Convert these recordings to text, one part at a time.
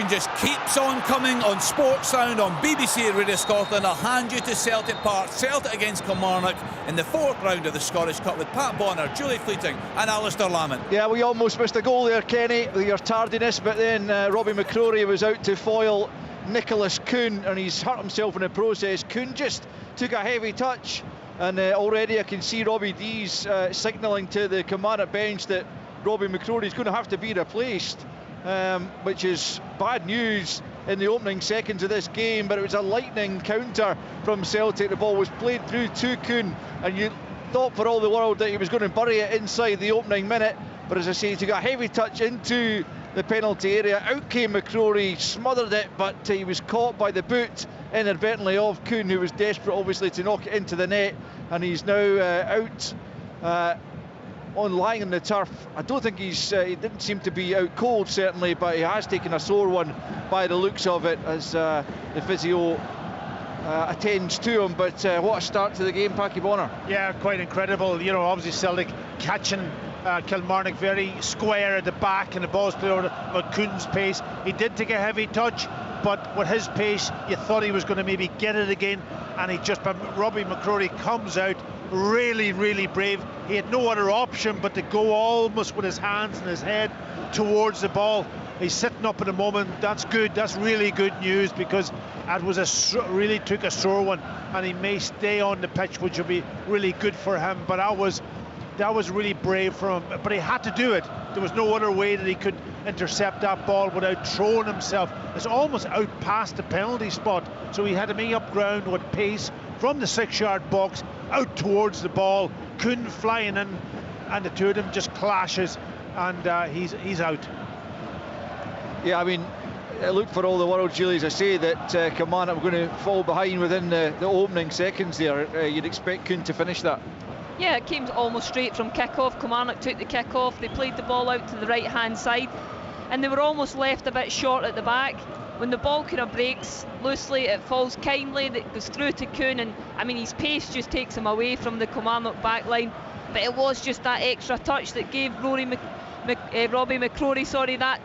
just keeps on coming on Sports Sound on BBC Radio Scotland. I'll hand you to Celtic Park. Celtic against Kilmarnock in the 4th round of the Scottish Cup with Pat Bonner, Julie Fleeting and Alistair Lamont. Yeah, we almost missed a goal there, Kenny, with your tardiness, but then Robbie McCrory was out to foil Nicholas Kuhn, and he's hurt himself in the process. Kuhn just took a heavy touch, and already I can see Robbie Dees signalling to the Kilmarnock bench that Robbie McCrory is going to have to be replaced, which is bad news in the opening seconds of this game. But it was a lightning counter from Celtic. The ball was played through to Kuhn, and you thought for all the world that he was going to bury it inside the opening minute, but as I say, he took a heavy touch into the penalty area. Out came McCrory, smothered it, but he was caught by the boot inadvertently of Kuhn, who was desperate obviously to knock it into the net, and he's now out on lying on the turf. I don't think he didn't seem to be out cold certainly, but he has taken a sore one by the looks of it as the physio attends to him. But what a start to the game, Packy Bonner. Yeah, quite incredible. You know, obviously Celtic catching Kilmarnock very square at the back, and the ball's played over at Kuhn's pace. He did take a heavy touch, but with his pace you thought he was going to maybe get it again, and Robbie McCrory comes out really brave. He had no other option but to go almost with his hands and his head towards the ball. He's sitting up at the moment. That's good. That's really good news, because that was really took a sore one, and he may stay on the pitch, which will be really good for him. But that was really brave from him, but he had to do it. There was no other way that he could intercept that ball without throwing himself. It's almost out past the penalty spot, so he had to be up ground with pace from the 6-yard box out towards the ball. Kuhn flying in, and the two of them just clashes, and he's out. Yeah, I mean, it looked for all the world, Julie, as I say, that Kilmarnock were going to fall behind within the opening seconds there. You'd expect Kuhn to finish that. Yeah, it came almost straight from kick-off. Kilmarnock took the kick-off, they played the ball out to the right-hand side, and they were almost left a bit short at the back. When the ball kind of breaks loosely, it falls kindly, it goes through to Kuhn, and I mean, his pace just takes him away from the Kilmarnock back line. But it was just that extra touch that gave Robbie McCrory that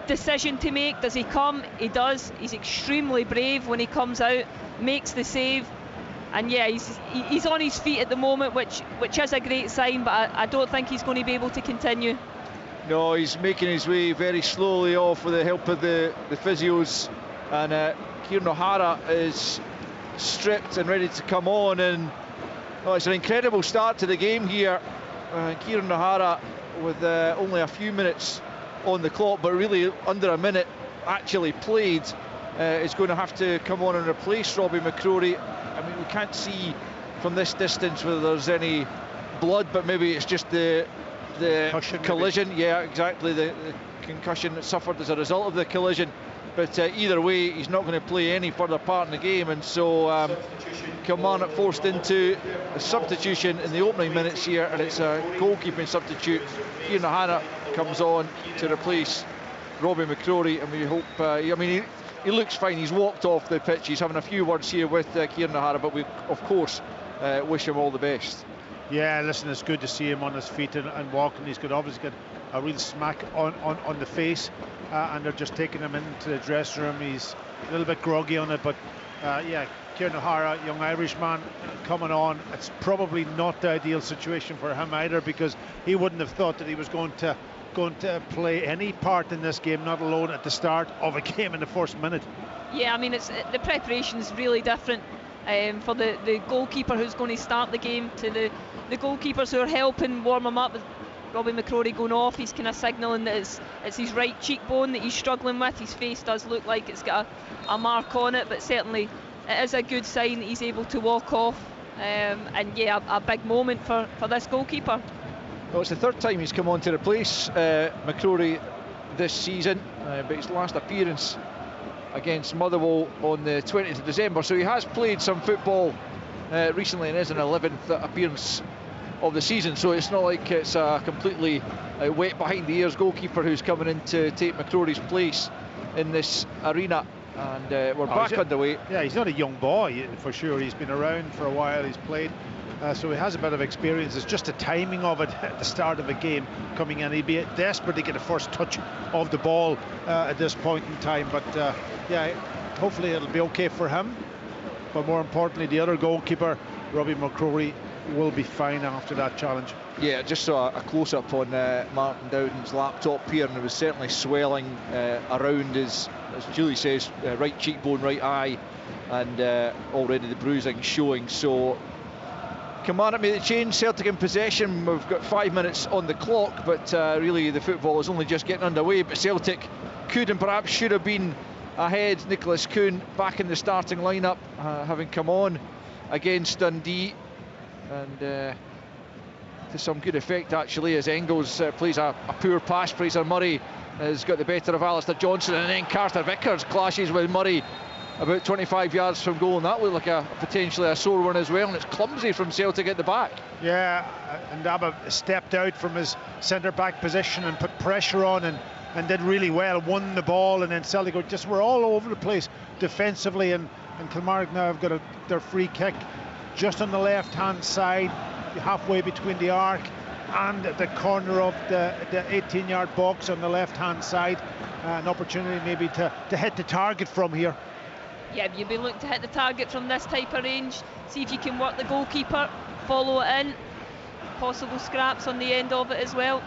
decision to make. Does he come? He does. He's extremely brave when he comes out, makes the save. And yeah, he's on his feet at the moment, which is a great sign, but I don't think he's going to be able to continue. No, he's making his way very slowly off with the help of the physios, and Kieran O'Hara is stripped and ready to come on, and it's an incredible start to the game here. Kieran O'Hara with only a few minutes on the clock, but really under a minute actually played, is going to have to come on and replace Robbie McCrory. I mean, we can't see from this distance whether there's any blood, but maybe it's just the collision. Maybe. Yeah, exactly, the concussion that suffered as a result of the collision. But either way, he's not going to play any further part in the game, and so Kilmarnock forced into a substitution in the opening minutes here, and it's a goalkeeping substitute. Kieran O'Hara comes on to replace Robbie McCrory, and we hope, I mean, he looks fine. He's walked off the pitch. He's having a few words here with Kieran O'Hara, but we of course wish him all the best. Yeah, listen, it's good to see him on his feet and walking. He's obviously got a real smack on the face, and they're just taking him into the dressing room. He's a little bit groggy on it, but yeah, Kieran O'Hara, young Irishman coming on. It's probably not the ideal situation for him either, because he wouldn't have thought that he was going to play any part in this game, not alone at the start of a game in the first minute. Yeah, I mean, the preparation's really different for the goalkeeper who's going to start the game to the goalkeepers who are helping warm him up. With Robbie McCrory going off, he's kind of signalling that it's his right cheekbone that he's struggling with. His face does look like it's got a mark on it, but certainly it is a good sign that he's able to walk off, and yeah, a big moment for this goalkeeper. Well, it's the third time he's come on to replace McCrory this season, but his last appearance against Motherwell on the 20th of December, so he has played some football recently and is an 11th appearance of the season, so it's not like it's a completely wet behind the ears goalkeeper who's coming in to take McCrory's place in this arena. And we're back underway. Yeah, he's not a young boy for sure. He's been around for a while. He's played so he has a bit of experience. It's just the timing of it at the start of a game coming in. He'd be desperate to get the first touch of the ball at this point in time, but yeah, hopefully it'll be okay for him. But more importantly, the other goalkeeper, Robbie McCrory, will be fine after that challenge. Yeah, just saw a close-up on Martin Dowden's laptop here, and it was certainly swelling around his, as Julie says, right cheekbone, right eye, and already the bruising showing. So Kilmarnock made the change. Celtic in possession. We've got 5 minutes on the clock, but really the football is only just getting underway. But Celtic could and perhaps should have been ahead. Nicholas Kuhn back in the starting lineup, having come on against Dundee, and to some good effect actually, as Engels plays a poor pass. Fraser Murray has got the better of Alistair Johnson, and then Carter Vickers clashes with Murray about 25 yards from goal, and that looked like potentially a sore one as well, and it's clumsy from Celtic at the back. Yeah, and Abba stepped out from his centre-back position and put pressure on and did really well, won the ball, and then Celtic were all over the place defensively, and Kilmarnock now have got their free kick just on the left-hand side, halfway between the arc and the corner of the 18-yard box on the left-hand side. An opportunity maybe to hit the target from here. Yeah, you'll be looking to hit the target from this type of range, see if you can work the goalkeeper, follow it in, possible scraps on the end of it as well.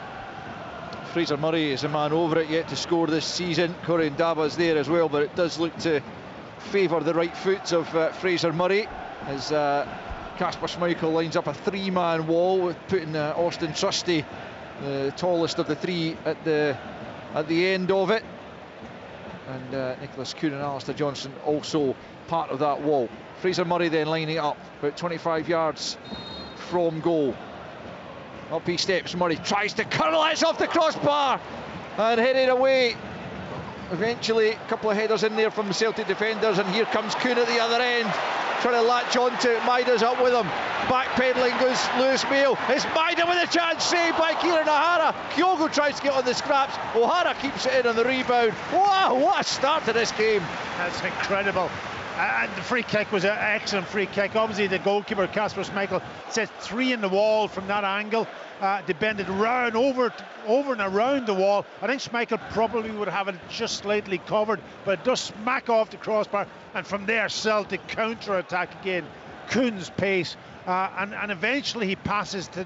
Fraser Murray is the man over it, yet to score this season. Corey Ndaba's there as well, but it does look to favour the right foot of Fraser Murray, as Kasper Schmeichel lines up a three-man wall, with putting Austin Trusty, the tallest of the three, at the end of it, and Nicholas Kuhn and Alistair Johnson also part of that wall. Fraser Murray then lining up about 25 yards from goal. Up he steps. Murray tries to curl it off the crossbar and headed away. Eventually a couple of headers in there from the Celtic defenders, and here comes Kuhn at the other end, trying to latch onto it. Maida's up with him. Backpedaling goes Lewis Mayo. It's Maida with a chance, saved by Kieran O'Hara. Kyogo tries to get on the scraps. O'Hara keeps it in on the rebound. Wow, what a start to this game. That's incredible. And the free kick was an excellent free kick. Obviously the goalkeeper, Kasper Schmeichel, says three in the wall from that angle. They bend it round, over and around the wall. I think Schmeichel probably would have it just slightly covered, but it does smack off the crossbar, and from there Celtic counter-attack again. Kuhn's pace, and eventually he passes to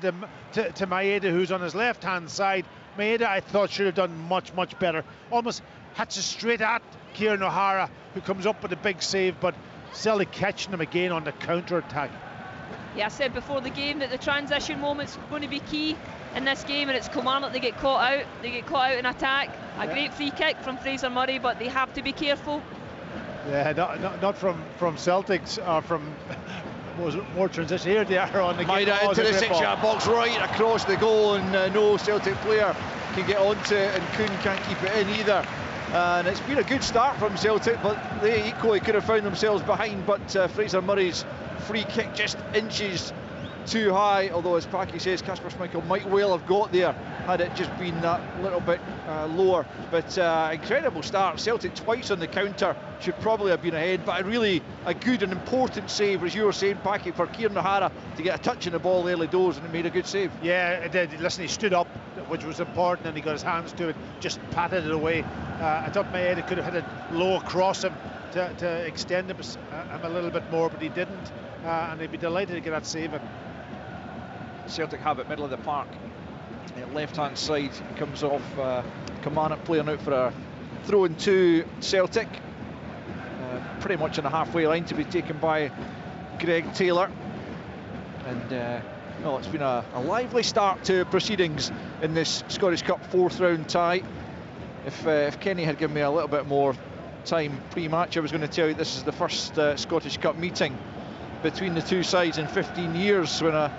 Maeda, who's on his left-hand side. Maeda, I thought, should have done much better. Almost hits it straight at Kieran O'Hara, who comes up with a big save, but Celtic catching him again on the counter-attack. Yeah, I said before the game that the transition moment's going to be key in this game, and it's Kilmarnock. They get caught out. They get caught out in attack. A great free kick from Fraser Murray, but they have to be careful. Yeah, not from Celtics, or from was it more transition. Here they are on the Maida into the 6-yard box, right across the goal, and no Celtic player can get onto it, and Kuhn can't keep it in either. And it's been a good start from Celtic, but they equally could have found themselves behind. But Fraser Murray's free kick just inches too high, although, as Packy says, Kasper Schmeichel might well have got there had it just been that little bit lower. But incredible start. Celtic twice on the counter, should probably have been ahead, but a good and important save, as you were saying, Packy, for Kieran O'Hara to get a touch in the ball early doors, and it made a good save. Yeah, it did. Listen, he stood up, which was important, and he got his hands to it, just patted it away. I thought Maeda could have hit it low across him to extend him a little bit more, but he didn't, and he'd be delighted to get that save in. Celtic have it middle of the park, left hand side, comes off Kilmarnock playing out for a throw in to Celtic, pretty much on the halfway line, to be taken by Greg Taylor. And well, it's been a lively start to proceedings in this Scottish Cup fourth round tie. If Kenny had given me a little bit more time pre-match, I was going to tell you this is the first Scottish Cup meeting between the two sides in 15 years, when a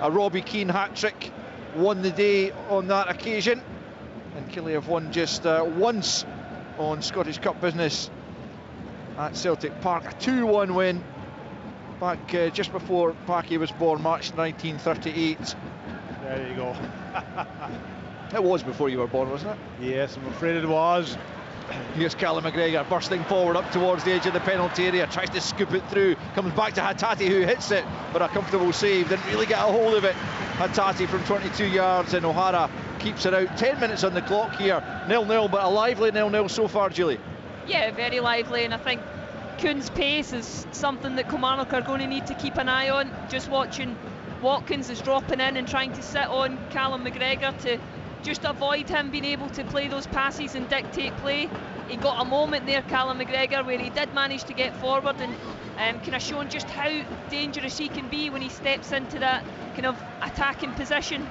Robbie Keane hat-trick won the day on that occasion, and Killie have won just once on Scottish Cup business at Celtic Park. A 2-1 win back just before Packy was born, March 1938. There you go. It was before you were born, wasn't it? Yes, I'm afraid it was. Here's Callum McGregor bursting forward up towards the edge of the penalty area, tries to scoop it through, comes back to Hatate, who hits it, but a comfortable save, didn't really get a hold of it. Hatate from 22 yards, and O'Hara keeps it out. 10 minutes on the clock here, 0-0, but a lively 0-0 so far, Julie. Yeah, very lively, and I think Kuhn's pace is something that Kilmarnock are going to need to keep an eye on. Just watching Watkins is dropping in and trying to sit on Callum McGregor to just avoid him being able to play those passes and dictate play. He got a moment there, Callum McGregor, where he did manage to get forward and kind of shown just how dangerous he can be when he steps into that kind of attacking position.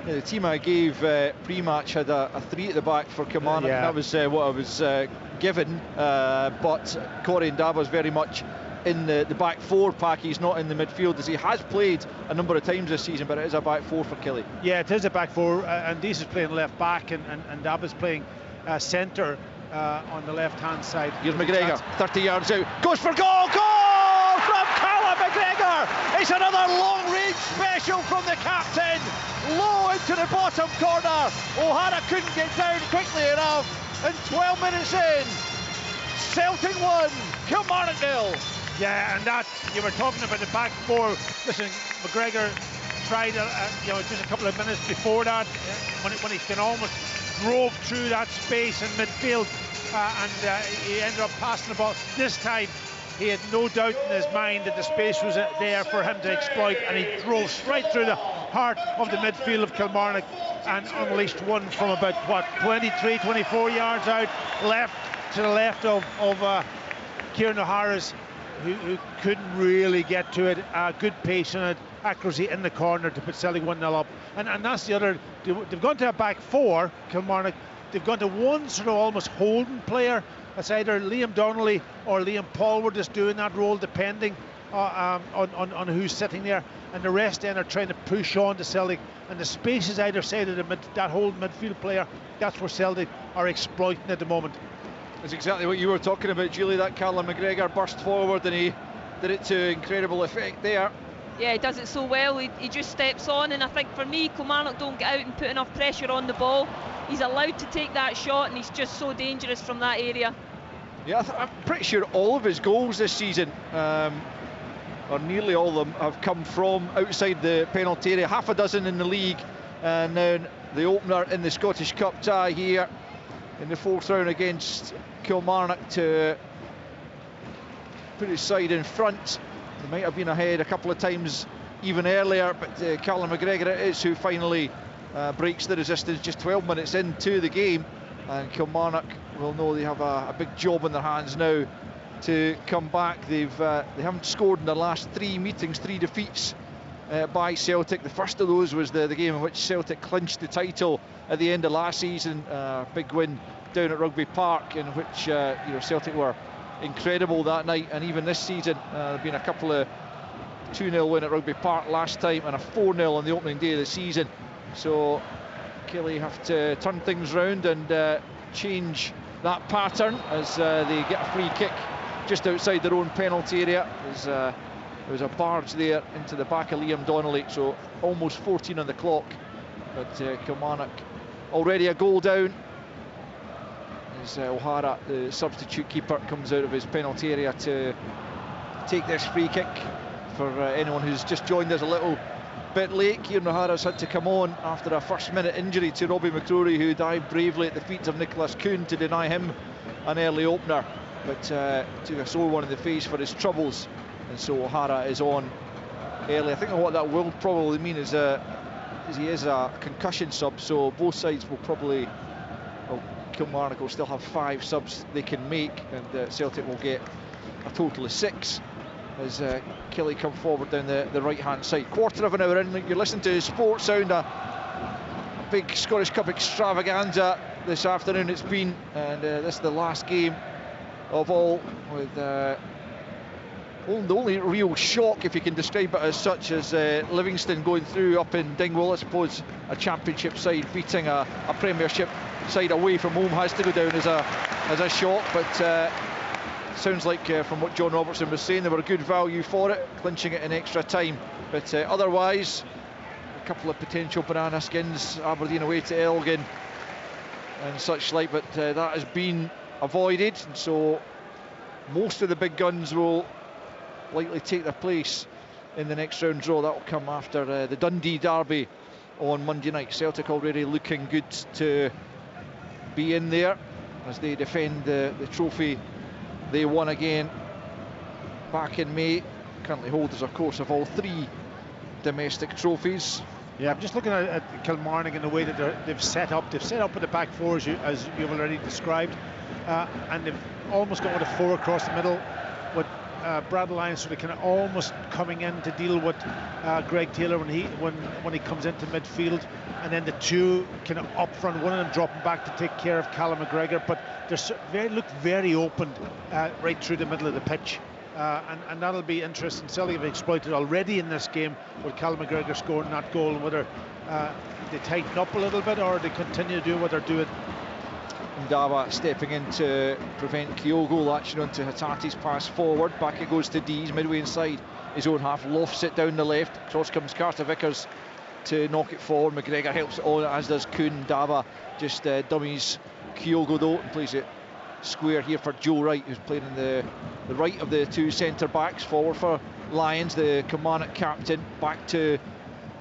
Yeah, the team I gave pre-match had a 3 at the back for Kilmarnock. Yeah. That was what I was given, but Corey Ndaba's very much in the back 4 pack. He's not in the midfield, as he has played a number of times this season, but it is a back 4 for Killie. Yeah, it is a back 4, and Dees is playing left back, and Daba's playing centre on the left hand side. Here's McGregor, 30 yards out, goes for goal! Goal from Callum McGregor! It's another long range special from the captain, low into the bottom corner. O'Hara couldn't get down quickly enough, and 12 minutes in, Celtic 1, Kilmarnock 0. Yeah, and that, you were talking about the back 4. Listen, McGregor tried just a couple of minutes before that, when he can almost drove through that space in midfield, and he ended up passing the ball. This time he had no doubt in his mind that the space was there for him to exploit, and he drove straight through the heart of the midfield of Kilmarnock and unleashed one from about 23, 24 yards out, to the left of Kieran O'Hara's, who couldn't really get to it. Good pace and accuracy in the corner to put Celtic 1-0 up. And that's the other. They've gone to a back 4, Kilmarnock. They've gone to one sort of almost holding player. That's either Liam Donnelly or Liam Polward is doing that role, depending on who's sitting there. And the rest then are trying to push on to Celtic. And the spaces either side of that whole midfield player, that's where Celtic are exploiting at the moment. That's exactly what you were talking about, Julie. That Callum McGregor burst forward, and he did it to incredible effect there. Yeah, he does it so well. He just steps on, and I think for me, Kilmarnock don't get out and put enough pressure on the ball. He's allowed to take that shot, and he's just so dangerous from that area. Yeah, I'm pretty sure all of his goals this season, or nearly all of them, have come from outside the penalty area. Half a dozen in the league, and then the opener in the Scottish Cup tie here in the 4th round against Kilmarnock to put his side in front. He might have been ahead a couple of times even earlier, but Callum McGregor it is who finally breaks the resistance just 12 minutes into the game, and Kilmarnock will know they have a big job in their hands now to come back. They haven't scored in their last 3 meetings, 3 defeats by Celtic. The first of those was the game in which Celtic clinched the title at the end of last season. Big win down at Rugby Park, in which Celtic were incredible that night. And even this season, there have been a couple of 2-0 win at Rugby Park last time, and a 4-0 on the opening day of the season. So Killie have to turn things round and change that pattern as they get a free kick just outside their own penalty area. There was a barge there into the back of Liam Donnelly, so almost 14 on the clock, but Kilmarnock already a goal down as O'Hara, the substitute keeper, comes out of his penalty area to take this free kick. For anyone who's just joined us a little bit late, Kieran O'Hara's had to come on after a first-minute injury to Robbie McCrory, who dived bravely at the feet of Nicholas Kuhn to deny him an early opener, but took a sore one in the face for his troubles, and so O'Hara is on early. I think what that will probably mean is he is a concussion sub, so both sides will probably, well, Kilmarnock will still have 5 subs they can make, and Celtic will get a total of 6 as Killie come forward down the right-hand side. Quarter of an hour in, you're listening to Sports Sound, a big Scottish Cup extravaganza this afternoon it's been, and this is the last game of all, with the only real shock, if you can describe it as such, as Livingston going through up in Dingwall. I suppose a championship side beating a Premiership side away from home has to go down as a shock, but sounds like from what John Robertson was saying, they were a good value for it, clinching it in extra time. But otherwise, a couple of potential banana skins. Aberdeen away to Elgin, and such like, but that has been avoided, and so most of the big guns will likely take their place in the next round draw. That will come after the Dundee derby on Monday night. Celtic already looking good to be in there as they defend the trophy they won again back in May. Currently holders, of course, of all 3 domestic trophies. Yeah, I'm just looking at Kilmarnock and the way that they've set up. They've set up with the back 4 as you've already described, and they've almost got with a 4 across the middle, with Brad Lyons sort of kind of almost coming in to deal with Greg Taylor when he comes into midfield, and then the 2 kind of up front, one of them dropping back to take care of Callum McGregor, but they look very open right through the middle of the pitch. And that'll be interesting. Celtic have exploited already in this game with Callum McGregor scoring that goal, and whether they tighten up a little bit or they continue to do what they're doing. Ndaba stepping in to prevent Kyogo, latching onto Hatate's pass forward. Back it goes to Dees, midway inside his own half, lofts it down the left. Cross comes Carter Vickers to knock it forward. McGregor helps it on, as does Kuhn. Ndaba just dummies Kyogo though, and plays it square here for Joe Wright, who's playing in the right of the 2 centre backs. Forward for Lyons, the Kilmarnock captain, back to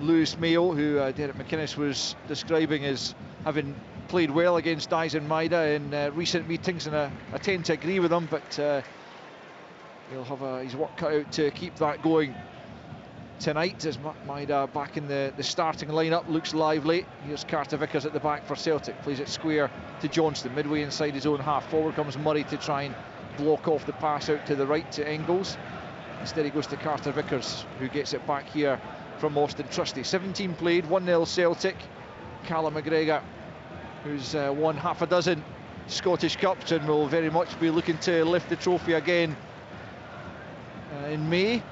Lewis Mayo, who Derek McInnes was describing as having played well against Dyson Maeda in recent meetings, and I tend to agree with him, but he'll have his work cut out to keep that going tonight, as Maeda back in the starting lineup. Looks lively. Here's Carter Vickers at the back for Celtic, plays it square to Johnston, midway inside his own half. Forward comes Murray to try and block off the pass out to the right to Engels. Instead he goes to Carter Vickers, who gets it back here from Austin Trusty. 17 played, 1-0 Celtic. Callum McGregor, who's won half a dozen Scottish Cups and will very much be looking to lift the trophy again in May.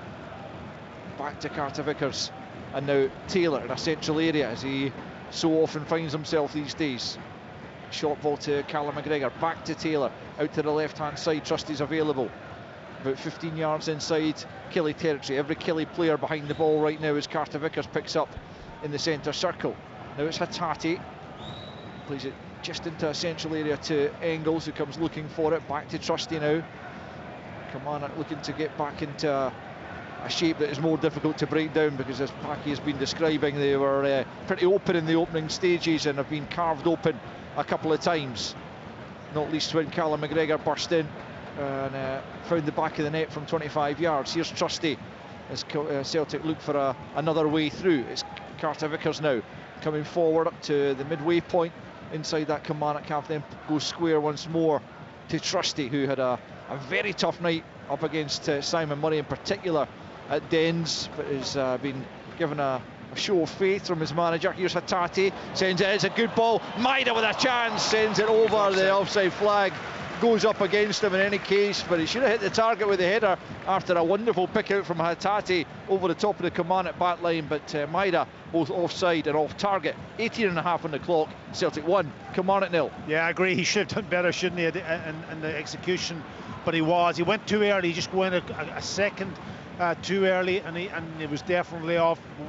Back to Carter Vickers, and now Taylor in a central area, as he so often finds himself these days. Short ball to Callum McGregor, back to Taylor, out to the left hand side. Trusty's available, about 15 yards inside Killie territory. Every Killie player behind the ball right now as Carter Vickers picks up in the centre circle. Now it's Hatate, plays it just into a central area to Engels, who comes looking for it. Back to Trusty now. Kilmarnock looking to get back into a shape that is more difficult to break down, because as Paki has been describing, they were pretty open in the opening stages and have been carved open a couple of times, not least when Callum McGregor burst in and found the back of the net from 25 yards. Here's Trusty as Celtic look for another way through. It's Carter Vickers now coming forward up to the midway point inside that Kilmarnock half, then goes square once more to Trusty, who had a very tough night up against Simon Murray in particular at Dens, but has been given a show of faith from his manager. Here's Hatate, sends it, it's a good ball. Maeda with a chance, sends it over the offside flag. Goes up against him in any case, but he should have hit the target with the header after a wonderful pick out from Hatate over the top of the Kilmarnock back line. But Maeda both offside and off target. 18.5 on the clock. Celtic 1, Kilmarnock 0. Yeah, I agree. He should have done better, shouldn't he, in the execution? But he went too early. He just went a second too early, and he was definitely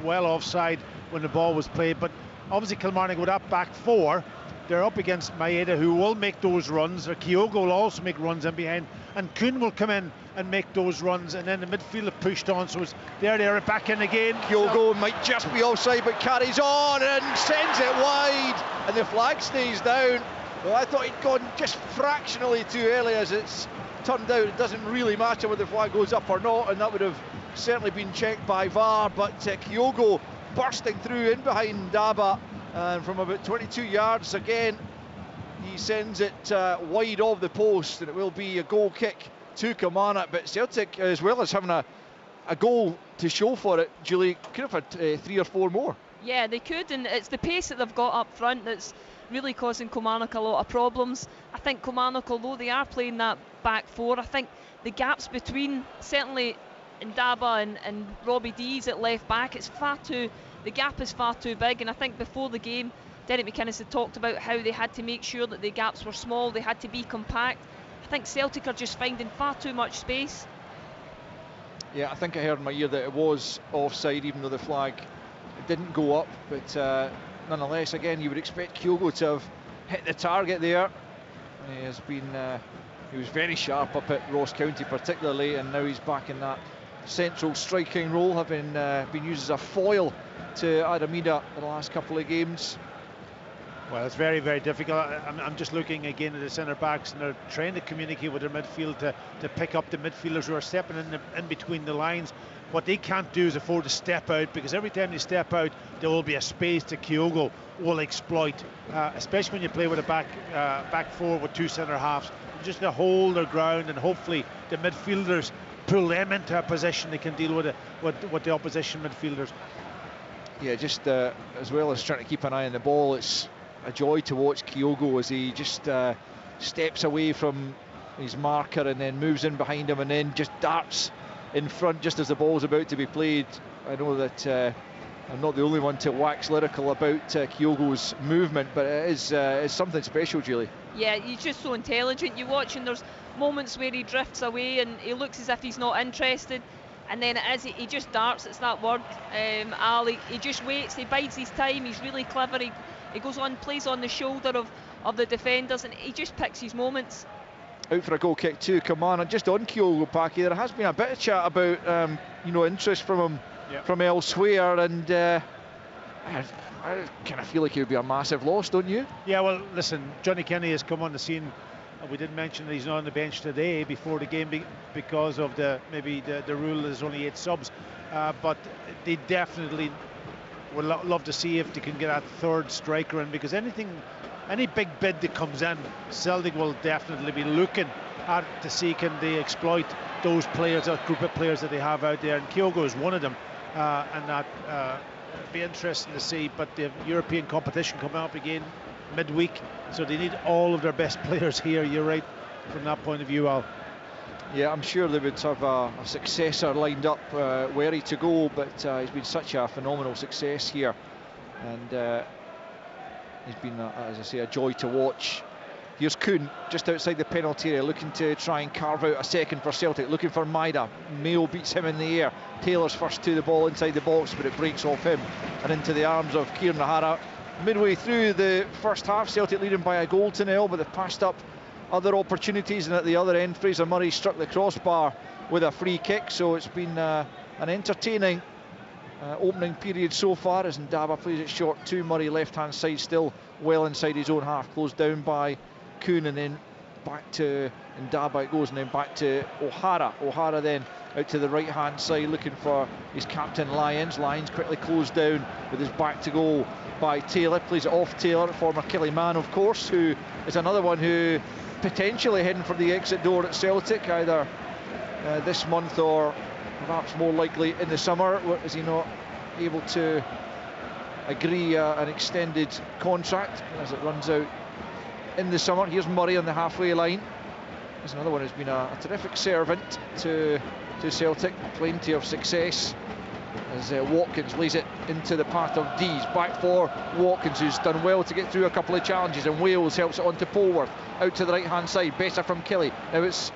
well offside when the ball was played. But obviously Kilmarnock with that back 4, they're up against Maeda, who will make those runs, or Kyogo will also make runs in behind, and Kuhn will come in and make those runs, and then the midfield have pushed on, so it's they're back in again. Kyogo might just be offside, but carries on and sends it wide, and the flag stays down. Well, I thought he'd gone just fractionally too early, as it's turned out it doesn't really matter whether the flag goes up or not, and that would have certainly been checked by VAR. But Kyogo bursting through in behind Ndaba, and from about 22 yards again he sends it wide of the post, and it will be a goal kick to Kilmarnock. But Celtic, as well as having a goal to show for it, Julie, could have had 3 or 4 more. Yeah, they could, and it's the pace that they've got up front that's really causing Kilmarnock a lot of problems. I think Kilmarnock, although they are playing that back 4, I think the gaps between, certainly Ndaba and Robbie Dees at left back, the gap is far too big. And I think before the game, Derek McInnes had talked about how they had to make sure that the gaps were small, they had to be compact. I think Celtic are just finding far too much space. Yeah, I think I heard in my ear that it was offside, even though the flag didn't go up. But nonetheless, again, you would expect Kyogo to have hit the target there. He has been, he was very sharp up at Ross County particularly, and now he's back in that central striking role, having been used as a foil to Adamida in the last couple of games. Well, it's very, very difficult. I'm just looking again at the centre backs, and they're trying to communicate with their midfield to pick up the midfielders who are stepping in between the lines. What they can't do is afford to step out, because every time they step out, there will be a space that Kyogo will exploit, especially when you play with a back four with two centre halves. Just to hold their ground, and hopefully the midfielders pull them into a position they can deal with the opposition midfielders. Yeah, just as well as trying to keep an eye on the ball, it's a joy to watch Kyogo as he just steps away from his marker and then moves in behind him and then just darts in front just as the ball's about to be played. I know that I'm not the only one to wax lyrical about Kyogo's movement, but it is something special, Julie. Yeah, he's just so intelligent. You watch, and there's moments where he drifts away and he looks as if he's not interested, and then he just darts. It's that word, Al. He just waits, he bides his time. He's really clever. He goes on, plays on the shoulder of the defenders, and he just picks his moments. Out for a goal kick to Kilmarnock. Just on Kyogo, Paki, there has been a bit of chat about interest from him from elsewhere, and I kind of feel like he would be a massive loss, don't you? Yeah, well, listen, Johnny Kenny has come on the scene. We did mention that he's not on the bench today before the game because of the rule. There's only 8 subs, but they definitely would love to see if they can get a third striker in, because any big bid that comes in, Celtic will definitely be looking at to see can they exploit those players, that group of players that they have out there, and Kyogo is one of them, and that be interesting to see. But the European competition coming up again midweek, so they need all of their best players here. You're right from that point of view, Al. Yeah, I'm sure they would have a successor lined up wary to go, but he's been such a phenomenal success here, and he's been, as I say, a joy to watch. Here's Kuhn just outside the penalty area, looking to try and carve out a second for Celtic, looking for Maida. Mayo beats him in the air. Taylor's first to the ball inside the box, but it breaks off him and into the arms of Kieran O'Hara. Midway through the first half, Celtic leading by a goal to nil, but they've passed up other opportunities, and at the other end, Fraser Murray struck the crossbar with a free kick. So it's been an entertaining opening period so far, as Ndaba plays it short to Murray, left hand side, still well inside his own half, closed down by Kuhn, and then back to Ndaba it goes, and then back to O'Hara. O'Hara then out to the right hand side, looking for his captain Lyons. Lyons quickly closed down with his back to goal by Taylor, plays it off Taylor, former Killie man of course, who is another one who potentially heading for the exit door at Celtic, either this month or perhaps more likely in the summer. Is he not able to agree an extended contract as it runs out in the summer? Here's Murray on the halfway line. There's another one who's been a terrific servant to Celtic, plenty of success, as Watkins lays it into the path of Dees. Back for Watkins, who's done well to get through a couple of challenges, and Wales helps it on to Polworth, out to the right hand side, better from Kelly. Now it's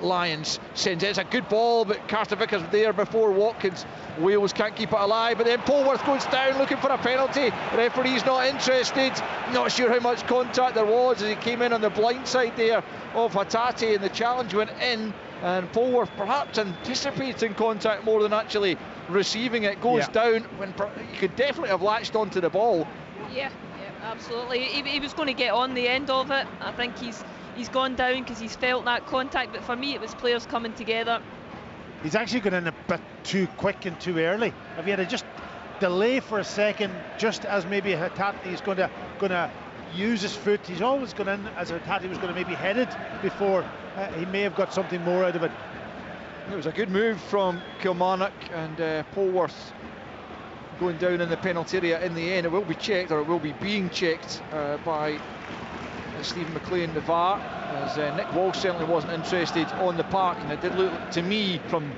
Lyons sends it. It's a good ball, but Carter Vickers there before Watkins. Wales can't keep it alive, but then Polworth goes down looking for a penalty. The referee's not interested. Not sure how much contact there was as he came in on the blind side there of Hatate, and the challenge went in, and Polworth perhaps anticipating contact more than actually receiving it, goes down when he could definitely have latched onto the ball. Yeah, absolutely. He was going to get on the end of it. I think he's gone down because he's felt that contact, but for me it was players coming together. He's actually gone in a bit too quick and too early. If he had to just delay for a second, just as maybe Hatate is going to use his foot, he's always gone in as Hatate was going to maybe head it before. He may have got something more out of it. It was a good move from Kilmarnock, and Polworth going down in the penalty area in the end. It will be checked, or it will be being checked by Stephen McLean, the VAR, as Nick Walsh certainly wasn't interested on the park, and it did look to me from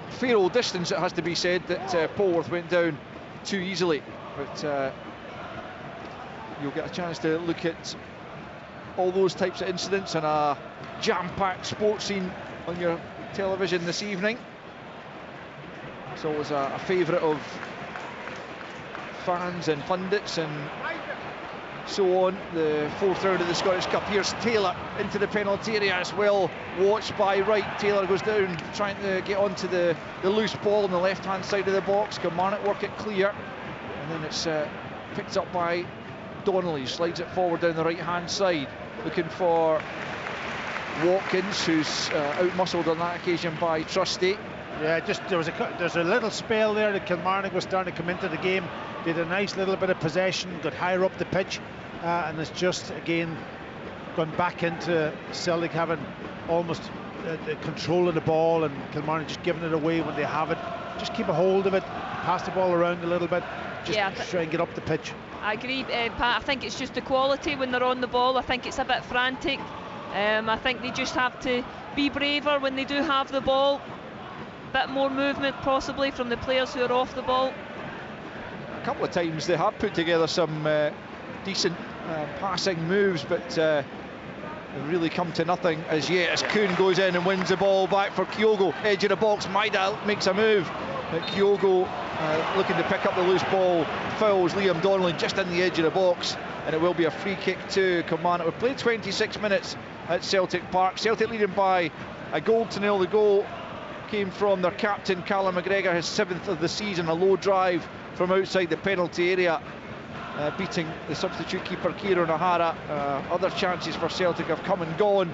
fair old distance, it has to be said, that Polworth went down too easily. But you'll get a chance to look at all those types of incidents and a jam-packed sports scene on your television this evening. It's always a favourite of fans and pundits, and so on. The 4th round of the Scottish Cup. Here's Taylor into the penalty area as well, watched by Wright. Taylor goes down trying to get onto the loose ball on the left hand side of the box. Kilmarnock work it clear, and then it's picked up by Donnelly, slides it forward down the right hand side, looking for Watkins, who's out-muscled on that occasion by Trusty. Yeah, just there's a little spell there that Kilmarnock was starting to come into the game. Did a nice little bit of possession, got higher up the pitch, and it's just again gone back into Celtic having almost the control of the ball, and Kilmarnock just giving it away when they have it. Just keep a hold of it, pass the ball around a little bit, just try and get up the pitch. I agree, Pat. I think it's just the quality when they're on the ball. I think it's a bit frantic. I think they just have to be braver when they do have the ball. Bit more movement possibly from the players who are off the ball. A couple of times they have put together some decent passing moves, but they've really come to nothing as yet, as Kuhn goes in and wins the ball back for Kyogo. Edge of the box, Maida makes a move, but Kyogo looking to pick up the loose ball, fouls Liam Donnelly just in the edge of the box, and it will be a free kick to Kilmarnock. We've played 26 minutes at Celtic Park. Celtic leading by a 1-0. The goal came from their captain Callum McGregor, his 7th of the season, a low drive from outside the penalty area, beating the substitute keeper Kieran O'Hara. Other chances for Celtic have come and gone,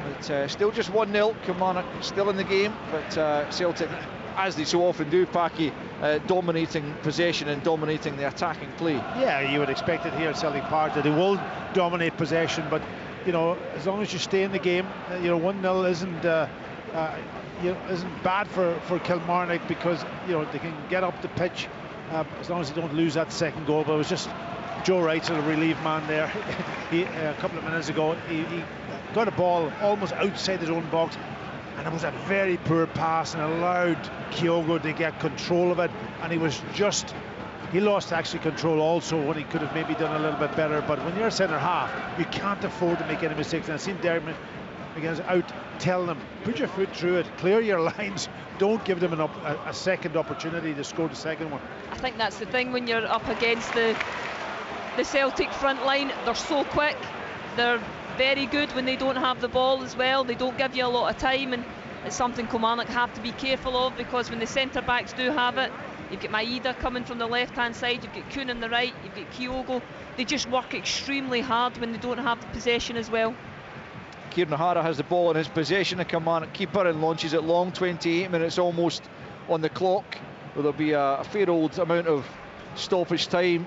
but still just 1-0. Kilmarnock still in the game, but Celtic, as they so often do, Packy, dominating possession and dominating the attacking play. Yeah, you would expect it here at Celtic Park that they will dominate possession, but you know, as long as you stay in the game, 1-0 isn't bad for Kilmarnock, because they can get up the pitch as long as they don't lose that second goal. But it was just Joe Wright's a relief man there. A couple of minutes ago he got a ball almost outside his own box, and it was a very poor pass and allowed Kyogo to get control of it, and he lost actually control also when he could have maybe done a little bit better. But when you're a centre half, you can't afford to make any mistakes, and I've seen Dermot against out telling them, put your foot through it, clear your lines, don't give them a second opportunity to score the second one. I think that's the thing when you're up against the Celtic front line. They're so quick, they're very good when they don't have the ball as well. They don't give you a lot of time, and it's something Kilmarnock have to be careful of, because when the centre backs do have it, you've got Maida coming from the left hand side, you've got Kuhn on the right, you've got Kyogo. They just work extremely hard when they don't have the possession as well. Kieran O'Hara has the ball in his possession, a Kilmarnock keeper, and launches it long. 28 minutes almost on the clock. There'll be a fair old amount of stoppage time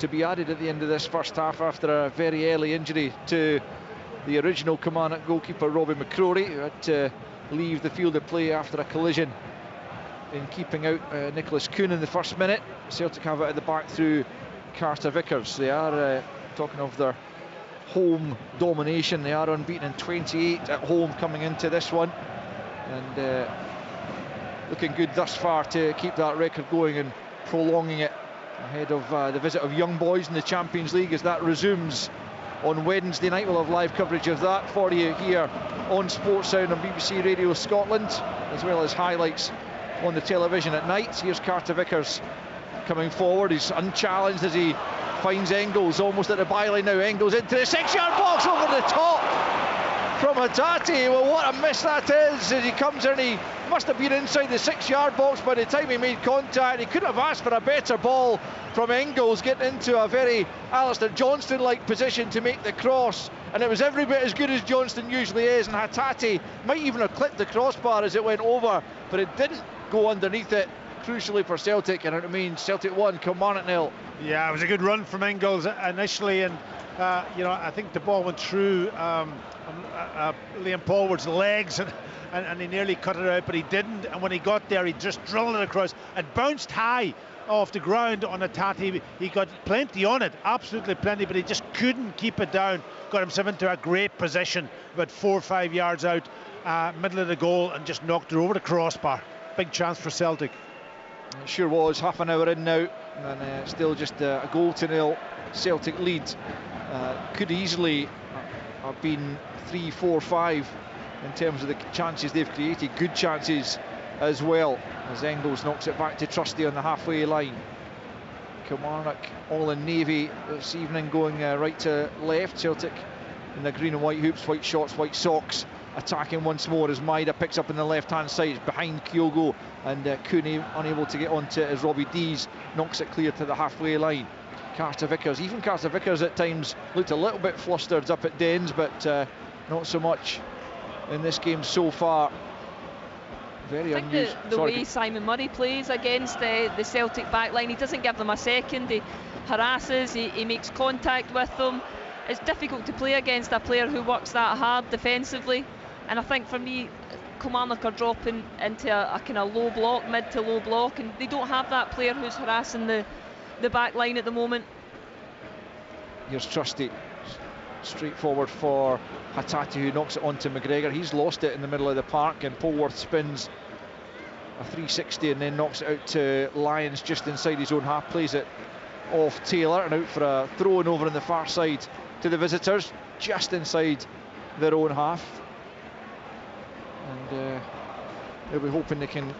to be added at the end of this first half after a very early injury to the original Kilmarnock goalkeeper Robbie McCrory, who had to leave the field of play after a collision in keeping out Nicholas Kuhn in the first minute. Celtic have it at the back through Carter Vickers. They are talking of their home domination. They are unbeaten in 28 at home coming into this one, and looking good thus far to keep that record going and prolonging it ahead of the visit of young boys in the Champions League as that resumes on Wednesday night. We'll have live coverage of that for you here on Sports Sound on BBC Radio Scotland, as well as highlights on the television at night. Here's Carter Vickers coming forward. He's unchallenged as he finds Engels almost at the byline now. Engels into the 6-yard box over the top from Hatate. Well, what a miss that is as he comes in. He must have been inside the 6-yard box by the time he made contact. He couldn't have asked for a better ball from Engels, getting into a very Alistair Johnston-like position to make the cross, and it was every bit as good as Johnston usually is, and Hatate might even have clipped the crossbar as it went over, but it didn't go underneath it, crucially for Celtic, and it remains Celtic 1, Kilmarnock 0. Yeah, it was a good run from Engels initially, and I think the ball went through Liam Polward's legs, and he nearly cut it out, but he didn't. And when he got there, he just drilled it across. It bounced high off the ground on Hatate. He got plenty on it, absolutely plenty, but he just couldn't keep it down. Got himself into a great position, about 4 or 5 yards out, middle of the goal, and just knocked it over the crossbar. Big chance for Celtic. It sure was. Half an hour in now, and still just a 0 Celtic lead. Could easily have been 3, 4, 5 in terms of the chances they've created. Good chances as well, as Engels knocks it back to Trusty on the halfway line. Kilmarnock all in navy this evening, going right to left. Celtic in the green and white hoops, white shorts, white socks, attacking once more as Maida picks up on the left hand side. It's behind Kyogo, and Cooney unable to get onto it as Robbie Dees knocks it clear to the halfway line. Carter Vickers, even Carter Vickers at times looked a little bit flustered up at Dens, but not so much in this game so far. Very unusual. The way Simon Murray plays against the Celtic backline, he doesn't give them a second. He harasses, he makes contact with them. It's difficult to play against a player who works that hard defensively, and I think for me, Kilmarnock are dropping into a kind of low block, mid to low block, and they don't have that player who's harassing the back line at the moment. Here's Trusty, straight forward for Hatate, who knocks it onto McGregor. He's lost it in the middle of the park, and Polworth spins a 360 and then knocks it out to Lyons just inside his own half, plays it off Taylor and out for a throw-in over on the far side to the visitors, just inside their own half. And they'll be hoping they can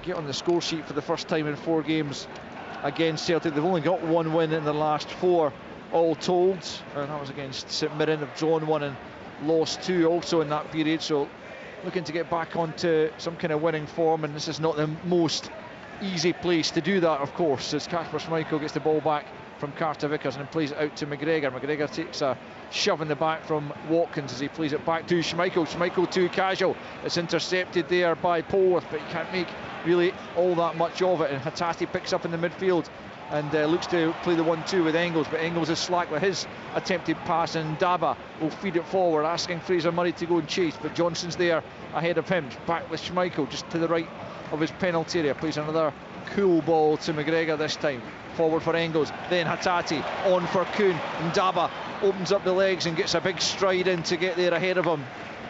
get on the score sheet for the first time in 4 games against Celtic. They've only got 1 win in the last 4 all told, and that was against St Mirren. They've drawn 1 and lost 2 also in that period, so looking to get back onto some kind of winning form, and this is not the most easy place to do that, of course, as Kasper Schmeichel gets the ball back from Carter Vickers and then plays it out to McGregor. McGregor takes a shove in the back from Watkins as he plays it back to Schmeichel. Schmeichel too casual, it's intercepted there by Polworth, but he can't make really all that much of it, and Hatate picks up in the midfield and looks to play the 1-2 with Engels, but Engels is slack with his attempted pass, and Daba will feed it forward, asking Fraser Murray to go and chase, but Johnson's there ahead of him. Back with Schmeichel just to the right of his penalty area, plays another cool ball to McGregor this time, forward for Engels, then Hatate on for Kuhn, and Daba opens up the legs and gets a big stride in to get there ahead of him.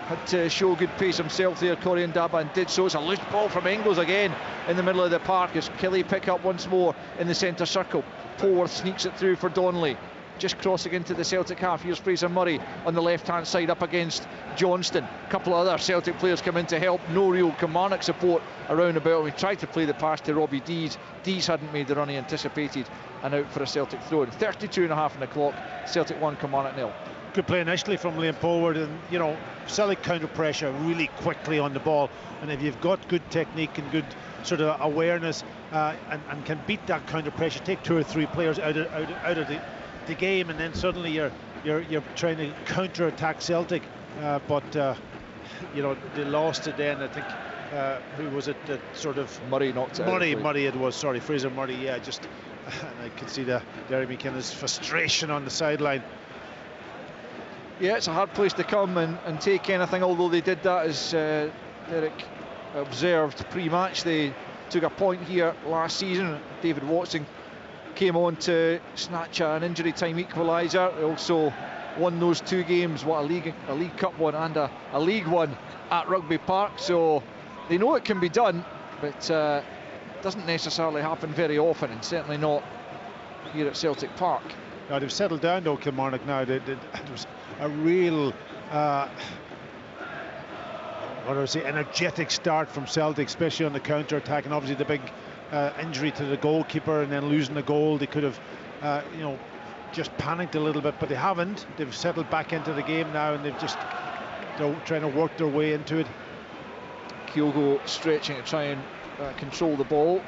Had to show good pace himself there, Corian Daba, and did so. It's a loose ball from Engels again in the middle of the park as Kelly pick up once more in the centre circle. Polworth sneaks it through for Donnelly, just crossing into the Celtic half. Here's Fraser Murray on the left hand side up against Johnston. A couple of other Celtic players come in to help. No real Kilmarnock support around about. We tried to play the pass to Robbie Dees. Dees hadn't made the run he anticipated, and out for a Celtic throw. 32.5 on the clock. Celtic 1, Kilmarnock 0. Good play initially from Liam Polward, and you know, Celtic counter pressure really quickly on the ball, and if you've got good technique and good sort of awareness and can beat that counter pressure, take 2 or 3 players out of the game, and then suddenly you're trying to counter attack Celtic, but you know, they lost it then. I think who was it that sort of Murray knocked it out. Murray it was, sorry, Fraser Murray, yeah, just and I could see Derry McKenna's frustration on the sideline. Yeah, it's a hard place to come and take anything, although they did that, as Derek observed pre-match. They took a point here last season. David Watson came on to snatch an injury time equaliser. They also won those 2 games, a League Cup one and a League one at Rugby Park, so they know it can be done, but it doesn't necessarily happen very often, and certainly not here at Celtic Park. Now they've settled down though, Kilmarnock now. There was a real energetic start from Celtic, especially on the counter attack, and obviously the big injury to the goalkeeper and then losing the goal. They could have you know, just panicked a little bit, but they haven't. They've settled back into the game now, and they're trying to work their way into it. Kyogo stretching to try and control the ball,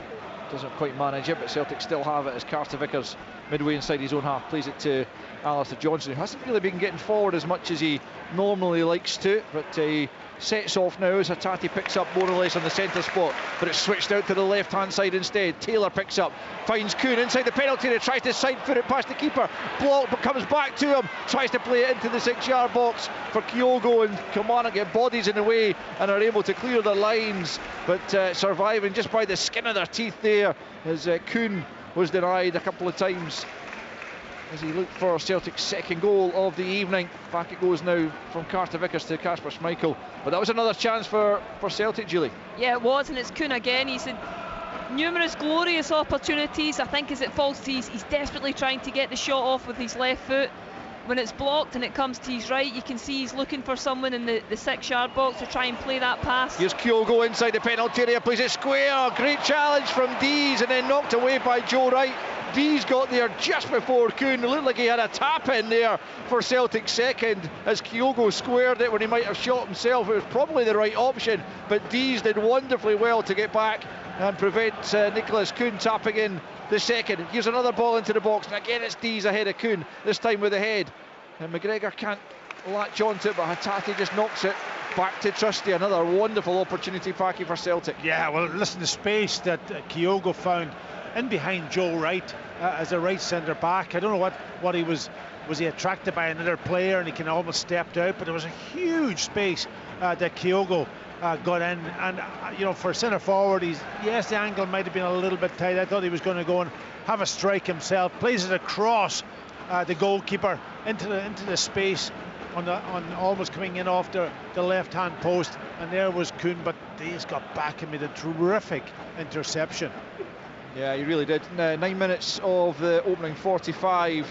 doesn't quite manage it, but Celtic still have it as Carter Vickers, midway inside his own half, plays it to Alistair Johnson, who hasn't really been getting forward as much as he normally likes to, but he sets off now as Hatate picks up more or less on the centre spot, but it's switched out to the left hand side instead. Taylor picks up, finds Kuhn inside the penalty area, tries to side foot it past the keeper, blocked, but comes back to him, tries to play it into the 6-yard box for Kyogo, and Kilmarnock get bodies in the way and are able to clear the lines, but surviving just by the skin of their teeth there as Kuhn was denied a couple of times as he looked for Celtic's second goal of the evening. Back it goes now from Carter Vickers to Kasper Schmeichel, but that was another chance for Celtic, Julie. Yeah, it was, and it's Kuhn again. He's had numerous glorious opportunities. I think as it falls to he's desperately trying to get the shot off with his left foot. When it's blocked and it comes to his right, you can see he's looking for someone in the 6-yard box to try and play that pass. Here's Kyogo inside the penalty area, plays it square. Great challenge from Dees, and then knocked away by Joe Wright. Dees got there just before Kuhn. It looked like he had a tap in there for Celtic's second as Kyogo squared it when he might have shot himself. It was probably the right option, but Dees did wonderfully well to get back and prevent Nicholas Kuhn tapping in the second. Here's another ball into the box, and again it's Dees ahead of Kuhn, this time with the head. And McGregor can't latch onto it, but Hatate just knocks it back to Trusty. Another wonderful opportunity, Paki, for Celtic. Yeah, well, listen, the space that Kyogo found in behind Joe Wright as a right centre back. I don't know what he was he attracted by another player and he can almost stepped out, but there was a huge space that Kyogo got in, and you know, for centre forward, yes, the angle might have been a little bit tight. I thought he was going to go and have a strike himself, plays it across the goalkeeper into the space on almost coming in off the left hand post, and there was Kuhn, but Dees got back and made a terrific interception. Yeah, he really did. 9 minutes of the opening 45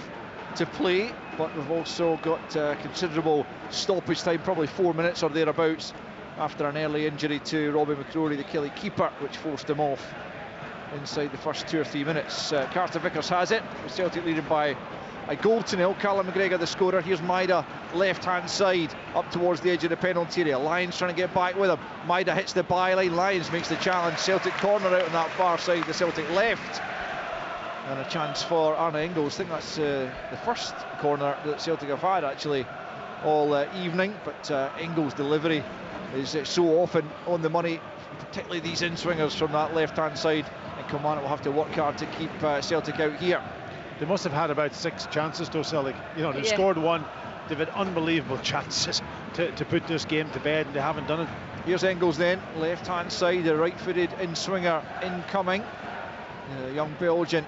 to play, but we've also got considerable stoppage time, probably 4 minutes or thereabouts, after an early injury to Robbie McCrory, the Killie keeper, which forced him off inside the first 2 or 3 minutes. Carter Vickers has it, with Celtic leading by a goal to nil. Callum McGregor the scorer. Here's Maida, left hand side, up towards the edge of the penalty area. Lyons trying to get back with him. Maida hits the byline. Lyons makes the challenge. Celtic corner out on that far side, the Celtic left. And a chance for Arne Engels. I think that's the first corner that Celtic have had actually all evening, but Engels' delivery is so often on the money, particularly these in-swingers from that left hand side, and Kilmarnock will have to work hard to keep Celtic out here. They must have had about 6 chances to Celtic. You know, they've scored 1. They've had unbelievable chances to put this game to bed, and they haven't done it. Here's Engels then, left hand side, the right-footed in-swinger incoming. The young Belgian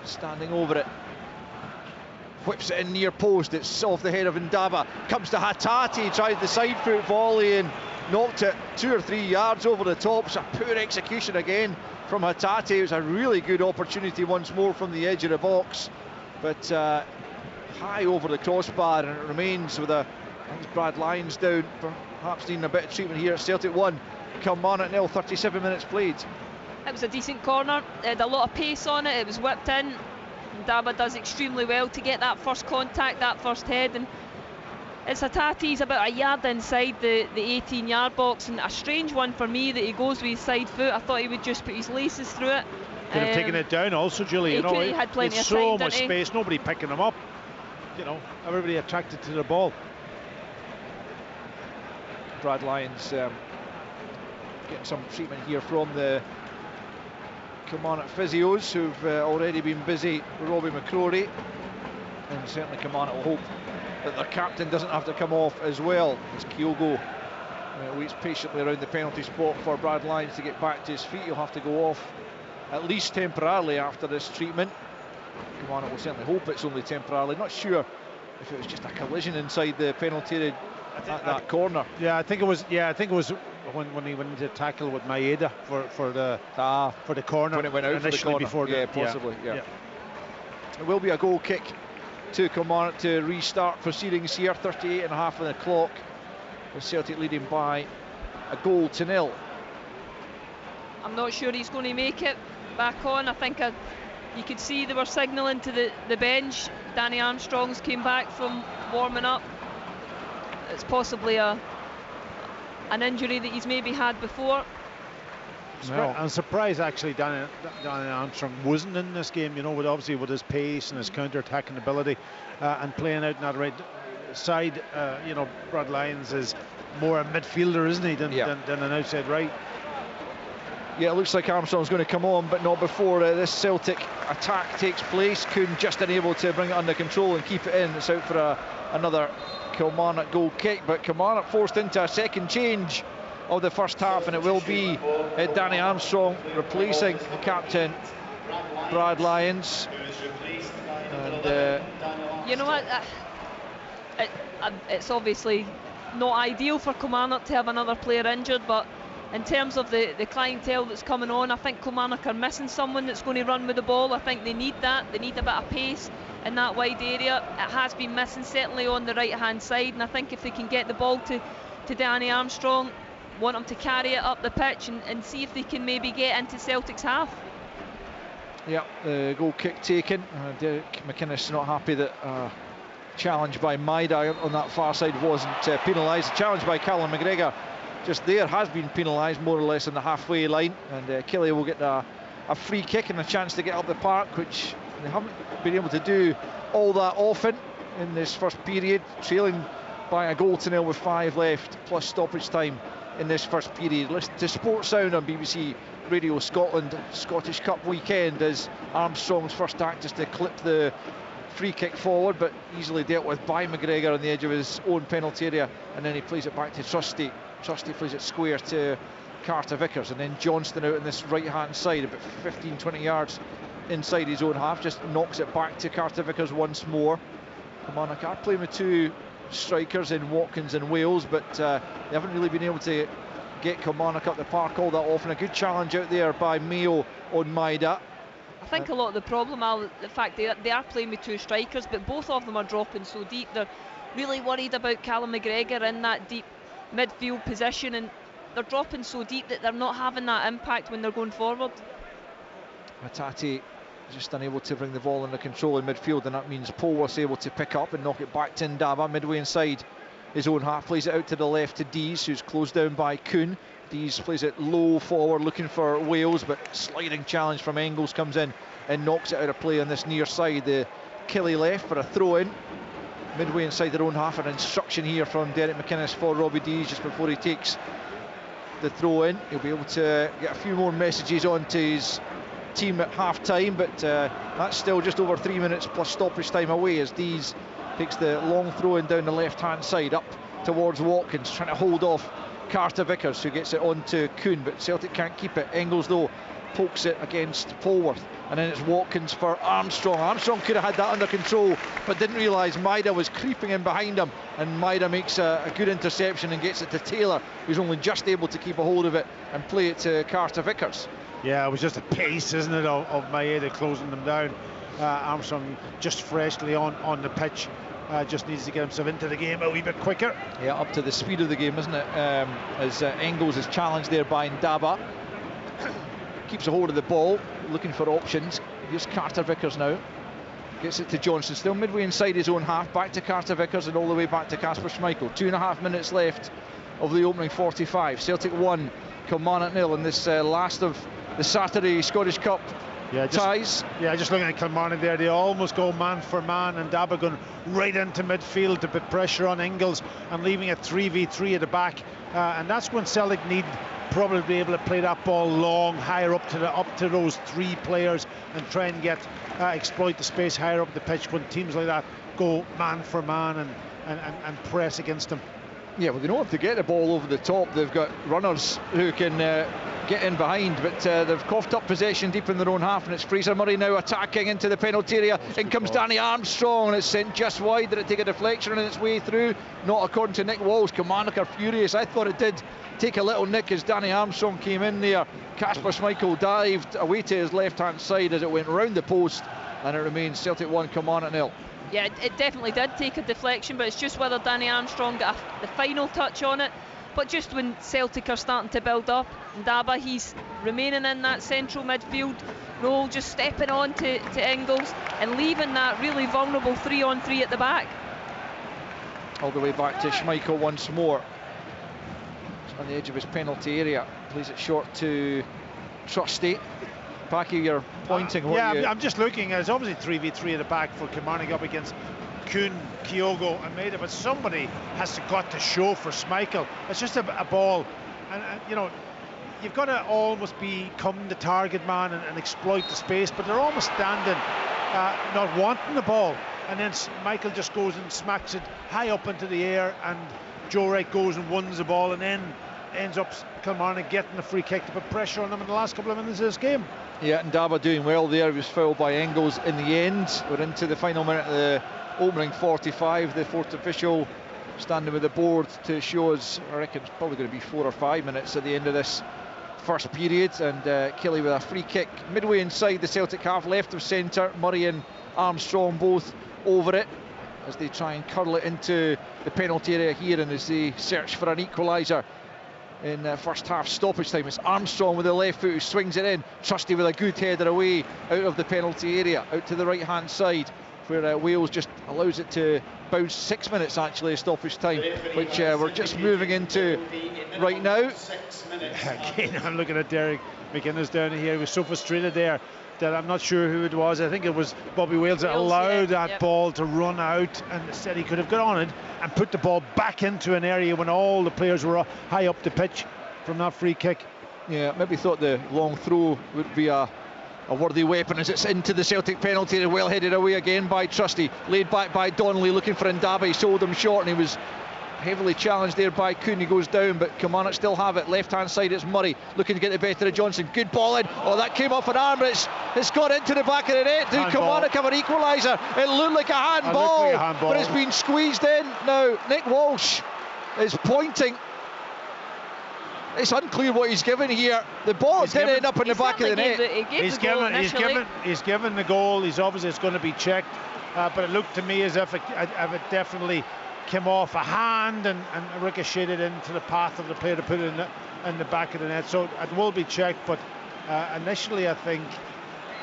standing over it. Whips it in near post, it's off the head of Ndaba. Comes to Hatate, tried the side foot volley and knocked it 2 or 3 yards over the top. It's a poor execution again from Hatate. It was a really good opportunity once more from the edge of the box, but high over the crossbar, and it remains with Brad Lyons down, perhaps needing a bit of treatment here. Celtic 1, Kilmarnock 0, 37 minutes played. It was a decent corner, it had a lot of pace on it, it was whipped in. Ndaba does extremely well to get that first contact, that first head, and it's Hatate's about a yard inside the 18-yard box, and a strange one for me that he goes with his side foot. I thought he would just put his laces through it. Could have taken it down also, Julie. You know, he had plenty of so time, much space, nobody picking him up. You know, everybody attracted to the ball. Brad Lyons getting some treatment here from the Kilmarnock physios, who've already been busy with Robbie McCrory, and certainly Kilmarnock will hope that their captain doesn't have to come off as well, as Kyogo waits patiently around the penalty spot for Brad Lyons to get back to his feet. He'll have to go off at least temporarily after this treatment. Kilmarnock will certainly hope it's only temporarily. Not sure if it was just a collision inside the penalty area at that corner. Yeah, I think it was. Yeah, I think it was when he went into tackle with Maeda for the corner when it went out for the corner. Before possibly. Yeah. It will be a goal kick to Kilmarnock to restart proceedings here. 38 and a half on the clock, with Celtic leading by a goal to nil. I'm not sure he's going to make it back on. I think you could see they were signalling to the bench. Danny Armstrong's came back from warming up. It's possibly an injury that he's maybe had before. Well, I'm surprised actually Danny Armstrong wasn't in this game, you know, obviously with his pace and his counter-attacking ability and playing out in that right side. You know, Brad Lyons is more a midfielder, isn't he, than an outside right. Yeah, it looks like Armstrong's going to come on, but not before this Celtic attack takes place. Kuhn just unable to bring it under control and keep it in. It's out for another Kilmarnock goal kick, but Kilmarnock forced into a second change of the first half, and it will be Danny Armstrong replacing captain Brad Lyons. And you know what, it's obviously not ideal for Kilmarnock to have another player injured, but in terms of the clientele that's coming on, I think Kilmarnock are missing someone that's going to run with the ball. I think they need that. They need a bit of pace in that wide area. It has been missing, certainly on the right hand side, and I think if they can get the ball to Danny Armstrong, want him to carry it up the pitch and see if they can maybe get into Celtic's half. Yeah, the goal kick taken. Derek McInnes not happy that challenge by Maida on that far side wasn't penalised. The challenge by Callum McGregor just there has been penalised more or less on the halfway line, and Kelly will get a free kick and a chance to get up the park, which they haven't been able to do all that often in this first period, trailing by a goal to nil with 5 left plus stoppage time in this first period. Listen to Sports Sound on BBC Radio Scotland. Scottish Cup weekend as Armstrong's first act is to clip the free kick forward, but easily dealt with by McGregor on the edge of his own penalty area, and then he plays it back to Trusty. Trusty plays it square to Carter Vickers, and then Johnston out on this right hand side about 15-20 yards inside his own half, just knocks it back to Carter Vickers once more. Kilmarnock are playing with 2 strikers in Watkins and Wales, but they haven't really been able to get Kilmarnock up the park all that often. A good challenge out there by Mayo on Maida. I think a lot of the problem, Al, the fact they are playing with 2 strikers, but both of them are dropping so deep. They're really worried about Callum McGregor in that deep midfield position, and they're dropping so deep that they're not having that impact when they're going forward. Hatate just unable to bring the ball under control in midfield, and that means Polworth's able to pick up and knock it back to Ndaba midway inside his own half. Plays it out to the left to Dees, who's closed down by Kuhn. Dees plays it low forward looking for Wales, but sliding challenge from Engels comes in and knocks it out of play on this near side. The Killy left for a throw in midway inside their own half. An instruction here from Derek McInnes for Robbie Dees just before he takes the throw in. He'll be able to get a few more messages on to his team at half time, but that's still just over 3 minutes plus stoppage time away as Dees takes the long throw in down the left hand side up towards Watkins, trying to hold off Carter Vickers, who gets it on to Kuhn, but Celtic can't keep it. Engels though pokes it against Polworth, and then it's Watkins for Armstrong. Armstrong could have had that under control, but didn't realise Maida was creeping in behind him, and Maida makes a good interception and gets it to Taylor, who's only just able to keep a hold of it and play it to Carter Vickers. Yeah, it was just a pace, isn't it, of Maeda closing them down. Armstrong just freshly on the pitch, just needs to get himself into the game a wee bit quicker. Yeah, up to the speed of the game, isn't it? As Engels is challenged there by Ndaba. Keeps a hold of the ball, looking for options. Here's Carter Vickers now. Gets it to Johnson, still midway inside his own half. Back to Carter Vickers and all the way back to Kasper Schmeichel. 2.5 minutes left of the opening 45. Celtic 1, Kilmarnock 0 in this last of the Saturday Scottish Cup ties. Yeah, just looking at Kilmarnock there, they almost go man for man, and Ndaba going right into midfield to put pressure on Engels and leaving it 3v3 at the back. And that's when Celtic need probably be able to play that ball long, higher up to those 3 players, and try and get exploit the space higher up the pitch when teams like that go man for man and press against them. Yeah, well, they know if they get the ball over the top, they've got runners who can get in behind, but they've coughed up possession deep in their own half, and it's Fraser Murray now attacking into the penalty area. In comes Danny Armstrong, and it's sent just wide. Did it take a deflection on its way through? Not according to Nick Walsh. Kilmarnock are furious. I thought it did take a little nick as Danny Armstrong came in there. Kasper Schmeichel dived away to his left hand side as it went round the post, and it remains Celtic 1, Kilmarnock 0. Yeah, it definitely did take a deflection, but it's just whether Danny Armstrong got the final touch on it. But just when Celtic are starting to build up, Ndaba, he's remaining in that central midfield role, just stepping on to Engels and leaving that really vulnerable 3-on-3 at the back. All the way back to Schmeichel once more. It's on the edge of his penalty area. Plays it short to Trusty. Packy, you're pointing. I'm just looking. It's obviously 3v3 at the back for Kilmarnock up against Kuhn, Kyogo and Maida, but somebody has got to show for Schmeichel. It's just a ball, and you know, you've got to almost become the target man and exploit the space, but they're almost standing not wanting the ball, and then Michael just goes and smacks it high up into the air, and Joe Wright goes and wins the ball, and then ends up Kilmarnock getting the free kick to put pressure on them in the last couple of minutes of this game. Yeah, and Ndaba doing well there. He was fouled by Engels in the end. We're into the final minute of the opening 45. The fourth official standing with the board to show us, I reckon it's probably going to be 4 or 5 minutes at the end of this first period. And Kelly with a free kick midway inside the Celtic half, left of centre. Murray and Armstrong both over it as they try and curl it into the penalty area here, and as they search for an equaliser in first half stoppage time. It's Armstrong with the left foot who swings it in. Trusty with a good header away out of the penalty area, out to the right hand side, where Wales just allows it to bounce. 6 minutes actually of stoppage time, which we're just moving into right now. Again, I'm looking at Derek McInnes down here. He was so frustrated there that I'm not sure who it was. I think it was Bobby Wales that allowed that ball to run out, and said he could have got on it and put the ball back into an area when all the players were high up the pitch from that free kick. Yeah, maybe thought the long throw would be a worthy weapon as it's into the Celtic penalty area. Well headed away again by Trusty, laid back by Donnelly, looking for Ndabe, sold him short, and he was heavily challenged there by Kuhn. He goes down, but Kilmarnock still have it. Left hand side, it's Murray looking to get the better of Johnson. Good ball in. Oh, that came off an arm, but it's got into the back of the net. Do Kilmarnock have an equaliser? It looked like a handball, but it's been squeezed in. Now Nick Walsh is pointing. It's unclear what he's given here. The ball did end up in the back of the net. He's given the goal. He's obviously it's going to be checked, but it looked to me as if it definitely came off a hand and ricocheted into the path of the player to put it in the back of the net. So it will be checked, but initially I think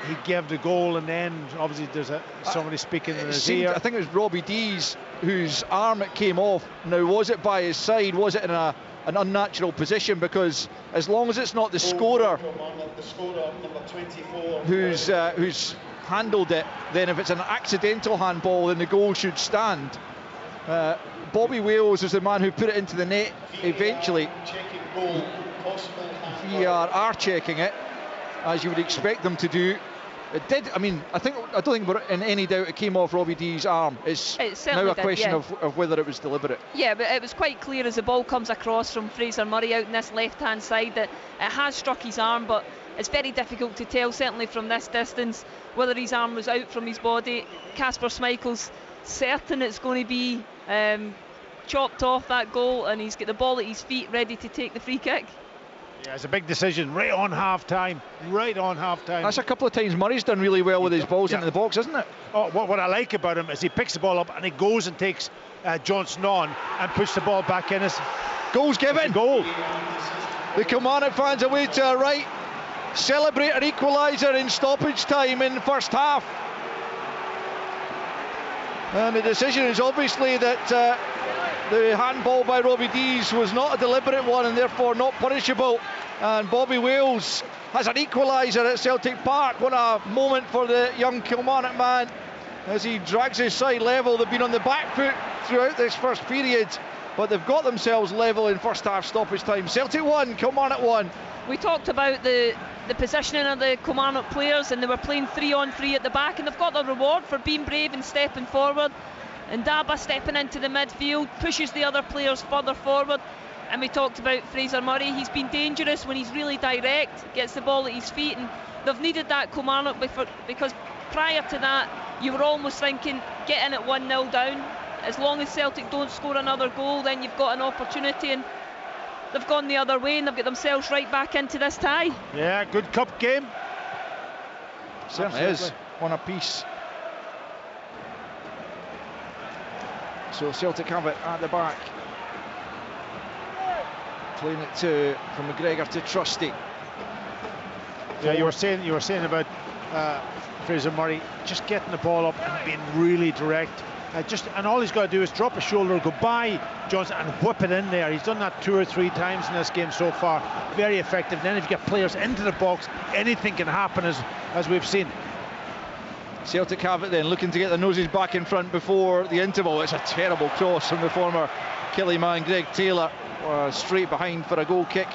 he gave the goal, and then obviously there's somebody speaking in his ear. I think it was Robbie Dees whose arm it came off. Now, was it by his side? Was it in an unnatural position? Because as long as it's not the scorer number 24, who's handled it, then if it's an accidental handball, then the goal should stand. Bobby Wales is the man who put it into the net eventually. VAR are checking it, as you would expect them to do. It did. I mean, I don't think we're in any doubt it came off Robbie Dees' arm. It's now a question of whether it was deliberate. Yeah, but it was quite clear as the ball comes across from Fraser Murray out in this left-hand side that it has struck his arm, but it's very difficult to tell, certainly from this distance, whether his arm was out from his body. Kasper Schmeichel's certain it's going to be chopped off, that goal, and he's got the ball at his feet ready to take the free kick. Yeah, it's a big decision right on half time. That's a couple of times Murray's done really well with his balls into the box, isn't it? Oh, what I like about him is he picks the ball up and he goes and takes Johnson on and puts the ball back in. Goal's given. Goal. The Kilmarnock fans away to our right celebrate an equaliser in stoppage time in the first half. And the decision is obviously that the handball by Robbie Dees was not a deliberate one and therefore not punishable. And Bobby Wales has an equaliser at Celtic Park. What a moment for the young Kilmarnock man as he drags his side level. They've been on the back foot throughout this first period, but they've got themselves level in first half stoppage time. Celtic 1, Kilmarnock 1. We talked about the positioning of the Kilmarnock players, and they were playing 3-on-3 at the back, and they've got their reward for being brave and stepping forward. And Daba stepping into the midfield pushes the other players further forward. And we talked about Fraser Murray. He's been dangerous when he's really direct, gets the ball at his feet, and they've needed that Kilmarnock because prior to that you were almost thinking get in at 1-0 down. As long as Celtic don't score another goal, then you've got an opportunity, and they've gone the other way and they've got themselves right back into this tie. Yeah, good cup game. Certainly is. One apiece. So Celtic have it at the back. Playing it from McGregor to Trusty. Yeah, you were saying about Fraser Murray just getting the ball up and being really direct. And all he's got to do is drop a shoulder, go by Johnson and whip it in there. He's done that 2 or 3 times in this game so far. Very effective. And then if you get players into the box, anything can happen, as we've seen. Celtic have it then, looking to get their noses back in front before the interval. It's a terrible cross from the former Killie man, Greg Taylor, straight behind for a goal kick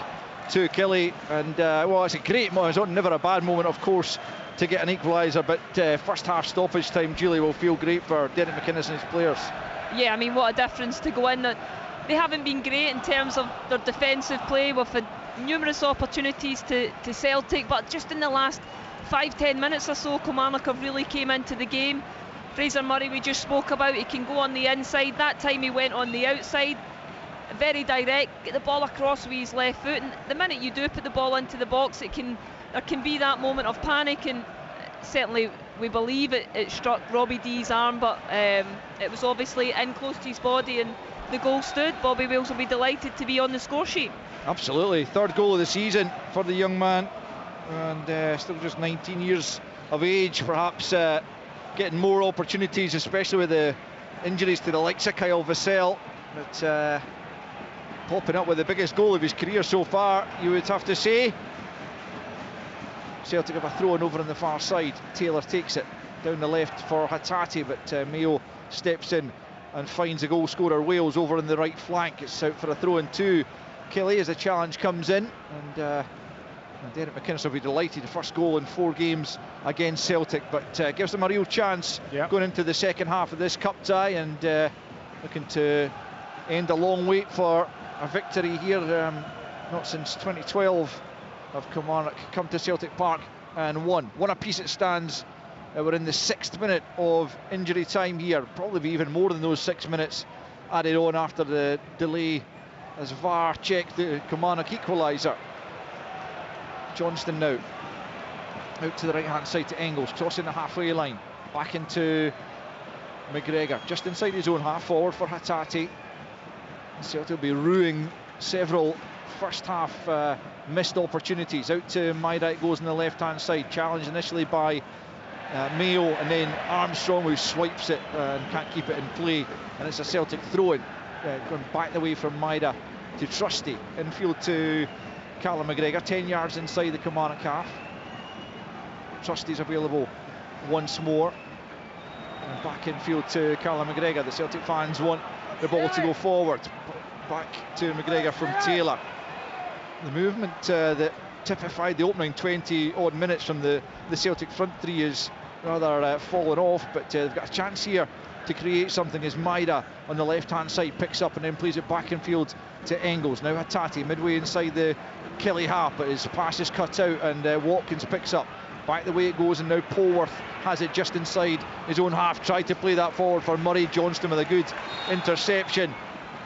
to Killie. And well, it's a great moment. It's never a bad moment, of course, to get an equaliser, but first half stoppage time, Julie, will feel great for Derek McInnes and his players. Yeah, I mean, what a difference to go in. They haven't been great in terms of their defensive play. We've had numerous opportunities to Celtic, but just in the last 5-10 minutes or so, Kilmarnock have really came into the game. Fraser Murray, we just spoke about, he can go on the inside. That time he went on the outside, very direct, get the ball across with his left foot, and the minute you do put the ball into the box, there can be that moment of panic, and certainly we believe it struck Robbie Dees' arm, but it was obviously in close to his body, and the goal stood, Bobby Wales will be delighted to be on the score sheet. Absolutely, third goal of the season for the young man, and still just 19 years of age, perhaps getting more opportunities, especially with the injuries to the likes of Kyle Vassell. But popping up with the biggest goal of his career so far, you would have to say. Celtic have a throw-in over on the far side. Taylor takes it down the left for Hatate, but Mayo steps in and finds the goal scorer Wales over on the right flank. It's out for a throw-in too. Kelly, as the challenge comes in, and Derek McInnes will be delighted. The first goal in 4 games against Celtic, but gives them a real chance going into the second half of this cup tie, and looking to end a long wait for a victory here. Not since 2012 have Kilmarnock come to Celtic Park and won. One apiece it stands. We're in the 6th minute of injury time here. Probably be even more than those 6 minutes added on after the delay as VAR checked the Kilmarnock equaliser. Johnston now out to the right hand side to Engels, crossing the halfway line, back into McGregor, just inside his own half, forward for Hatate. Celtic will be ruining several first half missed opportunities. Out to Maida, it goes on the left hand side, challenged initially by Mayo, and then Armstrong, who swipes it and can't keep it in play, and it's a Celtic throw-in, going back the way from Maida to Trusty, infield to Callum McGregor, 10 yards inside the Kilmarnock half. Trusty's available once more, and back infield to Callum McGregor. The Celtic fans want the ball to go forward. Back to McGregor from Taylor. The movement that typified the opening 20 odd minutes from the Celtic front three is rather fallen off, but they've got a chance here to create something as Maida on the left hand side picks up and then plays it back in field to Engels. Now Hatate midway inside the Kelly half, but his pass is cut out, and Watkins picks up. Back the way it goes, and now Polworth has it just inside his own half. Tried to play that forward for Murray. Johnston with a good interception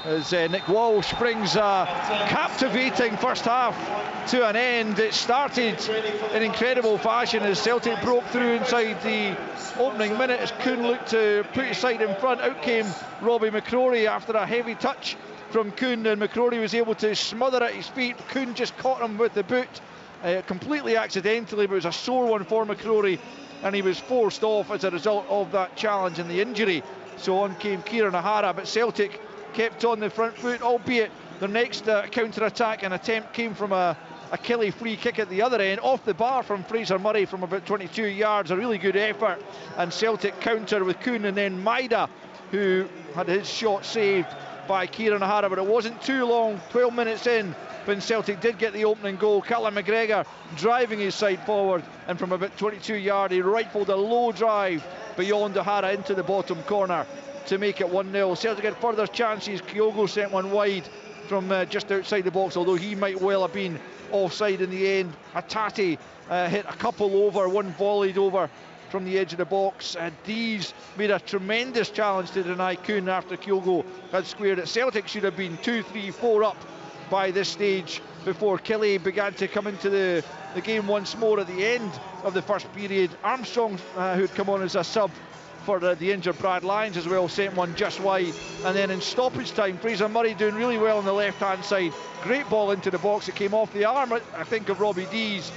as Nick Walsh brings a captivating first half to an end. It started in incredible fashion as Celtic broke through inside the opening minute as Kuhn looked to put his side in front. Out came Robbie McCrory after a heavy touch from Kuhn, and McCrory was able to smother at his feet. Kuhn just caught him with the boot completely accidentally, but it was a sore one for McCrory, and he was forced off as a result of that challenge and the injury. So on came Kieran O'Hara, but Celtic kept on the front foot, albeit their next counter-attack and attempt came from a Kelly free kick at the other end, off the bar from Fraser Murray from about 22 yards. A really good effort, and Celtic counter with Kuhn, and then Maida, who had his shot saved by Kieran O'Hara. But it wasn't too long, 12 minutes in, when Celtic did get the opening goal. Callum McGregor driving his side forward, and from about 22 yards he rifled a low drive beyond O'Hara into the bottom corner to make it 1-0. Celtic had further chances. Kyogo sent one wide from just outside the box, although he might well have been offside in the end. Hatate hit a couple over, one volleyed over from the edge of the box. Dees made a tremendous challenge to deny Kuhn after Kyogo had squared it. Celtic should have been 2-3-4 up by this stage before Kelly began to come into the game once more at the end of the first period. Armstrong, who'd come on as a sub for the injured Brad Lyons as well, sent one just wide. And then in stoppage time, Fraser Murray doing really well on the left hand side. Great ball into the box. It came off the arm, I think, of Robbie Dees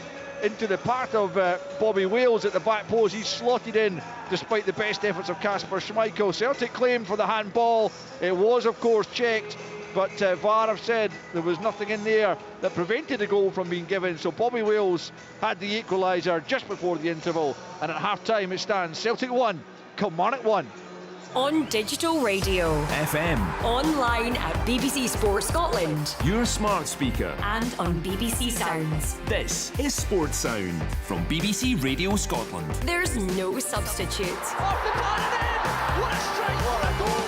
into the path of Bobby Wales at the back post. He's slotted in despite the best efforts of Kasper Schmeichel. Celtic claimed for the handball. It was of course checked, but VAR have said there was nothing in there that prevented the goal from being given. So Bobby Wales had the equaliser just before the interval, and at half time it stands Celtic 1, Kilmarnock 1. On digital radio, FM, online at BBC Sports Scotland, your smart speaker, and on BBC Sounds. This is Sports Sound from BBC Radio Scotland. There's no substitute. Off the part and in! What a strike! What a goal!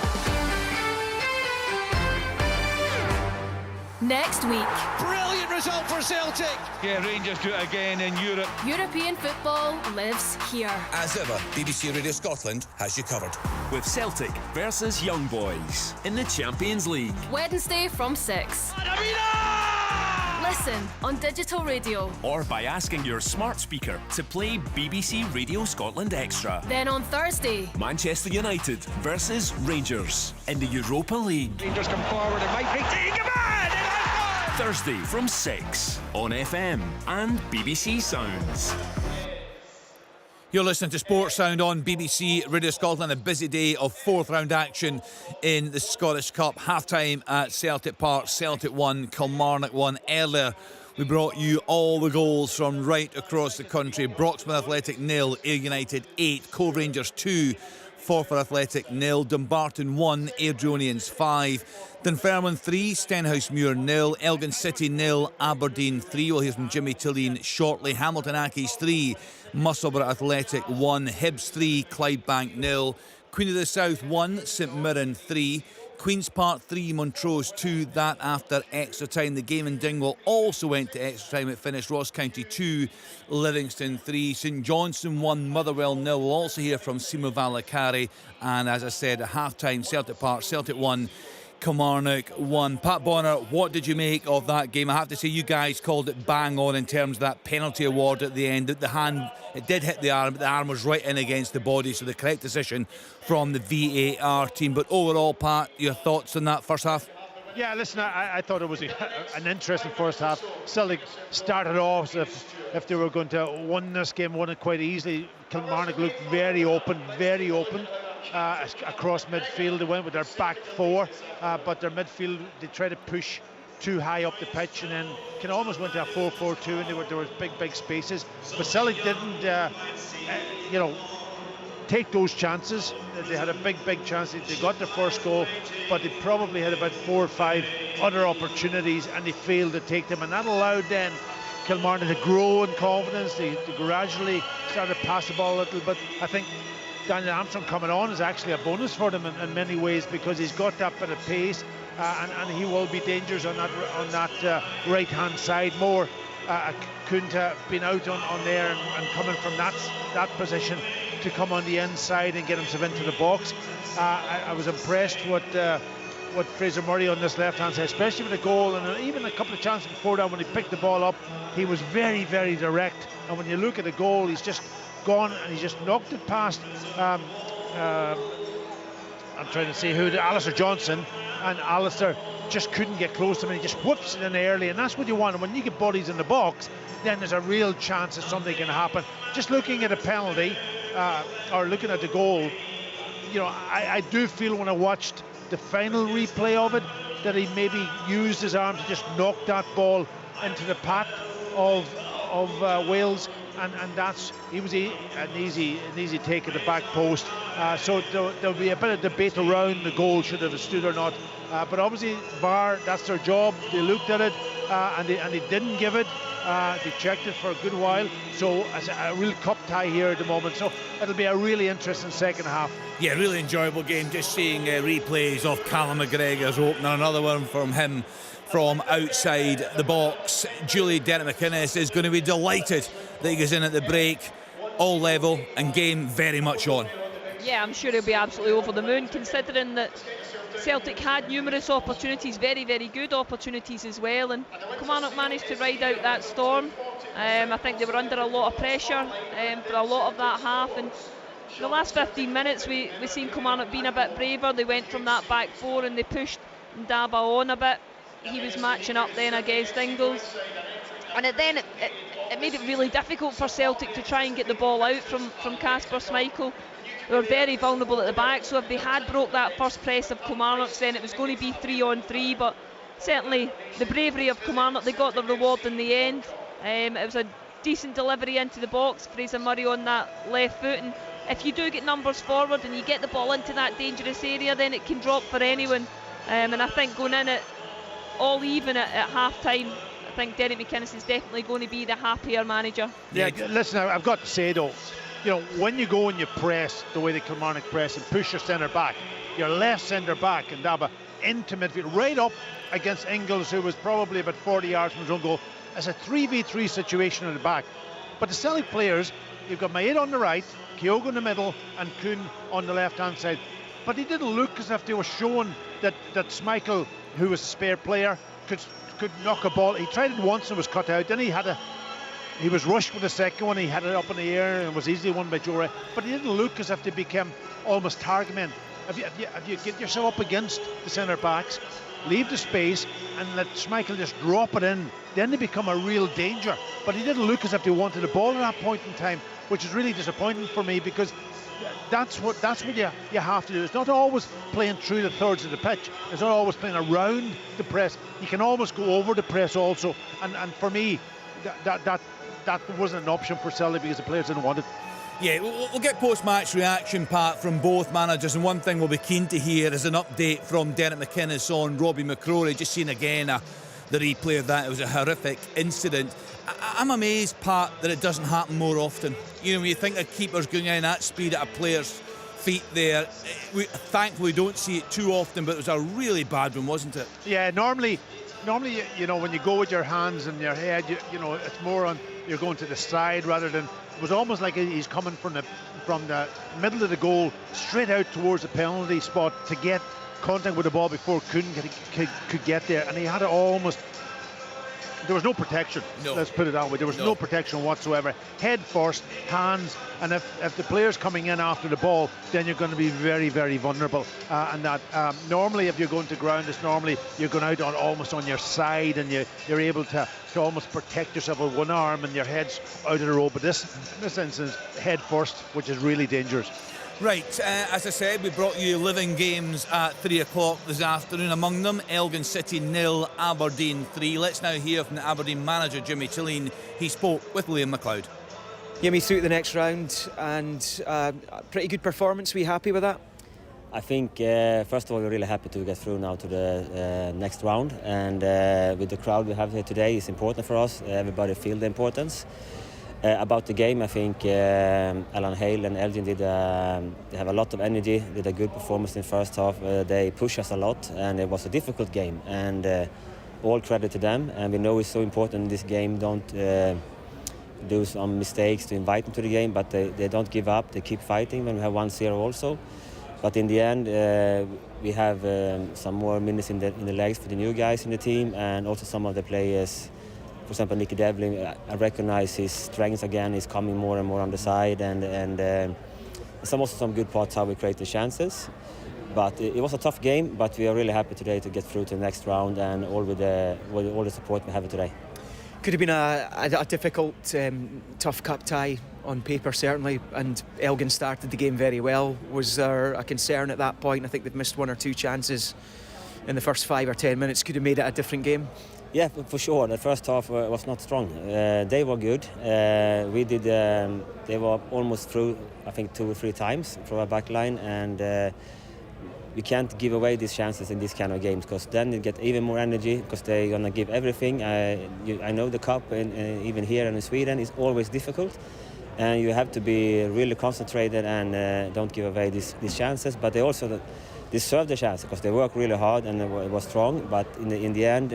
Next week, Brilliant result for Celtic! Yeah, Rangers do it again in Europe. European football lives here. As ever, BBC Radio Scotland has you covered. With Celtic versus Young Boys in the Champions League. Wednesday from 6. Listen listen on digital radio. Or by asking your smart speaker to play BBC Radio Scotland Extra. Then on Thursday, Manchester United versus Rangers in the Europa League. Rangers come forward, it might be Thursday from 6 on FM and BBC Sounds. You're listening to Sports Sound on BBC Radio Scotland. A busy day of fourth round action in the Scottish Cup. Half-time at Celtic Park. Celtic 1, Kilmarnock 1. Earlier, we brought you all the goals from right across the country. Broxman Athletic 0, Ayr United 8, Cove Rangers 2, Forfar Athletic 0, Dumbarton 1, Airdronians 5, Dunfermline 3, Stenhousemuir 0, Elgin City 0, Aberdeen 3. We'll hear from Jimmy Tilleen shortly. Hamilton Accies 3, Musselburgh Athletic 1, Hibs 3, Clydebank 0, Queen of the South 1, St Mirren 3, Queen's Park 3, Montrose 2. That after extra time. The game in Dingwall also went to extra time. It finished Ross County 2, Livingston 3, St Johnstone 1, Motherwell 0. We'll also hear from Simo Valakari. And as I said, at half time, Celtic Park, Celtic 1, Kilmarnock 1. Pat Bonner, what did you make of that game? I have to say, you guys called it bang on in terms of that penalty award at the end. The hand, it did hit the arm, but the arm was right in against the body, so the correct decision from the VAR team. But overall, Pat, your thoughts on that first half? Yeah, listen, I thought it was an interesting first half. Celtic started off as if they were going to win this game, won it quite easily. Kilmarnock looked very open. Across midfield. They went with their back four, but their midfield, they tried to push too high up the pitch, and then can almost went to a 4-4-2, and there were big spaces. But Celtic didn't, take those chances. They had a big chance. They got their first goal, but they probably had about 4 or 5 other opportunities, and they failed to take them, and that allowed then Kilmarnock to grow in confidence. They gradually started to pass the ball a little bit. I think Daniel Armstrong coming on is actually a bonus for them in many ways, because he's got that bit of pace, and he will be dangerous on that right hand side more. Couldn't have been out on there and coming from that position to come on the inside and get himself into the box. I was impressed with Fraser Murray on this left hand side, especially with the goal, and even a couple of chances before that when he picked the ball up. He was very direct, and when you look at the goal, he's just gone and he just knocked it past I'm trying to say who, Alistair Johnson, and Alistair just couldn't get close to him, and he just whoops it in early, and that's what you want. And when you get bodies in the box, then there's a real chance that something can happen. Just looking at a penalty or looking at the goal, I do feel when I watched the final replay of it that he maybe used his arm to just knock that ball into the path of Wales, and he was an easy take at the back post. So there'll be a bit of debate around the goal, should have stood or not. But obviously VAR, that's their job. They looked at it and they didn't give it. They checked it for a good while. So it's a real cup tie here at the moment. So it'll be a really interesting second half. Yeah, really enjoyable game. Just seeing replays of Callum McGregor's opener, another one from him from outside the box. Julie Derek McInnes is going to be delighted that he goes in at the break. All level and game very much on. Yeah, I'm sure he'll be absolutely over the moon, considering that Celtic had numerous opportunities, very good opportunities as well, and Kilmarnock managed to ride out that storm. I think they were under a lot of pressure for a lot of that half, and in the last 15 minutes we've seen Kilmarnock being a bit braver. They went from that back four and they pushed Ndaba on a bit. He was matching up then against Ingles, and it made it really difficult for Celtic to try and get the ball out from Kasper Schmeichel. They were very vulnerable at the back, so if they had broke that first press of Kilmarnock's, then it was going to be 3-on-3, but certainly the bravery of Kilmarnock, they got the reward in the end. It was a decent delivery into the box, Fraser Murray on that left foot, and if you do get numbers forward and you get the ball into that dangerous area, then it can drop for anyone. And I think going in at all even at half time, I think Derek McInnes is definitely going to be the happier manager. Yeah, listen, I've got to say though, when you go and you press the way the Kilmarnock press and push your centre back, your left centre back and Ndaba into midfield, right up against Ingles, who was probably about 40 yards from his own goal, as a 3v3 situation at the back. But the Celtic players, you've got Maeda on the right, Kyogo in the middle, and Kuhn on the left-hand side. But he didn't look as if they were showing that Schmeichel, who was a spare player, could knock a ball. He tried it once and was cut out. Then he was rushed with the second one. He had it up in the air and was easily won by Joe Ray. But he didn't look as if they became almost target men. If you get yourself up against the centre backs, leave the space and let Schmeichel just drop it in, then they become a real danger. But he didn't look as if they wanted the ball at that point in time, which is really disappointing for me, because that's what you have to do. It's not always playing through the thirds of the pitch. It's not always playing around the press. You can almost go over the press also. And for me, that wasn't an option for Celtic because the players didn't want it. Yeah, we'll get post-match reaction, Pat, from both managers, and one thing we'll be keen to hear is an update from Derek McInnes on Robbie McCrory. Just seen again the replay of that. It was a horrific incident. I'm amazed, Pat, that it doesn't happen more often. You know, when you think a keeper's going in at speed at a player's feet there, thankfully don't see it too often, but it was a really bad one, wasn't it? Yeah, normally, you know, when you go with your hands and your head, you know, it's more on, you're going to the side rather than, it was almost like he's coming from the middle of the goal straight out towards the penalty spot to get contact with the ball before Kuhn could get there, and he had it almost. There was no protection. No. Let's put it that way. There was no protection whatsoever. Head first, hands, and if the player's coming in after the ball, then you're going to be very, very vulnerable. And that normally, if you're going to ground, it's normally you're going out on almost on your side, and you're able to almost protect yourself with one arm, and your head's out of the road. But in this instance, head first, which is really dangerous. Right, as I said, we brought you living games at 3 o'clock this afternoon. Among them, Elgin City 0, Aberdeen 3. Let's now hear from the Aberdeen manager, Jimmy Tilleen. He spoke with Liam McLeod. Yeah, me through to the next round, and pretty good performance. Were you happy with that? I think, first of all, we're really happy to get through now to the next round. And with the crowd we have here today, it's important for us. Everybody feel the importance. About the game, I think Alan Hale and Elgin they have a lot of energy, did a good performance in the first half. They push us a lot, and it was a difficult game, and all credit to them. And we know it's so important in this game, don't do some mistakes to invite them to the game, but they don't give up, they keep fighting when we have 1-0 also. But in the end, we have some more minutes in the legs for the new guys in the team, and also some of the players. For example, Nicky Devlin, I recognize his strengths again. He's coming more and more on the side, and also some good parts how we create the chances. But it was a tough game, but we are really happy today to get through to the next round, and all with all the support we have today. Could have been a difficult, tough cup tie on paper, certainly, and Elgin started the game very well. Was there a concern at that point? I think they've missed 1 or 2 chances in the first 5 or 10 minutes. Could have made it a different game. Yeah, for sure. The first half was not strong. They were good. They were almost through, I think, 2 or 3 times from our back line, and we can't give away these chances in these kind of games, because then you get even more energy, because they're going to give everything. I know the cup, and even here in Sweden, is always difficult, and you have to be really concentrated and don't give away these chances. But they also deserve the chance, because they work really hard and it was strong. But in the end,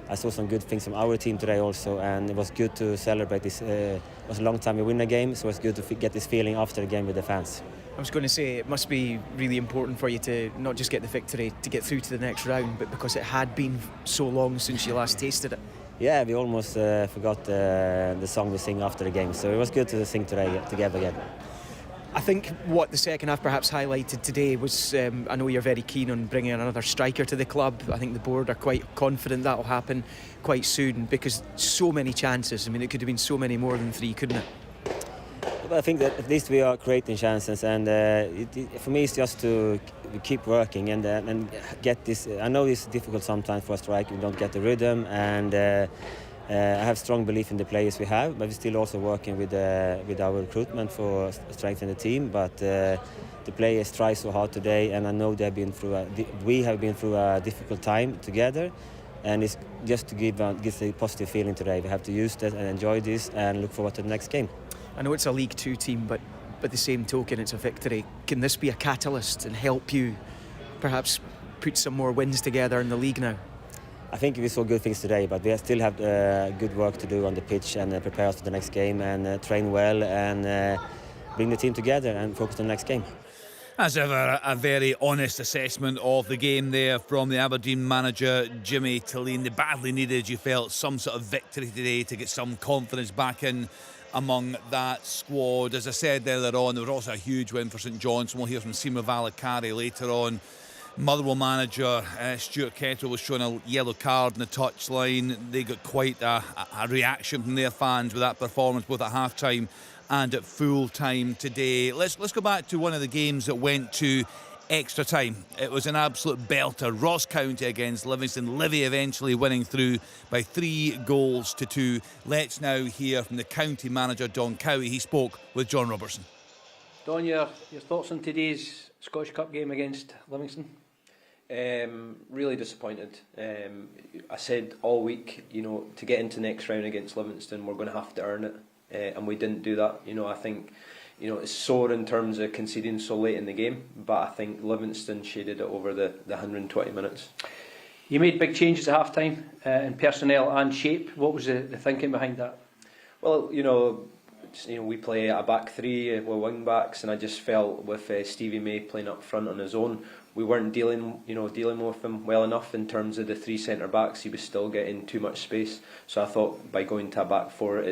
I saw some good things from our team today also, and it was good to celebrate this. It was a long time we win a game, so it's good to get this feeling after the game with the fans. I was going to say, it must be really important for you to not just get the victory, to get through to the next round, but because it had been so long since you last tasted it. Yeah, we almost forgot the song we sing after the game, so it was good to sing together again. I think what the second half perhaps highlighted today was, I know you're very keen on bringing another striker to the club. I think the board are quite confident that will happen quite soon, because so many chances. I mean, it could have been so many more than 3, couldn't it? But I think that at least we are creating chances, and for me it's just to keep working and get this. I know it's difficult sometimes for a striker, we don't get the rhythm, and I have strong belief in the players we have, but we're still also working with our recruitment for strengthening the team. But the players try so hard today, and I know we have been through a difficult time together, and it's just to give a positive feeling today. We have to use that and enjoy this and look forward to the next game. I know it's a League 2 team, but by the same token, it's a victory. Can this be a catalyst and help you perhaps put some more wins together in the league now? I think we saw good things today, but we still have good work to do on the pitch, and prepare us for the next game, and train well, and bring the team together and focus on the next game. As ever, a very honest assessment of the game there from the Aberdeen manager, Jimmy Tilleen. They badly needed, you felt, some sort of victory today to get some confidence back in among that squad. As I said earlier on, there was also a huge win for St Johnstone. We'll hear from Seymour Valakari later on. Motherwell manager Stuart Kettle was shown a yellow card in the touchline. They got quite a reaction from their fans with that performance, both at half-time and at full time today. Let's go back to one of the games that went to extra time. It was an absolute belter. Ross County against Livingston. Livy eventually winning through by 3-2. Let's now hear from the county manager, Don Cowie. He spoke with John Robertson. Don, your thoughts on today's Scottish Cup game against Livingston? Really disappointed. I said all week, to get into next round against Livingston, we're going to have to earn it. And we didn't do that. I think it's sore in terms of conceding so late in the game, but I think Livingston shaded it over the 120 minutes. You made big changes at half time in personnel and shape. What was the thinking behind that? Well, we play a back three with wing backs, and I just felt with Stevie May playing up front on his own, we weren't dealing with him well enough in terms of the three centre backs. He was still getting too much space, so I thought by going to a back four,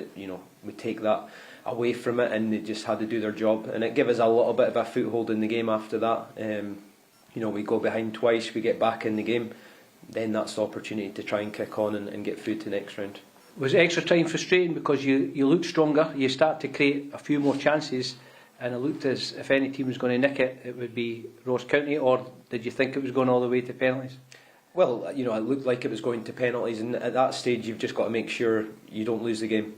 we take that away from it, and they just had to do their job, and it gave us a little bit of a foothold in the game after that. We go behind twice, we get back in the game, then that's the opportunity to try and kick on and get through to the next round. Was extra time frustrating because you looked stronger, you start to create a few more chances, and it looked as if any team was going to nick it, it would be Ross County, or did you think it was going all the way to penalties? Well, it looked like it was going to penalties, and at that stage you've just got to make sure you don't lose the game.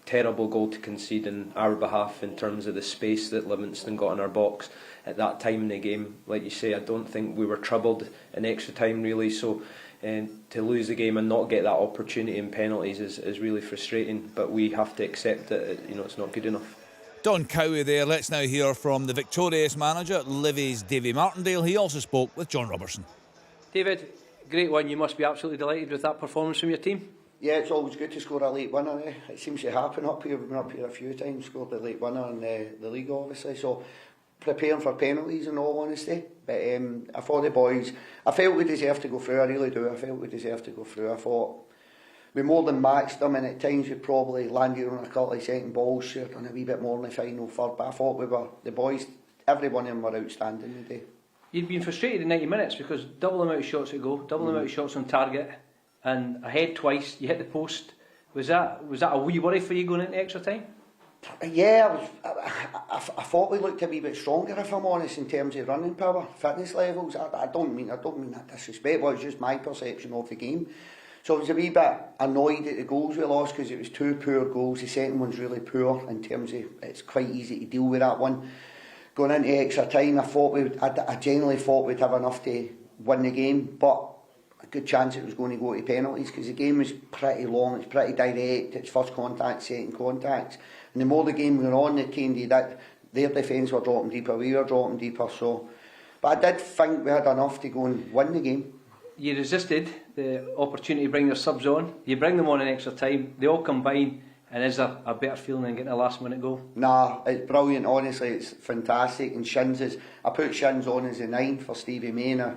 Terrible goal to concede in our behalf in terms of the space that Livingston got in our box at that time in the game. Like you say, I don't think we were troubled in extra time really, so to lose the game and not get that opportunity in penalties is really frustrating, but we have to accept that it's not good enough. Don Cowie there. Let's now hear from the victorious manager, Livy's Davy Martindale. He also spoke with John Robertson. David, great one. You must be absolutely delighted with that performance from your team. Yeah, it's always good to score a late winner. It seems to happen up here. We've been up here a few times, scored a late winner in the league, obviously. So preparing for penalties, in all honesty. But I thought the boys, I felt we deserved to go through. I really do. I felt we deserved to go through. I thought we more than matched them, and at times we probably landed on a couple of second balls, should done a wee bit more in the final third. But I thought the boys, every one of them were outstanding today. You'd been frustrated in 90 minutes because double the amount of shots at goal, double the amount of shots on target, and ahead twice. You hit the post. Was that a wee worry for you going into extra time? Yeah, I thought we looked a wee bit stronger, if I'm honest, in terms of running power, fitness levels. I don't mean that disrespectful. It's just my perception of the game. So I was a wee bit annoyed at the goals we lost because it was two poor goals. The second one's really poor in terms of it's quite easy to deal with that one. Going into extra time, I genuinely thought we'd have enough to win the game, but a good chance it was going to go to penalties because the game was pretty long, it's pretty direct, it's first contact, second contact, and the more the game went on, it came to that their defence were dropping deeper, we were dropping deeper. So, but I did think we had enough to go and win the game. You resisted the opportunity to bring your subs on. You bring them on in extra time. They all combine, and is there a better feeling than getting a last minute goal? Nah, it's brilliant. Honestly, it's fantastic. And I put Shins on as a 9 for Stevie May. And I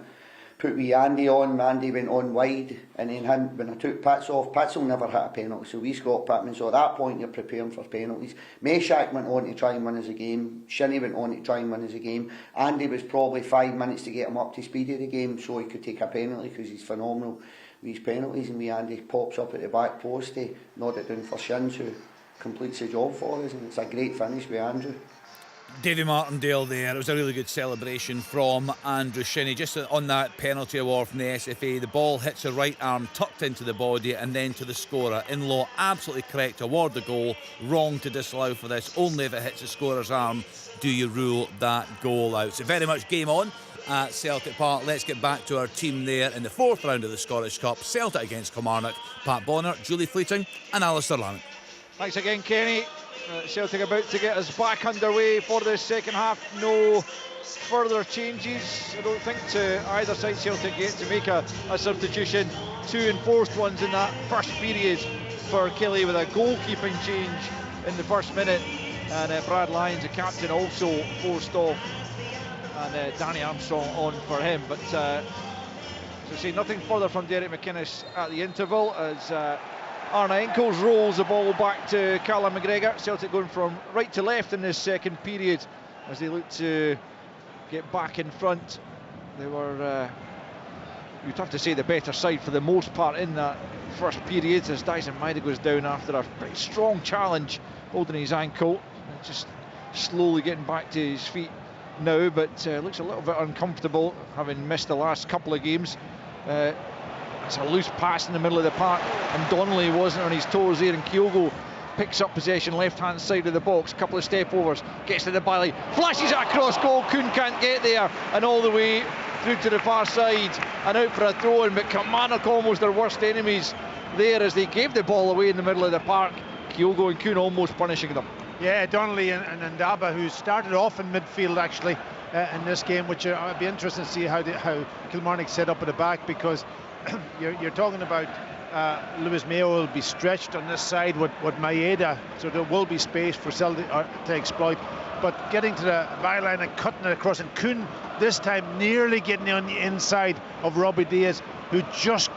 put wee Andy on. Andy went on wide, and then when I took Pats off, Pats will never hit a penalty. So we Scott Pittman. So at that point, you're preparing for penalties. Meshack went on to try and win us a game. Shinnie went on to try and win us a game. Andy was probably 5 minutes to get him up to speed of the game, so he could take a penalty because he's phenomenal with his penalties. And wee Andy pops up at the back post to nod it down for Shins, who completes the job for us. And it's a great finish with Andrew. Davy Martindale there. It was a really good celebration from Andrew Shinnie. Just on that penalty award from the SFA, the ball hits the right arm tucked into the body and then to the scorer. In law, absolutely correct to award the goal. Wrong to disallow for this. Only if it hits the scorer's arm do you rule that goal out. So very much game on at Celtic Park. Let's get back to our team there in the fourth round of the Scottish Cup. Celtic against Kilmarnock. Pat Bonner, Julie Fleeting and Alistair Lamont. Thanks again, Kenny. Celtic about to get us back underway for the second half. No further changes, I don't think, to either side. Celtic yet to make a substitution. 2 enforced ones in that first period for Kelly, with a goalkeeping change in the first minute. And Brad Lyons, the captain, also forced off and Danny Armstrong on for him. But as I say, nothing further from Derek McInnes at the interval as Arne Enkels rolls the ball back to Callum McGregor. Celtic going from right to left in this second period as they look to get back in front. They were, you'd have to say, the better side for the most part in that first period as Dyson Maeda goes down after a pretty strong challenge holding his ankle. Just slowly getting back to his feet now, but looks a little bit uncomfortable having missed the last couple of games. It's a loose pass in the middle of the park and Donnelly wasn't on his toes there, and Kyogo picks up possession left hand side of the box, couple of step overs, gets to the byline, flashes it across goal, Kuhn can't get there, and all the way through to the far side and out for a throw in. But Kilmarnock almost their worst enemies there as they gave the ball away in the middle of the park. Kyogo and Kuhn almost punishing them. Yeah, Donnelly and Ndaba, who started off in midfield actually in this game, which I'd be interested to see how Kilmarnock set up at the back, because you're talking about Lewis Mayo will be stretched on this side with Maeda, so there will be space for Celtic to exploit. But getting to the byline and cutting it across, and Kuhn this time nearly getting on the inside of Robbie Diaz, who just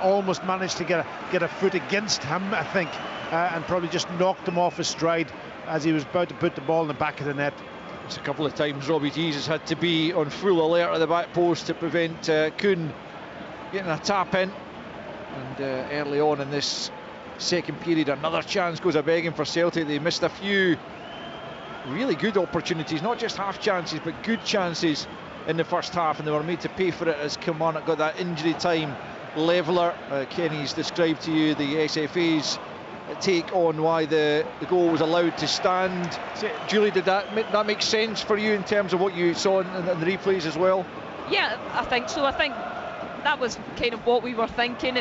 almost managed to get a foot against him, I think, and probably just knocked him off his stride as he was about to put the ball in the back of the net. It's a couple of times Robbie Diaz has had to be on full alert at the back post to prevent Kuhn getting a tap in. And early on in this second period, another chance goes a begging for Celtic. They missed a few really good opportunities, not just half chances but good chances in the first half, and they were made to pay for it as Kilmarnock got that injury time leveller. Kenny's described to you the SFA's take on why the goal was allowed to stand. Julie, did that make sense for you in terms of what you saw in the replays as well? Yeah, I think so. I think that was kind of what we were thinking.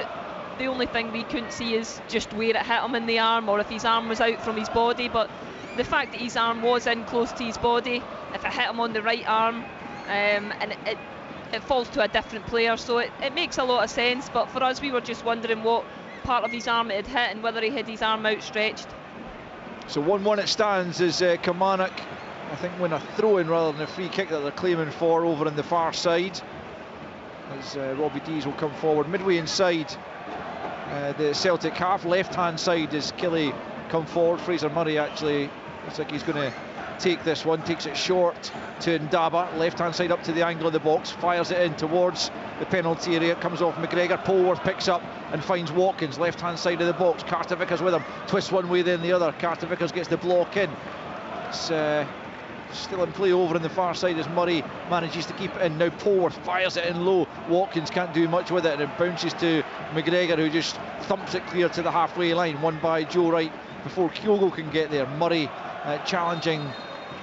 The only thing we couldn't see is just where it hit him in the arm, or if his arm was out from his body. But the fact that his arm was in close to his body, if it hit him on the right arm, and it falls to a different player, so it makes a lot of sense. But for us, we were just wondering what part of his arm it had hit and whether he had his arm outstretched. So 1-1 it stands as Kilmarnock, I think, win a throw-in rather than a free kick that they're claiming for over on the far side, as Robbie Dees will come forward midway inside the Celtic half, left hand side as Killie come forward. Fraser Murray actually looks like he's going to take this one, takes it short to Ndaba, left hand side up to the angle of the box, fires it in towards the penalty area, comes off McGregor, Polworth picks up and finds Watkins, left hand side of the box, Carter Vickers with him, twists one way then the other, Carter Vickers gets the block in. It's still in play over on the far side as Murray manages to keep it in. Now Polworth fires it in low, Watkins can't do much with it and it bounces to McGregor, who just thumps it clear to the halfway line, won by Joe Wright before Kyogo can get there. Murray challenging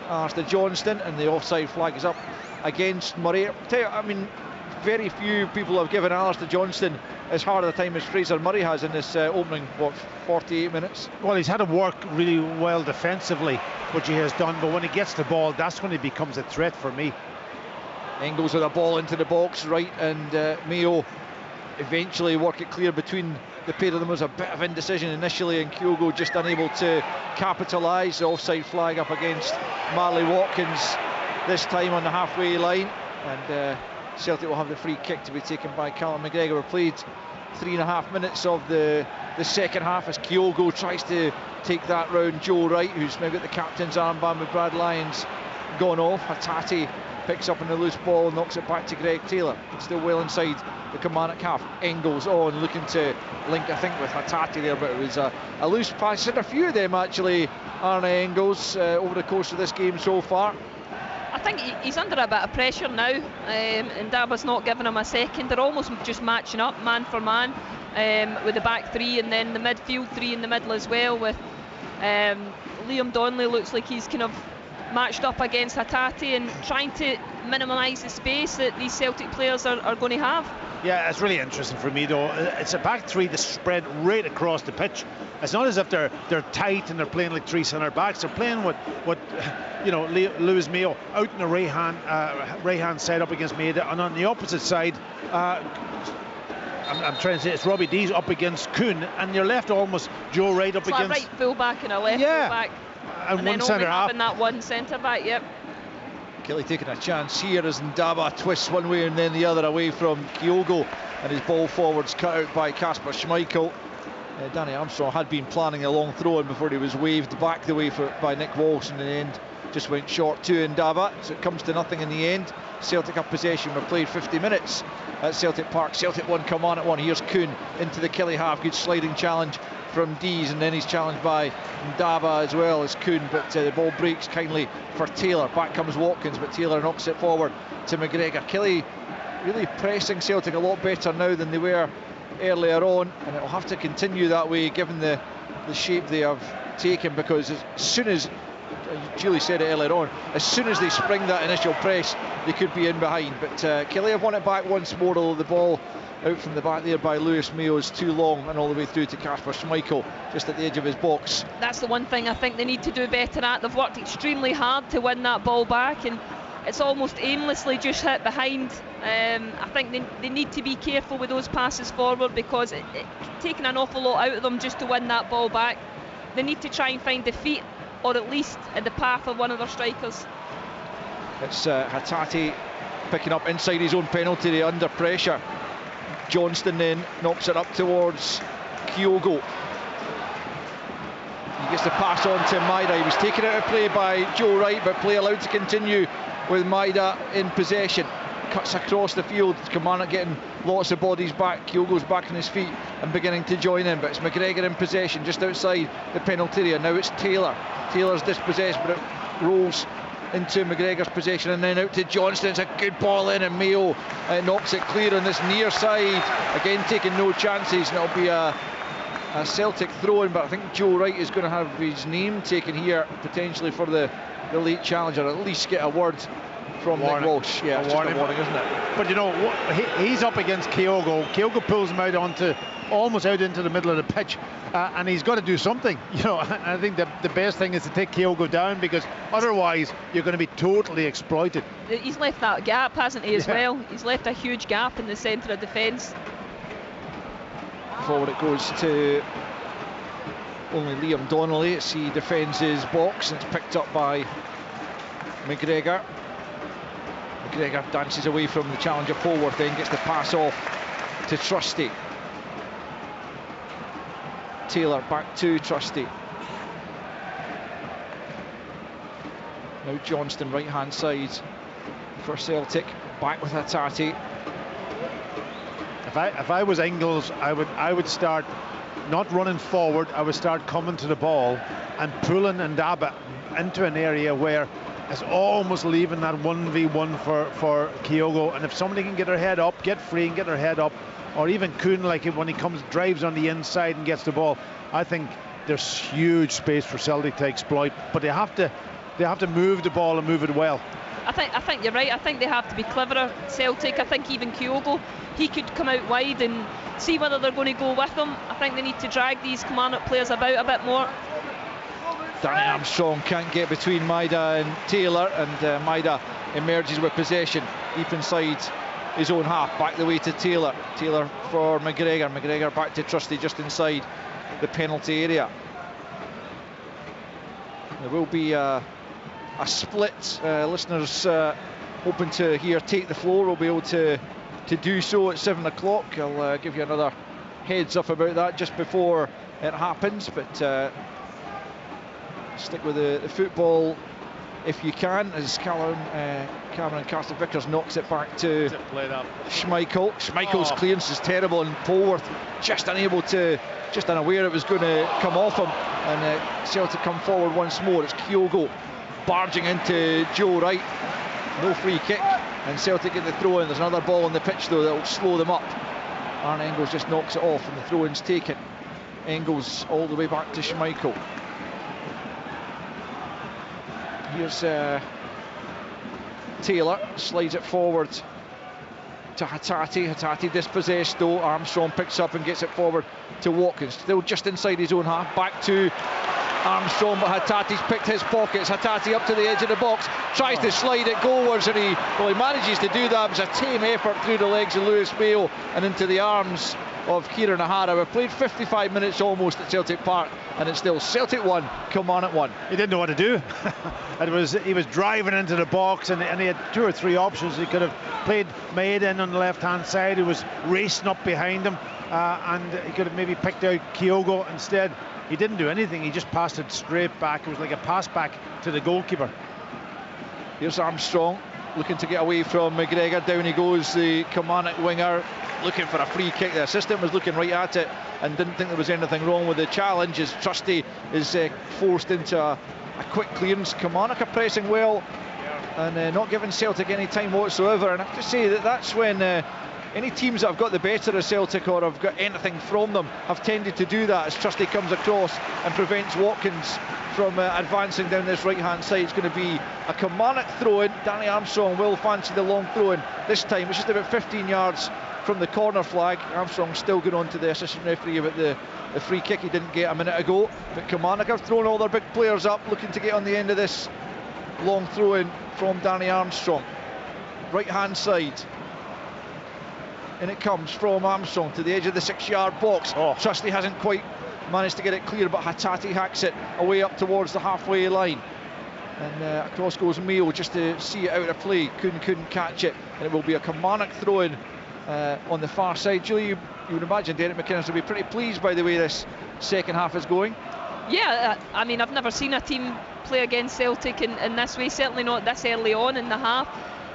Alistair Johnston, and the offside flag is up against Murray. I mean, very few people have given Alistair Johnston as hard a time as Fraser Murray has in this opening 48 minutes. Well, he's had to work really well defensively, which he has done, but when he gets the ball, that's when he becomes a threat for me. Engels with a ball into the box, Wright and Mayo eventually work it clear between the pair of them. There was a bit of indecision initially and Kyogo just unable to capitalise. The offside flag up against Marley Watkins this time on the halfway line, and Celtic will have the free kick to be taken by Callum McGregor. We've played 3.5 minutes of the second half as Kyogo tries to take that round Joe Wright, who's now got the captain's armband with Brad Lyons gone off. Hatati picks up on the loose ball and knocks it back to Greg Taylor. It's still well inside the Kilmarnock half. Engels on, looking to link, I think, with Hatati there, but it was a loose pass. Had a few of them actually, Arne Engels, over the course of this game so far. I think he's under a bit of pressure now, and Daba's not giving him a second. They're almost just matching up man for man with the back three and then the midfield three in the middle as well, with Liam Donnelly looks like he's kind of matched up against Hatati and trying to minimise the space that these Celtic players are going to have. Yeah, it's really interesting for me though. It's a back three that's spread right across the pitch. It's not as if they're tight and they're playing like three centre backs. They're playing with you know, Lewis Mayo out in the right hand side up against Maeda, and on the opposite side, I'm trying to say it's Robbie Dees up against Kuhn, and you're left almost Joe Wright up against. A right full back and a left full back, and one then centre only half. having that one centre back. Yep. Kelly taking a chance here as Ndaba twists one way and then the other away from Kyogo, and his ball forwards cut out by Kasper Schmeichel. Danny Armstrong had been planning a long throw-in before he was waved back the way by Nick Walsh, and in the end just went short to Ndaba, so it comes to nothing in the end. Celtic have possession. We've played 50 minutes at Celtic Park. Celtic 1, Kilmarnock 1. Here's Kuhn into the Killie half. Good sliding challenge from Dees, and then he's challenged by Ndaba as well as Kuhn, but the ball breaks kindly for Taylor. Back comes Watkins, but Taylor knocks it forward to McGregor. Killie really pressing Celtic a lot better now than they were earlier on, and it'll have to continue that way given the shape they have taken, because as soon as, Julie said it earlier on, as soon as they spring that initial press they could be in behind. But Killie have won it back once more, although the ball out from the back there by Lewis Mayo is too long, and all the way through to Kasper Schmeichel just at the edge of his box. That's the one thing I think they need to do better at. They've worked extremely hard to win that ball back, and it's almost aimlessly just hit behind. I think they need to be careful with those passes forward, because it's taking an awful lot out of them just to win that ball back. They need to try and find defeat, or at least in the path of one of their strikers. It's Hatate picking up inside his own penalty area under pressure. Johnston then knocks it up towards Kyogo. He gets the pass on to Maida. He was taken out of play by Joe Wright, but play allowed to continue with Maida in possession. Cuts across the field. Kilmarnock getting lots of bodies back. Kyogo's back on his feet and beginning to join in, but it's McGregor in possession just outside the penalty area. Now it's Taylor. Taylor's dispossessed, but it rolls into McGregor's possession and then out to Johnston. It's a good ball in, and Mayo knocks it clear on this near side. Again taking no chances, and it'll be a Celtic throw-in, but I think Joe Wright is going to have his name taken here potentially for the late challenge, or at least get a word from Nick Walsh. Yeah, it's just a warning, isn't it? But you know, he's up against Kyogo. Kyogo pulls him out almost out into the middle of the pitch, and he's got to do something. You know, I think the best thing is to take Kyogo down, because otherwise you're going to be totally exploited. He's left that gap, hasn't he, as well? He's left a huge gap in the centre of defence. Forward it goes to only Liam Donnelly as he defends his box, and it's picked up by McGregor. McGregor dances away from the challenger forward, then gets the pass off to Trusty. Taylor back to Trusty. Now Johnston right hand side for Celtic, back with Hatate. If I was Ingles, I would start not running forward. I would start coming to the ball and pulling Ndaba into an area where it's almost leaving that 1v1 for Kyogo. And if somebody can get their head up, get free and get their head up, or even Kuhn, like when he drives on the inside and gets the ball, I think there's huge space for Celtic to exploit. But they have to move the ball and move it well. I think you're right. I think they have to be cleverer, Celtic. I think even Kyogo, he could come out wide and see whether they're going to go with him. I think they need to drag these Kilmarnock players about a bit more. Danny Armstrong can't get between Maida and Taylor, and Maida emerges with possession deep inside his own half. Back the way to Taylor. Taylor for McGregor. McGregor back to Trusty just inside the penalty area. There will be a split. Listeners hoping to hear Take the Floor will be able to do so at 7 o'clock. I'll give you another heads up about that just before it happens, but stick with the football if you can, as Cameron Castle-Vickers knocks it back to Schmeichel. Schmeichel's clearance is terrible, and Polworth just unaware it was going to come off him, and Celtic come forward once more. It's Kyogo barging into Joe Wright. No free kick, and Celtic get the throw in. There's another ball on the pitch though that will slow them up. Arne Engels just knocks it off, and the throw-in's taken. Engels all the way back to Schmeichel. Here's Taylor, slides it forward to Hatate. Hatate dispossessed though. Armstrong picks up and gets it forward to Watkins, still just inside his own half. Back to Armstrong, but Hatate's picked his pockets. Hatate up to the edge of the box, tries to slide it goalwards, and he manages to do that. It was a tame effort through the legs of Lewis Mayo and into the arms of Kieran O'Hara. We've played 55 minutes almost at Celtic Park, and it's still Celtic 1, Kilmarnock 1. He didn't know what to do. He was driving into the box, and he had 2 or 3 options. He could have played Maeda in on the left-hand side, who was racing up behind him, and he could have maybe picked out Kyogo. Instead, he didn't do anything. He just passed it straight back. It was like a pass back to the goalkeeper. Here's Armstrong looking to get away from McGregor. Down he goes, the Kilmarnock winger, looking for a free kick. The assistant was looking right at it and didn't think there was anything wrong with the challenge, as Trusty is forced into a quick clearance. Kilmarnock are pressing well and not giving Celtic any time whatsoever, and I have to say that that's when any teams that have got the better of Celtic or have got anything from them have tended to do that, as Trusty comes across and prevents Watkins from advancing down this right hand side. It's going to be a Kilmarnock throw in. Danny Armstrong will fancy the long throw in this time. It's just about 15 yards from the corner flag. Armstrong still going on to the assistant referee about the free kick he didn't get a minute ago, but Kilmarnock have thrown all their big players up, looking to get on the end of this long throw in from Danny Armstrong. Right hand side, and it comes from Armstrong to the edge of the 6-yard box. Trusty hasn't quite managed to get it clear, but Hatate hacks it away up towards the halfway line, and across goes Mayo just to see it out of play. Couldn't catch it, and it will be a Kilmarnock throw in on the far side. Julie, you would imagine Derek McInnes will be pretty pleased by the way this second half is going. Yeah, I mean, I've never seen a team play against Celtic in this way, certainly not this early on in the half.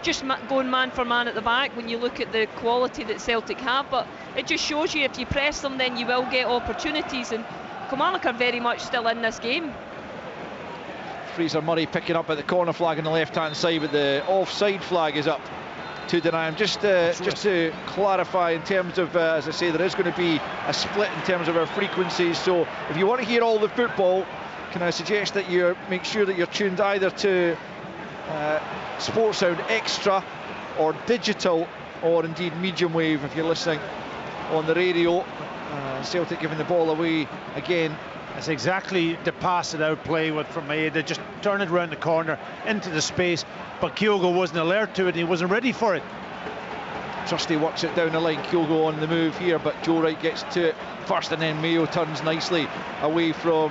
Just going man for man at the back when you look at the quality that Celtic have, but it just shows you if you press them then you will get opportunities, and Kilmarnock are very much still in this game. Fraser Murray picking up at the corner flag on the left hand side, but the offside flag is up to deny him. Just to clarify, in terms of as I say, there is going to be a split in terms of our frequencies, so if you want to hear all the football, can I suggest that you make sure that you're tuned either to Sports Sound Extra or digital, or indeed medium wave if you're listening on the radio. Celtic giving the ball away again. That's exactly the pass it out play from Maeda. Just turn it around the corner into the space, but Kyogo wasn't alert to it and he wasn't ready for it. Trusty works it down the line. Kyogo on the move here, but Joe Wright gets to it first, and then Mayo turns nicely away from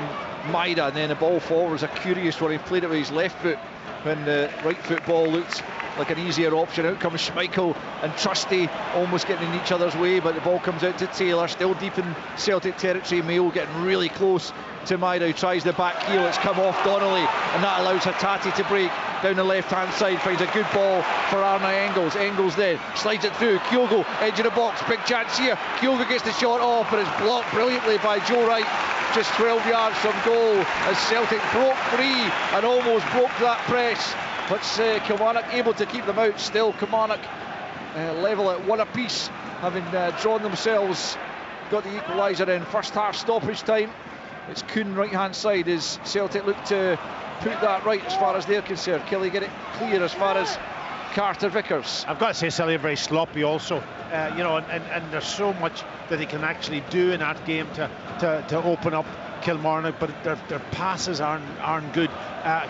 Maeda, and then the ball forward was a curious one. He played it with his left foot when the right foot ball looked like an easier option. Out comes Schmeichel and Trusty almost getting in each other's way, but the ball comes out to Taylor, still deep in Celtic territory. Mayo getting really close to Maeda, who tries the back heel. It's come off Donnelly, and that allows Hatate to break down the left hand side. Finds a good ball for Arne Engels. Engels then slides it through. Kyogo, edge of the box, big chance here. Kyogo gets the shot off, but it's blocked brilliantly by Joe Wright, just 12 yards from goal, as Celtic broke free and almost broke that press, but Kilmarnock able to keep them out. Still Kilmarnock level at 1 apiece, having drawn themselves, got the equaliser in first half stoppage time. It's Kuhn right hand side as Celtic look to put that right as far as they're concerned. Kelly get it clear as far as Carter Vickers. I've got to say Celtic are very sloppy also, and there's so much that he can actually do in that game to open up Kilmarnock, but their passes aren't good.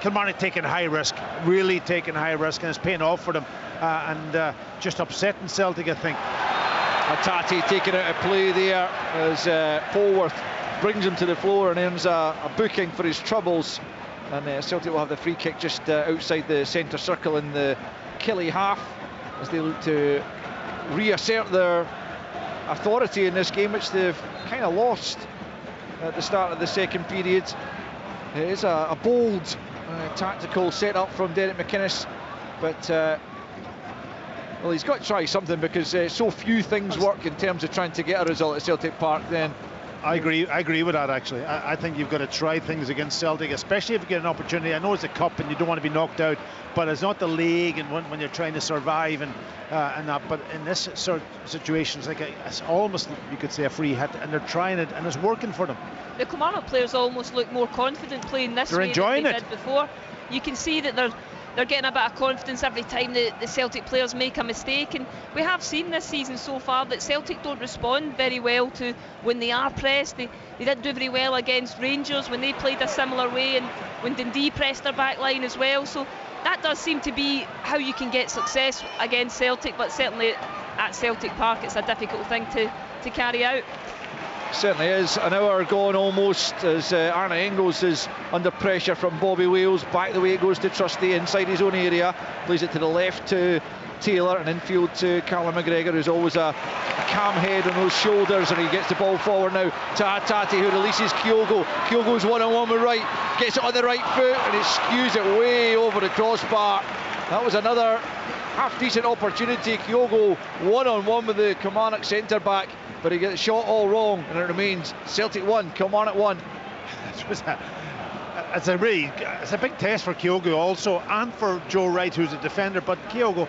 Kilmarnock taking high risk, really taking high risk, and it's paying off for them, and just upsetting Celtic, I think. Hatate taken out of play there as Polworth brings him to the floor and earns a booking for his troubles, and Celtic will have the free kick just outside the centre circle in the Killie half, as they look to reassert their authority in this game, which they've kind of lost at the start of the second period. It is a bold tactical set-up from Derek McInnes, but well, he's got to try something, because so few things work in terms of trying to get a result at Celtic Park. Then I agree with that, actually. I think you've got to try things against Celtic, especially if you get an opportunity. I know it's a cup and you don't want to be knocked out, but it's not the league, and when you're trying to survive and that. But in this sort of situation, it's almost, you could say, a free hit, and they're trying it, and it's working for them. The Kilmarnock players almost look more confident playing this way than they did before. You can see that they're getting a bit of confidence every time the Celtic players make a mistake, and we have seen this season so far that Celtic don't respond very well to when they are pressed. They didn't do very well against Rangers when they played a similar way, and when Dundee pressed their back line as well. So that does seem to be how you can get success against Celtic, but certainly at Celtic Park it's a difficult thing to to carry out. Certainly is. An hour gone almost as Arne Engels is under pressure from Bobby Wales. Back the way it goes to Trusty inside his own area. Plays it to the left to Taylor and infield to Callum McGregor, who's always a calm head on those shoulders, and he gets the ball forward now to Atati, who releases Kyogo. Kyogo's one-on-one with Wright, gets it on the right foot and it skews it way over the crossbar. That was another half-decent opportunity. Kyogo one-on-one with the Kilmarnock centre-back, but he gets shot all wrong, and it remains Celtic 1, Kilmarnock 1. It's a big test for Kyogo also, and for Joe Wright, who's a defender. But Kyogo,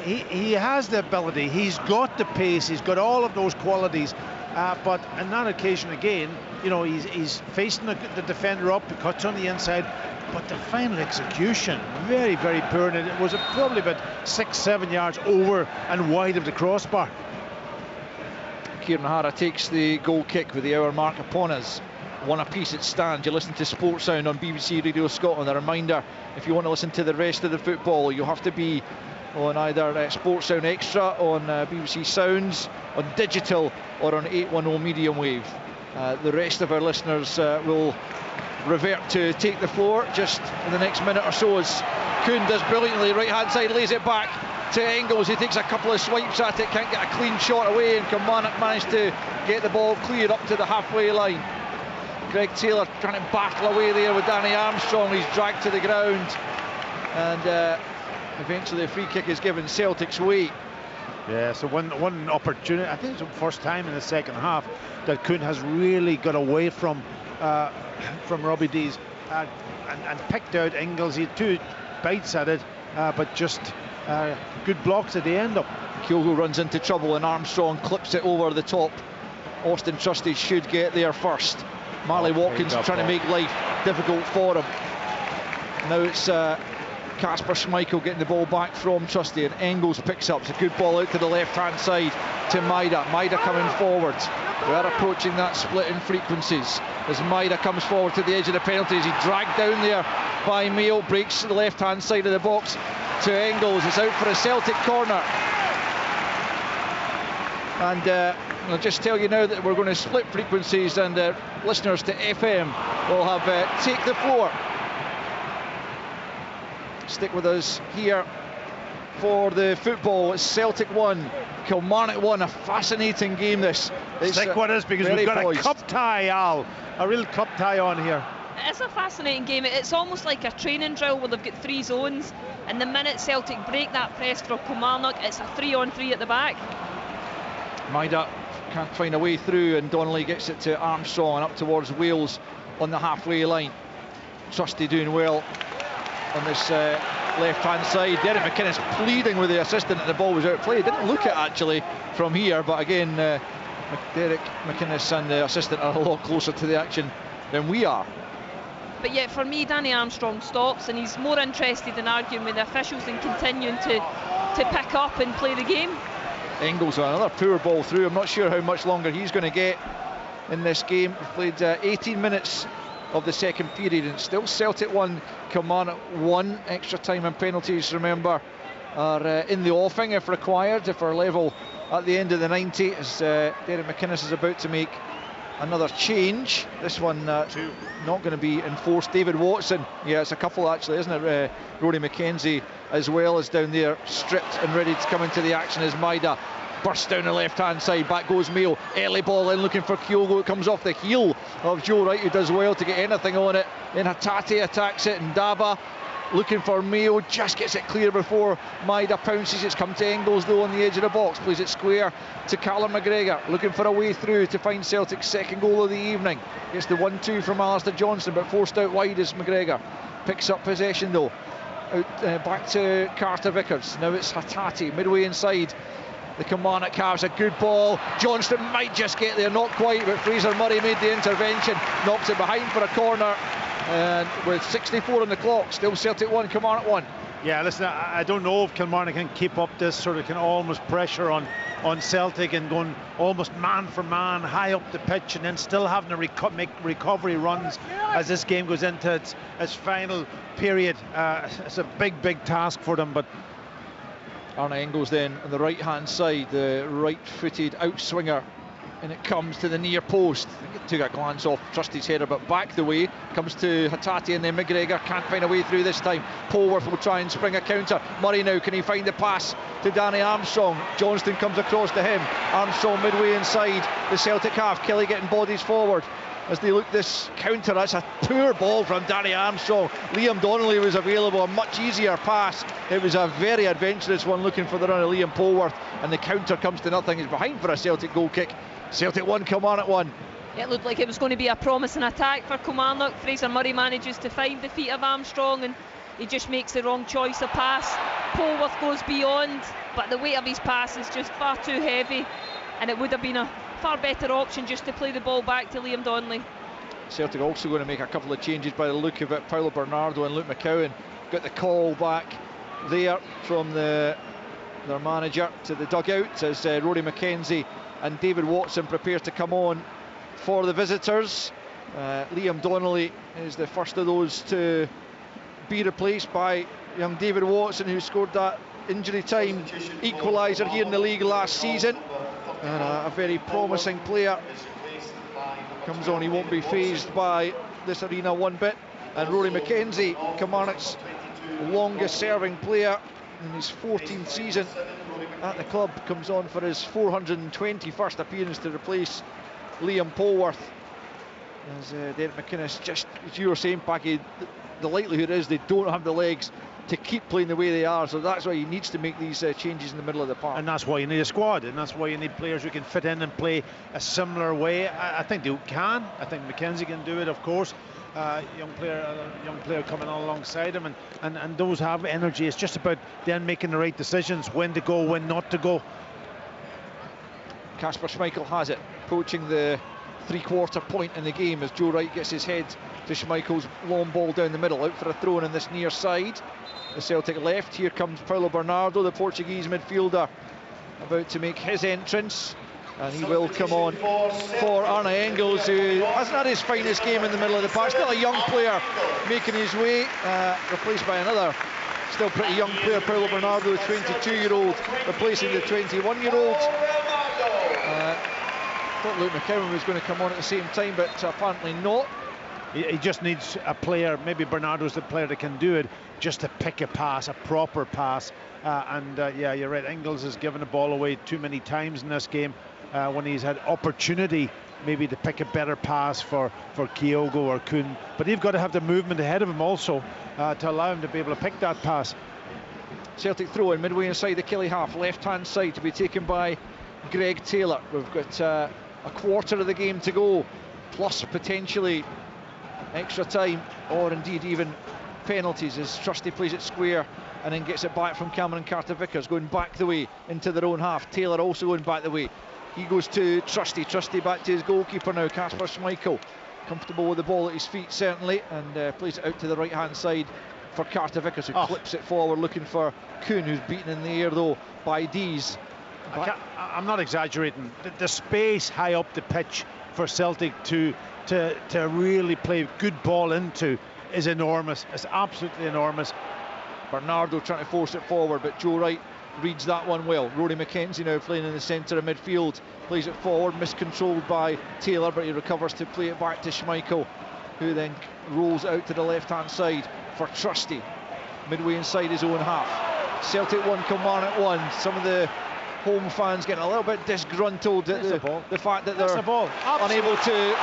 he has the ability, he's got the pace, he's got all of those qualities. But on that occasion again, you know, he's facing the defender up, he cuts on the inside, but the final execution, very, very poor, and it was probably about 6-7 yards over and wide of the crossbar. Kieran O'Hara takes the goal kick with the hour mark upon us. One apiece it stands. You're listening to Sports Sound on BBC Radio Scotland. A reminder, if you want to listen to the rest of the football, you'll have to be on either Sports Sound Extra, on BBC Sounds, on digital, or on 810 medium wave. The rest of our listeners will revert to take the floor just in the next minute or so, as Kuhn does brilliantly. Right hand side, lays it back to Engels. He takes a couple of swipes at it, can't get a clean shot away, and Kilmarnock managed to get the ball cleared up to the halfway line. Greg Taylor trying to battle away there with Danny Armstrong. He's dragged to the ground, and eventually a free kick is given Celtic's way. Yeah, so one opportunity, I think it's the first time in the second half that Kuhn has really got away from Robbie Dees and picked out Engels. He had 2 bites at it, but just good blocks at the end up. Kyogo runs into trouble and Armstrong clips it over the top. Austin Trusty should get there first. Marley Watkins trying to make life difficult for him. Now it's Kasper Schmeichel getting the ball back from Trusty, and Engels picks up. It's a good ball out to the left-hand side to Maida. Maida coming forward. We are approaching that split in frequencies as Maida comes forward to the edge of the penalties. He's dragged down there by Mayo, breaks to the left-hand side of the box to Engels. It's out for a Celtic corner. And I'll just tell you now that we're going to split frequencies, and listeners to FM will have Take the Floor. Stick with us here for the football. It's Celtic 1, Kilmarnock 1. A fascinating game this. Stick with us because we've got a cup tie, Al. A real cup tie on here. It's a fascinating game. It's almost like a training drill where they've got 3 zones, and the minute Celtic break that press for Kilmarnock, it's a 3-on-3 at the back. Maida can't find a way through, and Donnelly gets it to Armstrong and up towards Wales on the halfway line. Trusty doing well on this left-hand side. Derek McInnes pleading with the assistant that the ball was out of play. Didn't look at it actually from here, but again, Derek McInnes and the assistant are a lot closer to the action than we are. But yet for me, Danny Armstrong stops, and he's more interested in arguing with the officials than continuing to pick up and play the game. Engels on another poor ball through. I'm not sure how much longer he's going to get in this game. We've played 18 minutes of the second period, and still Celtic 1, Kilmarnock 1. Extra time and penalties, remember, are in the offing if required, if we're level at the end of the 90, as Derek McInnes is about to make another change. This one not going to be enforced. David Watson, yeah, it's a couple actually, isn't it? Rory McKenzie as well as down there, stripped and ready to come into the action as Maida bursts down the left-hand side. Back goes Mayo. Early ball in looking for Kyogo. It comes off the heel of Joe Wright, who does well to get anything on it. Then Hatate attacks it, and Daba looking for Mayo, just gets it clear before Maida pounces. It's come to Engels though on the edge of the box, plays it square to Callum McGregor, looking for a way through to find Celtic's second goal of the evening. Gets the 1-2 from Alistair Johnston, but forced out wide as McGregor picks up possession though. Out back to Carter Vickers. Now it's Hatate midway inside the Kilmarnock halves. A good ball. Johnston might just get there, not quite, but Fraser Murray made the intervention, knocks it behind for a corner. And with 64 on the clock, still Celtic 1, Kilmarnock 1. Yeah, listen, I don't know if Kilmarnock can keep up this sort of kind of almost pressure on Celtic and going almost man for man high up the pitch, and then still having to make recovery runs as this game goes into its final period. It's a big task for them. But Arne Engels then on the right hand side, the right footed outswinger and it comes to the near post. I think it took a glance off Trusty's header, but back the way. Comes to Hatate and then McGregor. Can't find a way through this time. Polworth will try and spring a counter. Murray now, can he find the pass to Danny Armstrong? Johnston comes across to him. Armstrong midway inside the Celtic half. Kelly getting bodies forward as they look this counter. That's a poor ball from Danny Armstrong. Liam Donnelly was available, a much easier pass. It was a very adventurous one looking for the run of Liam Polworth, and the counter comes to nothing. He's behind for a Celtic goal kick. Celtic 1, Kilmarnock 1. It looked like it was going to be a promising attack for Kilmarnock. Fraser Murray manages to find the feet of Armstrong and he just makes the wrong choice of pass. Polworth goes beyond, but the weight of his pass is just far too heavy, and it would have been a far better option just to play the ball back to Liam Donnelly. Celtic also going to make a couple of changes by the look of it. Paulo Bernardo and Luke McCowan got the call back there from their manager to the dugout as Rory McKenzie and David Watson prepare to come on for the visitors. Liam Donnelly is the first of those to be replaced by young David Watson, who scored that injury time equaliser here in the league last season, and a very promising player comes on. He won't be fazed by this arena one bit. And Rory McKenzie, Kilmarnock's longest serving player in his 14th season at the club, comes on for his 421st appearance to replace Liam Polworth. As Derek McInnes, just as you were saying, Packy, the likelihood is they don't have the legs to keep playing the way they are, so that's why he needs to make these changes in the middle of the park. And that's why you need a squad, and that's why you need players who can fit in and play a similar way. I think they can. I think McKenzie can do it, of course. Young player coming on alongside him, and those have energy. It's just about then making the right decisions, when to go, when not to go. Kasper Schmeichel has it, approaching the three-quarter point in the game as Joe Wright gets his head to Schmeichel's long ball down the middle, out for a throw-in on this near side. The Celtic left. Here comes Paulo Bernardo, the Portuguese midfielder, about to make his entrance, and he will come on for Arne Engels, who hasn't had his finest game in the middle of the park. Still a young player making his way, replaced by another still pretty young player, Paulo Bernardo, the 22-year-old, replacing the 21-year-old. Thought Luke McCowan was going to come on at the same time, but apparently not. He just needs a player, maybe Bernardo's the player that can do it, just to pick a pass, a proper pass. Yeah, you're right, Engels has given the ball away too many times in this game when he's had opportunity maybe to pick a better pass for Kyogo or Kuhn. But they've got to have the movement ahead of him also to allow him to be able to pick that pass. Celtic throw in midway inside the Killie half, left-hand side to be taken by Greg Taylor. We've got a quarter of the game to go, plus potentially extra time or indeed even penalties, as Trusty plays it square and then gets it back from Cameron Carter-Vickers, going back the way into their own half. Taylor also going back the way. He goes to Trusty back to his goalkeeper now, Kasper Schmeichel, comfortable with the ball at his feet certainly, and plays it out to the right hand side for Carter-Vickers, who clips it forward looking for Kuhn, who's beaten in the air though by Dees. I'm not exaggerating. The space high up the pitch for Celtic to really play good ball into is enormous. It's absolutely enormous. Bernardo trying to force it forward, but Joe Wright reads that one well. Rory McKenzie now playing in the centre of midfield, plays it forward, miscontrolled by Taylor, but he recovers to play it back to Schmeichel, who then rolls out to the left hand side for Trusty, midway inside his own half. Celtic 1, Kilmarnock 1. Some of the home fans getting a little bit disgruntled at the fact that they're unable to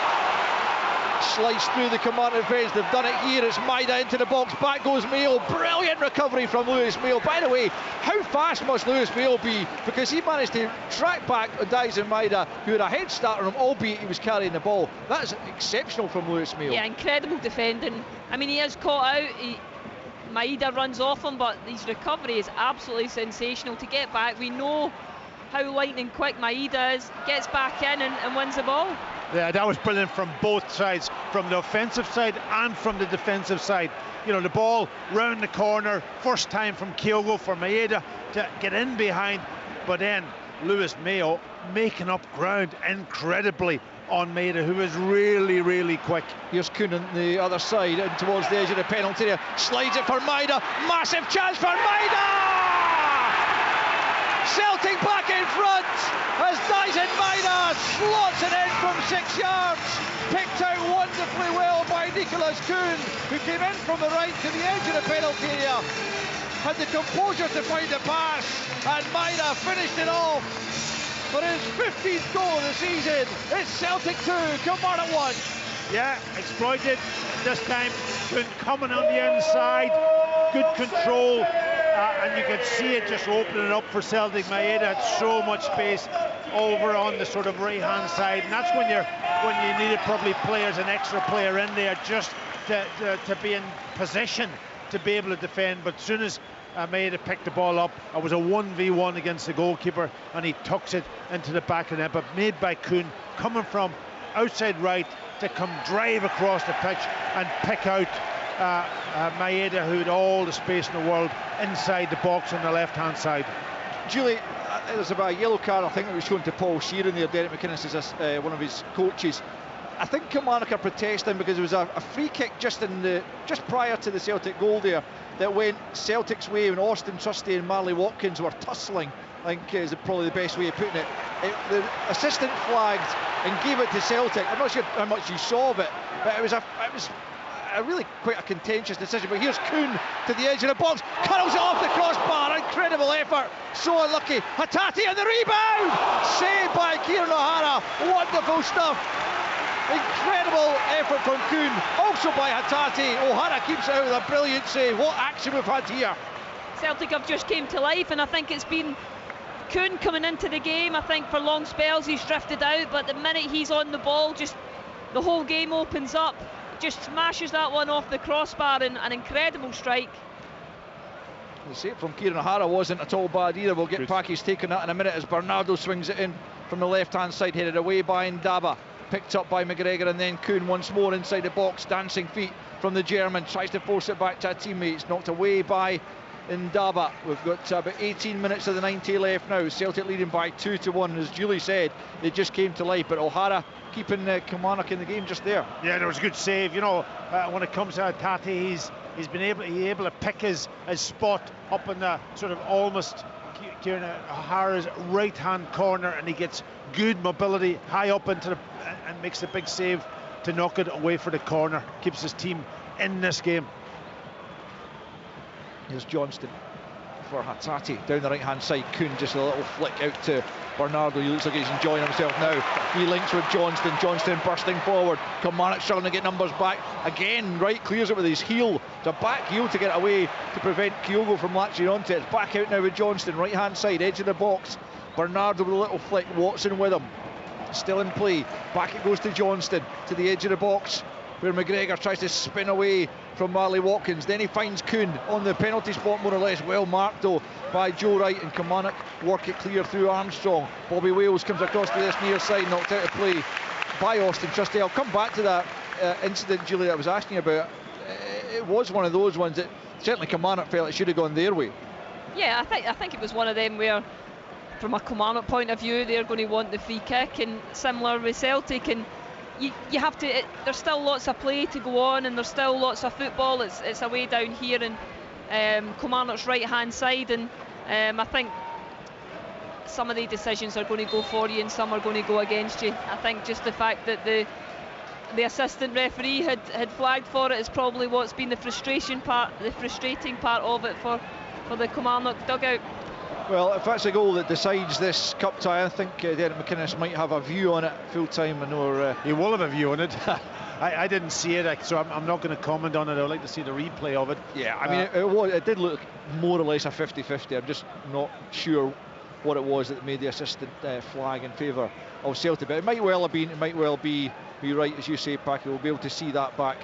slice through the Kilmarnock defence. They've done it here. It's Maida into the box. Back goes Mayo. Brilliant recovery from Lewis Mayo. By the way, how fast must Lewis Mayo be? Because he managed to track back Dyson Maida, who had a head start on him, albeit he was carrying the ball. That's exceptional from Lewis Mayo. Yeah, incredible defending. I mean, he is caught out. Maida runs off him, but his recovery is absolutely sensational. To get back, we know how lightning quick Maida is. Gets back in and wins the ball. Yeah, that was brilliant from both sides, from the offensive side and from the defensive side. You know, the ball round the corner, first time from Kyogo for Maeda to get in behind, but then Lewis Mayo making up ground incredibly on Maeda, who is really, really quick. Here's Kuhn on the other side, and towards the edge of the penalty area, slides it for Maida, massive chance for Maida! Celtic back in front as Dyson Maida slots it in from 6 yards. Picked out wonderfully well by Nicholas Kuhn, who came in from the right to the edge of the penalty area. Had the composure to find the pass, and Maida finished it off for his 15th goal of the season. It's Celtic 2, Kilmarnock 1. Yeah, exploited this time. Kuhn coming on the inside, good control, and you can see it just opening up for Celtic. Maeda had so much space over on the sort of right-hand side, and that's when you needed probably players, an extra player in there just to be in position to be able to defend. But as soon as Maeda picked the ball up, it was a 1v1 against the goalkeeper, and he tucks it into the back of the net, but made by Kuhn, coming from outside right to come drive across the pitch and pick out Maeda, who had all the space in the world inside the box on the left-hand side. Julie, there's about a yellow card, I think, that was shown to Paul Sheeran there. Derek McInnes is one of his coaches. I think Kilmarnock are protesting because there was a free kick just prior to the Celtic goal there that went Celtic's way, when Austin Trusty and Marley Watkins were tussling, I think is probably the best way of putting it. The assistant flagged and gave it to Celtic. I'm not sure how much you saw of it, but it was a really quite a contentious decision. But here's Kuhn to the edge of the box, curls it off the crossbar, incredible effort, so unlucky. Hatate and the rebound, saved by Kieran O'Hara, wonderful stuff. Incredible effort from Kuhn, also by Hatate. O'Hara keeps it out with a brilliant save. What action we've had here. Celtic have just came to life, and I think it's been Kuhn coming into the game. I think for long spells he's drifted out, but the minute he's on the ball, just the whole game opens up. Just smashes that one off the crossbar, and an incredible strike. The save from Kieran O'Hara wasn't at all bad either. We'll get Packy's taking that in a minute as Bernardo swings it in from the left-hand side, headed away by Ndaba. Picked up by McGregor, and then Kuhn once more inside the box, dancing feet from the German, tries to force it back to a teammate. It's knocked away by Ndaba. We've got about 18 minutes of the 90 left now. Celtic leading by 2-1. As Julie said, they just came to life, but O'Hara keeping Kilmarnock in the game just there. Yeah, there was a good save. You know, when it comes to Hatate, he's been able to pick his spot up in the sort of almost Kieran O'Hara's right-hand corner, and he gets good mobility high up into the and makes the big save to knock it away for the corner. Keeps his team in this game. Here's Johnston for Hatate down the right-hand side. Kuhn just a little flick out to Bernardo. He looks like he's enjoying himself now. He links with Johnston. Johnston bursting forward. Kilmarnock struggling to get numbers back. Again, Wright clears it with his heel. It's a back heel to get away to prevent Kyogo from latching onto it. It's back out now with Johnston. Right-hand side, edge of the box. Bernardo with a little flick. Watson with him. Still in play. Back it goes to Johnston, to the edge of the box, where McGregor tries to spin away from Marley Watkins. Then he finds Kuhn on the penalty spot, more or less. Well marked though by Joe Wright, and Kilmarnock work it clear through Armstrong. Bobby Wales comes across to this near side, knocked out of play by Austin Trusty. I'll come back to that incident, Julie, that I was asking about. It was one of those ones that certainly Kilmarnock felt it should have gone their way. Yeah, I think it was one of them where, from a Kilmarnock point of view, they're going to want the free kick, and similar with Celtic, and you have to. There's still lots of play to go on, and there's still lots of football. It's away down here in Kilmarnock's right-hand side, and I think some of the decisions are going to go for you, and some are going to go against you. I think just the fact that the assistant referee had flagged for it is probably what's been the frustrating part of it for the Kilmarnock dugout. Well, if that's a goal that decides this cup tie, I think Derek McInnes might have a view on it full time. I know he will have a view on it. I didn't see it, so I'm not going to comment on it. I'd like to see the replay of it. Yeah, I mean, it did look more or less a 50-50. I'm just not sure what it was that made the assistant flag in favour of Celtic. But it might well have been. It might well be. You're right, as you say, Packy. We'll be able to see that back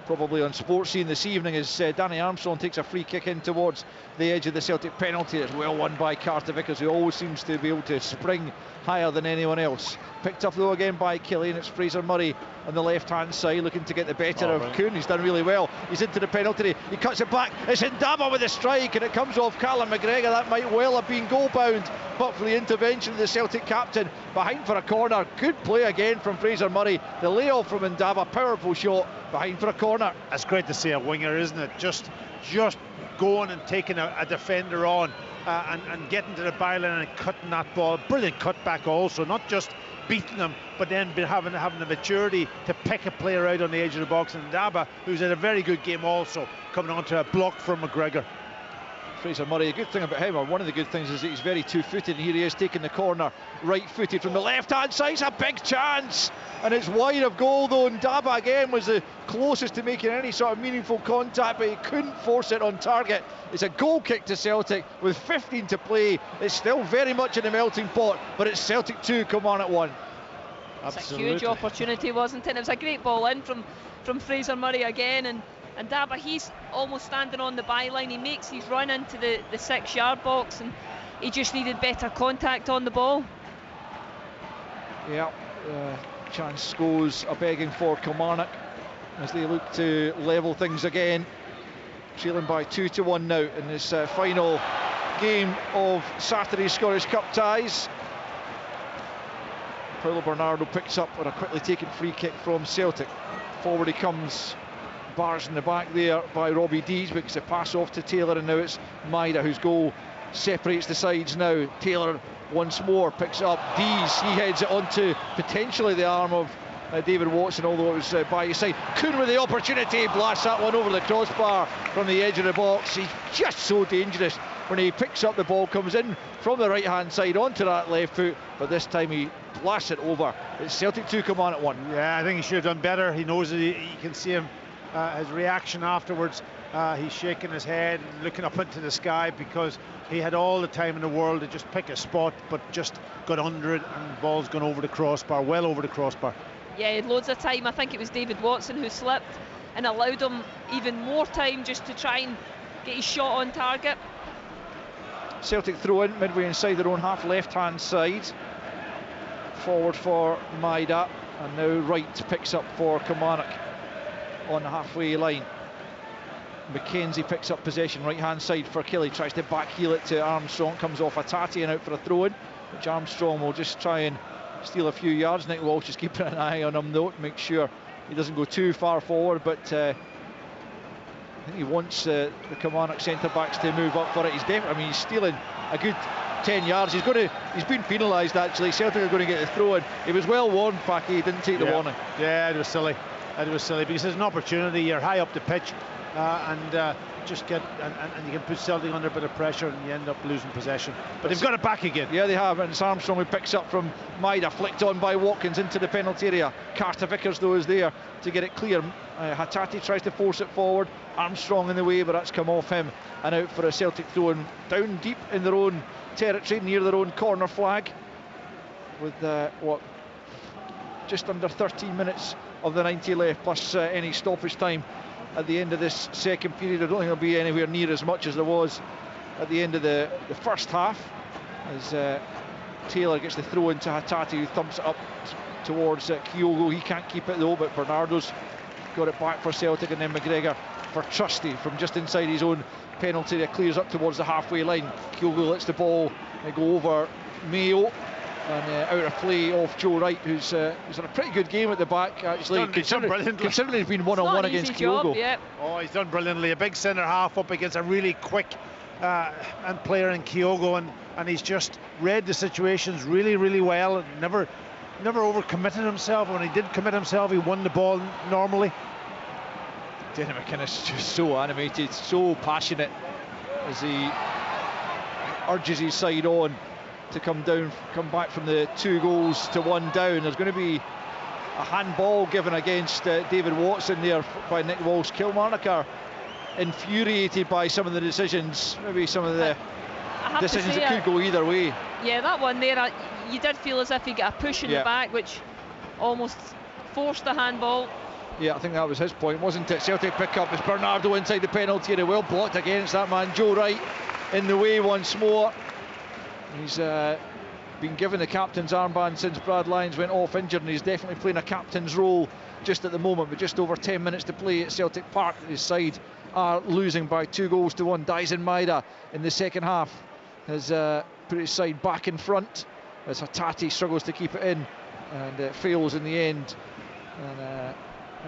probably on Sports Scene this evening as Danny Armstrong takes a free kick in towards the edge of the Celtic penalty. It's well won by Carter Vickers, who always seems to be able to spring higher than anyone else. Picked up though again by Kelly, and it's Fraser Murray on the left-hand side looking to get the better of Kuhn. He's done really well. He's into the penalty. He cuts it back. It's Ndaba with a strike, and it comes off Callum McGregor. That might well have been goal-bound, but for the intervention of the Celtic captain behind for a corner. Good play again from Fraser Murray. The layoff from Ndaba, powerful shot behind for a corner. It's great to see a winger, isn't it? Just going and taking a defender on. and getting to the byline and cutting that ball. Brilliant cutback also, not just beating them, but then having the maturity to pick a player out on the edge of the box. And Daba, who's had a very good game also, coming onto a block from McGregor. Fraser Murray, a good thing about him, or one of the good things, is that he's very two-footed, and here he is taking the corner right-footed from the left-hand side. It's a big chance, and it's wide of goal though, and Daba again was the closest to making any sort of meaningful contact, but he couldn't force it on target. It's a goal kick to Celtic with 15 to play. It's still very much in the melting pot, but it's Celtic 2, Kilmarnock 1. It's a huge opportunity, wasn't it? It was a great ball in from Fraser Murray again, and Daba, he's almost standing on the byline. He makes his run into the 6-yard box, and he just needed better contact on the ball. Yeah, chance goes a begging for Kilmarnock as they look to level things again, trailing by 2-1 now in this final game of Saturday's Scottish Cup ties. Paulo Bernardo picks up on a quickly taken free kick from Celtic. Forward he comes, bars in the back there by Robbie Dees, makes the pass off to Taylor, and now it's Maida whose goal separates the sides now. Taylor once more picks it up, Dees, he heads it onto potentially the arm of David Watson, although it was by his side. Kuhn with the opportunity, blasts that one over the crossbar from the edge of the box. He's just so dangerous when he picks up the ball, comes in from the right hand side onto that left foot, but this time he blasts it over. It's Celtic 2, Kilmarnock 1. Yeah, I think he should have done better. He knows that you can see him, his reaction afterwards. He's shaking his head and looking up into the sky, because he had all the time in the world to just pick a spot, but just got under it, and the ball's gone over the crossbar, well over the crossbar. Yeah, he had loads of time. I think it was David Watson who slipped and allowed him even more time just to try and get his shot on target. Celtic throw in midway inside their own half, left hand side. Forward for Maida, and now Wright picks up for Kilmarnock on the halfway line. Mackenzie picks up possession, right hand side for Kelly, tries to back heel it to Armstrong, comes off Hatate and out for a throw in, which Armstrong will just try and steal a few yards. Nick Walsh is keeping an eye on him though, to make sure he doesn't go too far forward, but I think he wants the Kilmarnock centre backs to move up for it. He's definitely, he's stealing a good 10 yards. He's been penalised actually. Celtic are going to get the throw in. He was well warned, Packy, he didn't take the warning. Yeah, it was silly. It was silly, because there's an opportunity. You're high up the pitch, and just get and you can put Celtic under a bit of pressure, and you end up losing possession. But they've got it back again. Yeah, they have, and it's Armstrong who picks up from Maida, flicked on by Watkins into the penalty area. Carter Vickers though is there to get it clear. Hatate tries to force it forward, Armstrong in the way, but that's come off him, and out for a Celtic throw in down deep in their own territory, near their own corner flag, with just under 13 minutes of the 90 left, plus any stoppage time at the end of this second period. I don't think it'll be anywhere near as much as there was at the end of the first half, as Taylor gets the throw into Hatate, who thumps it up towards Kyogo. He can't keep it though, but Bernardo's got it back for Celtic, and then McGregor for Trusty from just inside his own penalty area, clears up towards the halfway line. Kyogo lets the ball go over Mayo, and out of play off Joe Wright, who's had a pretty good game at the back actually, considering he's been one-on-one against Kyogo. Yeah. Oh, he's done brilliantly. A big centre half up against a really quick and player in Kyogo, and he's just read the situations really, really well, and never overcommitted himself. When he did commit himself, he won the ball normally. Denny McInnes is just so animated, so passionate, as he urges his side on to come back from the 2-1 down. There's going to be a handball given against David Watson there by Nick Walsh. Kilmarnock are infuriated by some of the decisions, maybe some of the decisions that could go either way. Yeah, that one there, you did feel as if he got a push in the back, which almost forced the handball. Yeah, I think that was his point, wasn't it? Celtic pick up as Bernardo inside the penalty area, well blocked against that man. Joe Wright in the way once more. He's been given the captain's armband since Brad Lyons went off injured, and he's definitely playing a captain's role just at the moment, but just over 10 minutes to play at Celtic Park. His side are losing by 2-1. Dyson Maida in the second half has put his side back in front, as Hatate struggles to keep it in, and fails in the end. And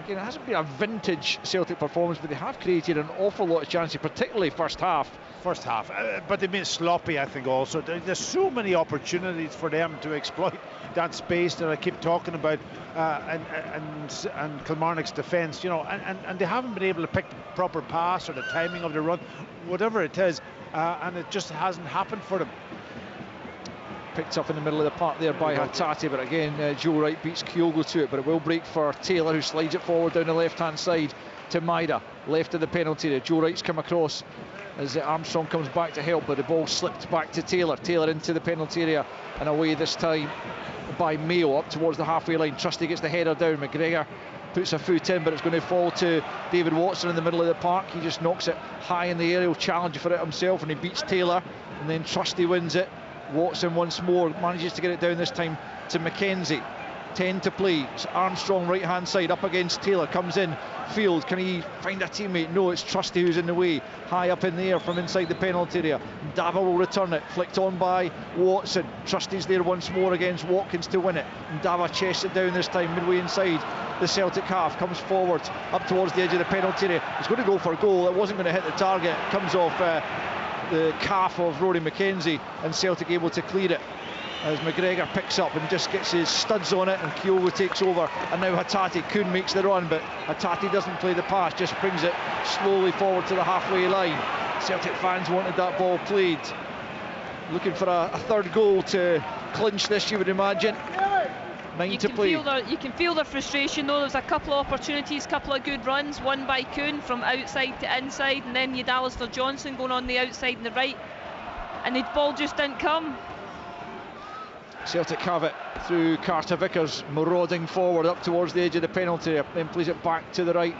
Again, it hasn't been a vintage Celtic performance, but they have created an awful lot of chances, particularly first half. But they've been sloppy, I think. Also, there's so many opportunities for them to exploit that space that I keep talking about, and Kilmarnock's defence, you know, and they haven't been able to pick the proper pass or the timing of the run, whatever it is, and it just hasn't happened for them. Picked up in the middle of the park there by Hatate, but again Joe Wright beats Kyogo to it, but it will break for Taylor, who slides it forward down the left hand side to Maida, left of the penalty area. Joe Wright's come across as Armstrong comes back to help, but the ball slipped back to Taylor into the penalty area and away this time by Mayo up towards the halfway line. Trusty gets the header down, McGregor puts a foot in, but it's going to fall to David Watson in the middle of the park. He just knocks it high in the air, he'll challenge for it himself, and he beats Taylor, and then Trusty wins it. Watson once more manages to get it down, this time to Mackenzie. 10 to play. It's Armstrong right hand side up against Taylor, comes in field. Can he find a teammate? No, it's Trusty who's in the way, high up in the air from inside the penalty area. Dava will return it, flicked on by Watson. Trusty's there once more against Watkins to win it. Dava chests it down this time midway inside the Celtic half, comes forward up towards the edge of the penalty area. He's going to go for a goal. It wasn't going to hit the target. It comes off the calf of Rory McKenzie, and Celtic able to clear it as McGregor picks up and just gets his studs on it, and Kyogo takes over, and now Hatate. Kuhn makes the run, but Hatate doesn't play the pass, just brings it slowly forward to the halfway line. Celtic fans wanted that ball played, looking for a third goal to clinch this, you would imagine. 9 to play. You can feel their frustration though. There's a couple of opportunities, couple of good runs, one by Kuhn from outside to inside, and then you had Alistair Johnson going on the outside and the right, and the ball just didn't come. Celtic have it through Carter Vickers, marauding forward up towards the edge of the penalty area, then plays it back to the right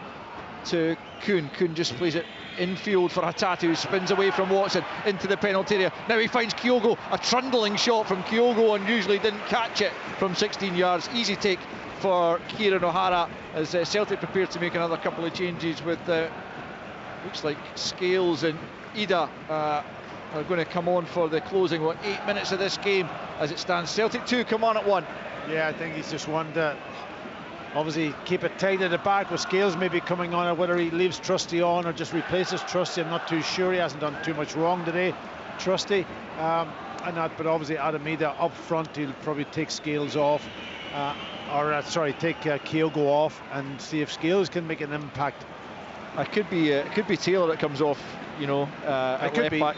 to Kuhn. Kuhn just plays it infield for Hatate, who spins away from Watson into the penalty area. Now he finds Kyogo, a trundling shot from Kyogo, and usually didn't catch it from 16 yards. Easy take for Kieran O'Hara as Celtic prepare to make another couple of changes with looks like Scales and Ida are going to come on for the closing 8 minutes of this game as it stands. Celtic 2, Kilmarnock 1. Yeah, I think he's just one to obviously keep it tight at the back, with Scales maybe coming on, or whether he leaves Trusty on or just replaces Trusty. I'm not too sure. He hasn't done too much wrong today, Trusty. But obviously Adamida up front, he'll probably take Scales off, take Kyogo off, and see if Scales can make an impact. It could be Taylor that comes off, you know, at left back.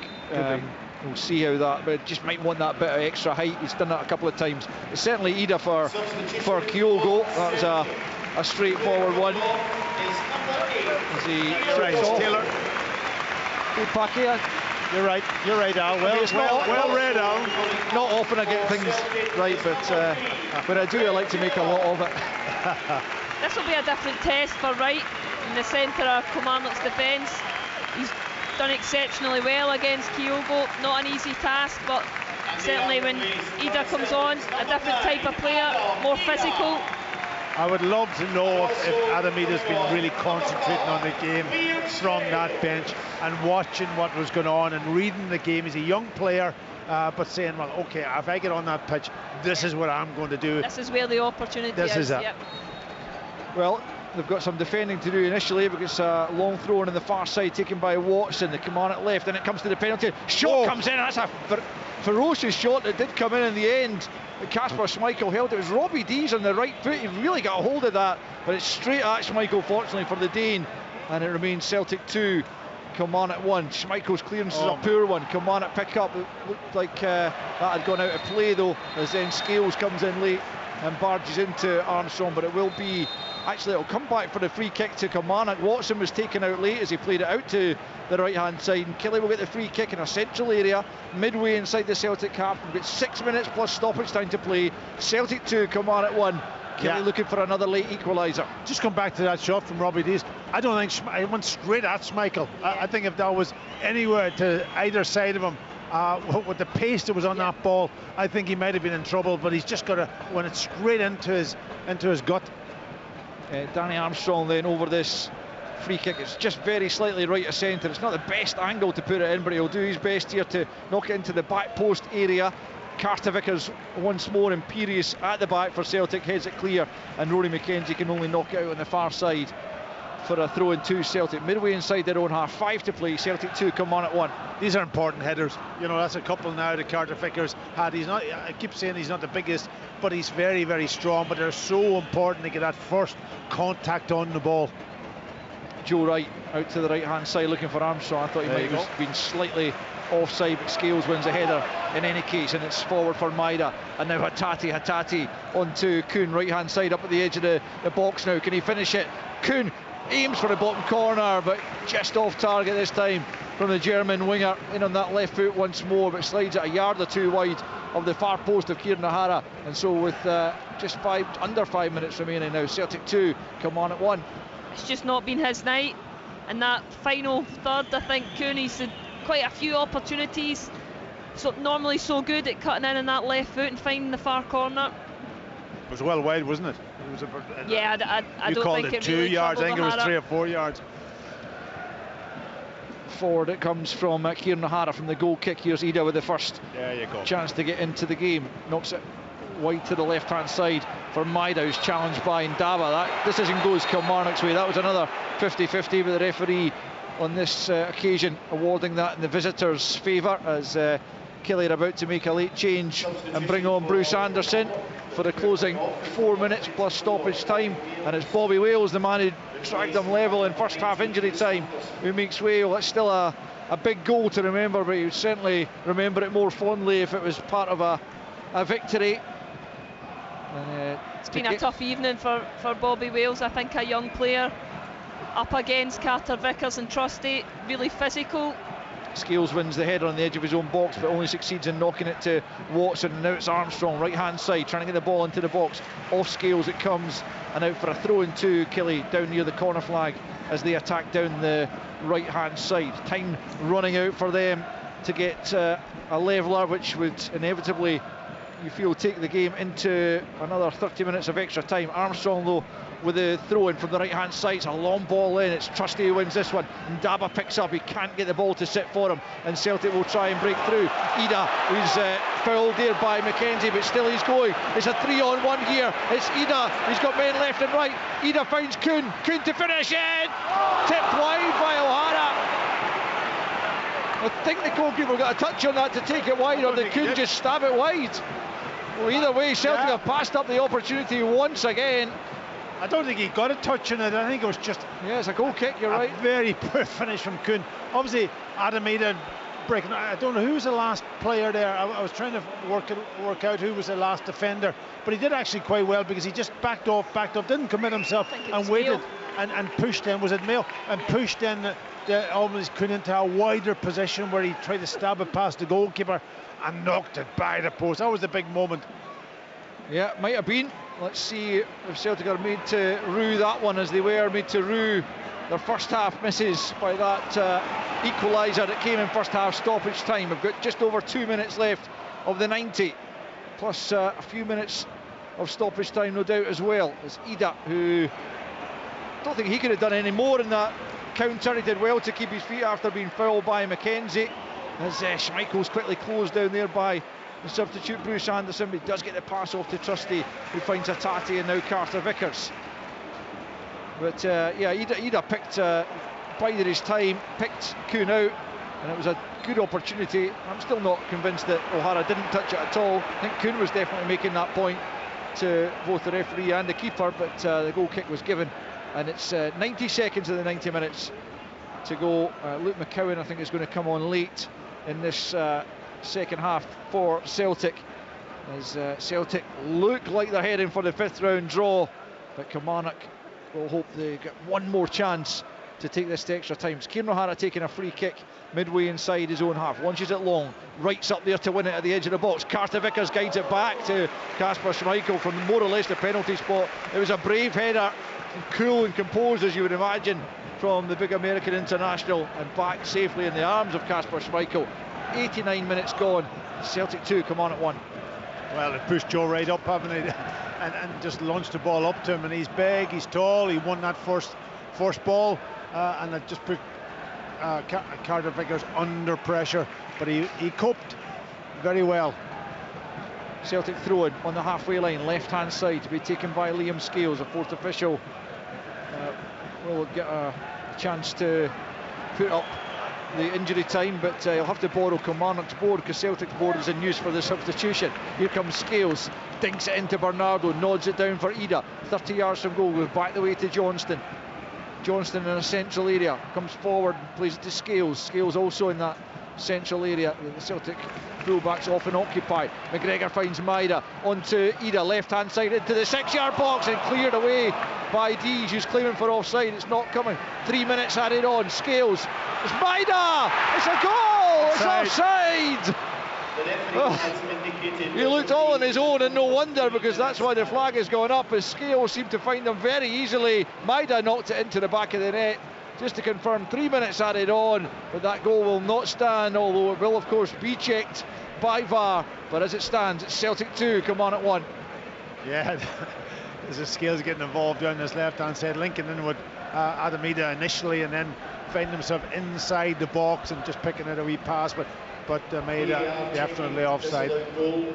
We'll see how that, but just might want that bit of extra height. He's done that a couple of times. It's certainly Ida for Kyogo. That was a straightforward one. Taylor. Good pack here. You're right, Al. Well read, Al. Not often I get things right, but when I do, I like to make a lot of it. This will be a different test for Wright in the centre of Kilmarnock's defence. He's done exceptionally well against Kyogo. Not an easy task, but certainly when Ida comes on, a different type of player, more physical. I would love to know if Adamida's been really concentrating on the game from that bench and watching what was going on and reading the game. He's a young player, but saying, well, okay, if I get on that pitch, this is what I'm going to do. This is where the opportunity this is it. Yep. Well, they've got some defending to do initially, because a long throw in on the far side taken by Watson. The Kilmarnock left, and it comes to the penalty. Shot comes in. That's a ferocious shot that did come in the end. Kasper Schmeichel held it. It was Robbie Dees on the right foot. He really got a hold of that, but it's straight at Schmeichel, fortunately for the Dane, and it remains Celtic 2, Kilmarnock 1. Schmeichel's clearance is a poor one. Kilmarnock pick up. It looked like that had gone out of play though, as then Scales comes in late and barges into Armstrong, but it will be, actually it'll come back for the free kick to Kilmarnock. Watson was taken out late as he played it out to the right hand side, and Kelly will get the free kick in a central area midway inside the Celtic half. We've got 6 minutes plus stoppage time to play. Celtic 2, Kilmarnock 1. Kelly looking for another late equaliser. Just come back to that shot from Robbie Dees. I don't think it went straight at Schmeichel. I think if that was anywhere to either side of him, with the pace that was on that ball, I think he might have been in trouble, but he's just got to win it straight into his gut. Danny Armstrong then over this free kick. It's just very slightly right of centre. It's not the best angle to put it in, but he'll do his best here to knock it into the back post area. Carter Vickers once more imperious at the back for Celtic, heads it clear, and Rory McKenzie can only knock it out on the far side for a throw in to Celtic. Midway inside their own half, 5 to play, Celtic 2, Kilmarnock 1. These are important headers. You know, that's a couple now that Carter Vickers had. He's not, I keep saying he's not the biggest, but he's very, very strong. But they're so important to get that first contact on the ball. Joe Wright out to the right hand side looking for Armstrong. I thought he might have been slightly offside, but Scales wins the header in any case, and it's forward for Maida. And now Hattati onto Kuhn, right hand side up at the edge of the box now. Can he finish it? Kuhn aims for the bottom corner, but just off target this time from the German winger, in on that left foot once more, but slides it a yard or two wide of the far post of Kieran O'Hara. And so with just under 5 minutes remaining now, Celtic 2, Kilmarnock 1. It's just not been his night, and that final third, I think Cooney's had quite a few opportunities, so normally so good at cutting in on that left foot and finding the far corner. It was well wide, wasn't it? It was I don't think it 2 really yards. I think it was O'Hara. 3 or 4 yards. Forward it comes from Kieran O'Hara from the goal kick. Here's Ida with the first There you go. chance to get into the game. Knocks it wide to the left hand side for Maida, who's challenged by Ndaba. That decision goes Kilmarnock's way. That was another 50-50 with the referee on this occasion awarding that in the visitors' favour, as Kelly are about to make a late change and bring on Bruce Anderson for the closing 4 minutes plus stoppage time. And it's Bobby Wales, the man who dragged them level in first half injury time, who makes way. Well, it's still a big goal to remember, but you would certainly remember it more fondly if it was part of a victory. And, it's been a tough evening for Bobby Wales. I think a young player up against Carter Vickers and Trusty, really physical. Scales wins the header on the edge of his own box, but only succeeds in knocking it to Watson. And now it's Armstrong, right hand side, trying to get the ball into the box. Off Scales it comes, and out for a throw in to Killy down near the corner flag as they attack down the right hand side. Time running out for them to get a leveller, which would inevitably, you feel, take the game into another 30 minutes of extra time. Armstrong, though, with the throw in from the right hand side. It's a long ball in. It's Trusty who wins this one. Ndaba picks up. He can't get the ball to sit for him, and Celtic will try and break through. Ida, who's fouled there by McKenzie, but still he's going. It's a 3-on-1 here. It's Ida. He's got men left and right. Ida finds Kuhn. Kuhn to finish it. Tipped wide by O'Hara. I think the goalkeeper got a touch on that to take it wide, or did Kuhn just stab it wide? Well, either way, Celtic have passed up the opportunity once again. I don't think he got a touch on it. I think it was just it's a goal kick, you're right. Very poor finish from Kuhn. Obviously Adam Ida breaking. I don't know who was the last player there. I was trying to work out who was the last defender, but he did actually quite well, because he just backed off, didn't commit himself, and waited and pushed in. Was it Mail? And pushed in almost Kuhn into a wider position where he tried to stab it past the goalkeeper and knocked it by the post. That was the big moment. Yeah, might have been. Let's see if Celtic are made to rue that one, as they were made to rue their first half misses by that equaliser that came in first half stoppage time. We've got just over 2 minutes left of the 90, plus a few minutes of stoppage time, no doubt, as well. It's Ida, who, I don't think he could have done any more in that counter. He did well to keep his feet after being fouled by McKenzie, as Schmeichel's quickly closed down there by the substitute Bruce Anderson, but he does get the pass off to Trusty, who finds Hattati, and now Carter Vickers. But Ida picked, bided his time, picked Kuhn out, and it was a good opportunity. I'm still not convinced that O'Hara didn't touch it at all. I think Kuhn was definitely making that point to both the referee and the keeper, but the goal kick was given, and it's 90 seconds of the 90 minutes to go. Luke McCowan, I think, is going to come on late in this second half for Celtic, as Celtic look like they're heading for the 5th round draw, but Kilmarnock will hope they get one more chance to take this to extra time. It's Kieran O'Hara taking a free kick midway inside his own half, launches it long, rights up there to win it at the edge of the box. Carter Vickers guides it back to Kasper Schmeichel from more or less the penalty spot. It was a brave header, cool and composed, as you would imagine, from the big American international, and back safely in the arms of Kasper Schmeichel. 89 minutes gone. Celtic 2, Kilmarnock 1. Well, it pushed Joe right up, haven't they? and just launched the ball up to him, and he's big, he's tall, he won that first ball, and it just put Carter Vickers under pressure, but he coped very well. Celtic throw-in on the halfway line, left-hand side, to be taken by Liam Scales. A fourth official will get a chance to put up the injury time, but he'll have to borrow Kilmarnock's board because Celtic's board is in use for the substitution. Here comes Scales, dinks it into Bernardo, nods it down for Ida, 30 yards from goal, goes back the way to Johnston. Johnston in a central area, comes forward, plays it to Scales. Scales also in that central area. The Celtic fullbacks often occupy. McGregor finds Maida onto Ida, left-hand side into the 6-yard box and cleared away by Dees, who's claiming for offside. It's not coming. 3 minutes added on. Scales. It's Maida! It's a goal! It's offside! He looked all on his own, and no wonder, because that's why the flag is going up, as Scales seemed to find him very easily. Maida knocked it into the back of the net. Just to confirm, 3 minutes added on, but that goal will not stand, although it will of course be checked by VAR. But as it stands, it's Celtic 2, Kilmarnock 1. Yeah, there's Scales getting involved down this left-hand side, linking in with Adam Ida initially, and then finding himself inside the box and just picking out a wee pass, but Maida definitely offside.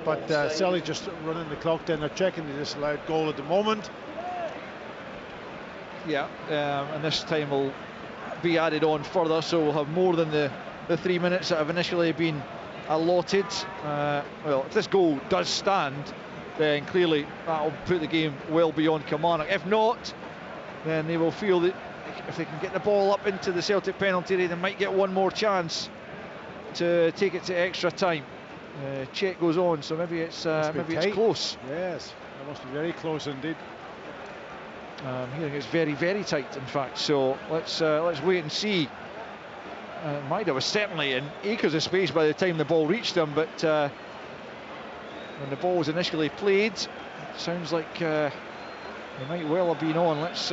But Celtic just running the clock down. They're checking the disallowed goal at the moment. Yeah, and this time will be added on further, so we'll have more than the 3 minutes that have initially been allotted. Well, if this goal does stand, then clearly that'll put the game well beyond Kilmarnock. If not, then they will feel that if they can get the ball up into the Celtic penalty area, they might get one more chance to take it to extra time. Check goes on, so maybe it's close. Yes, that must be very close indeed. Hearing it's very, very tight, in fact. So let's wait and see. Maida was certainly in acres of space by the time the ball reached him, but when the ball was initially played, it sounds like he might well have been on. Let's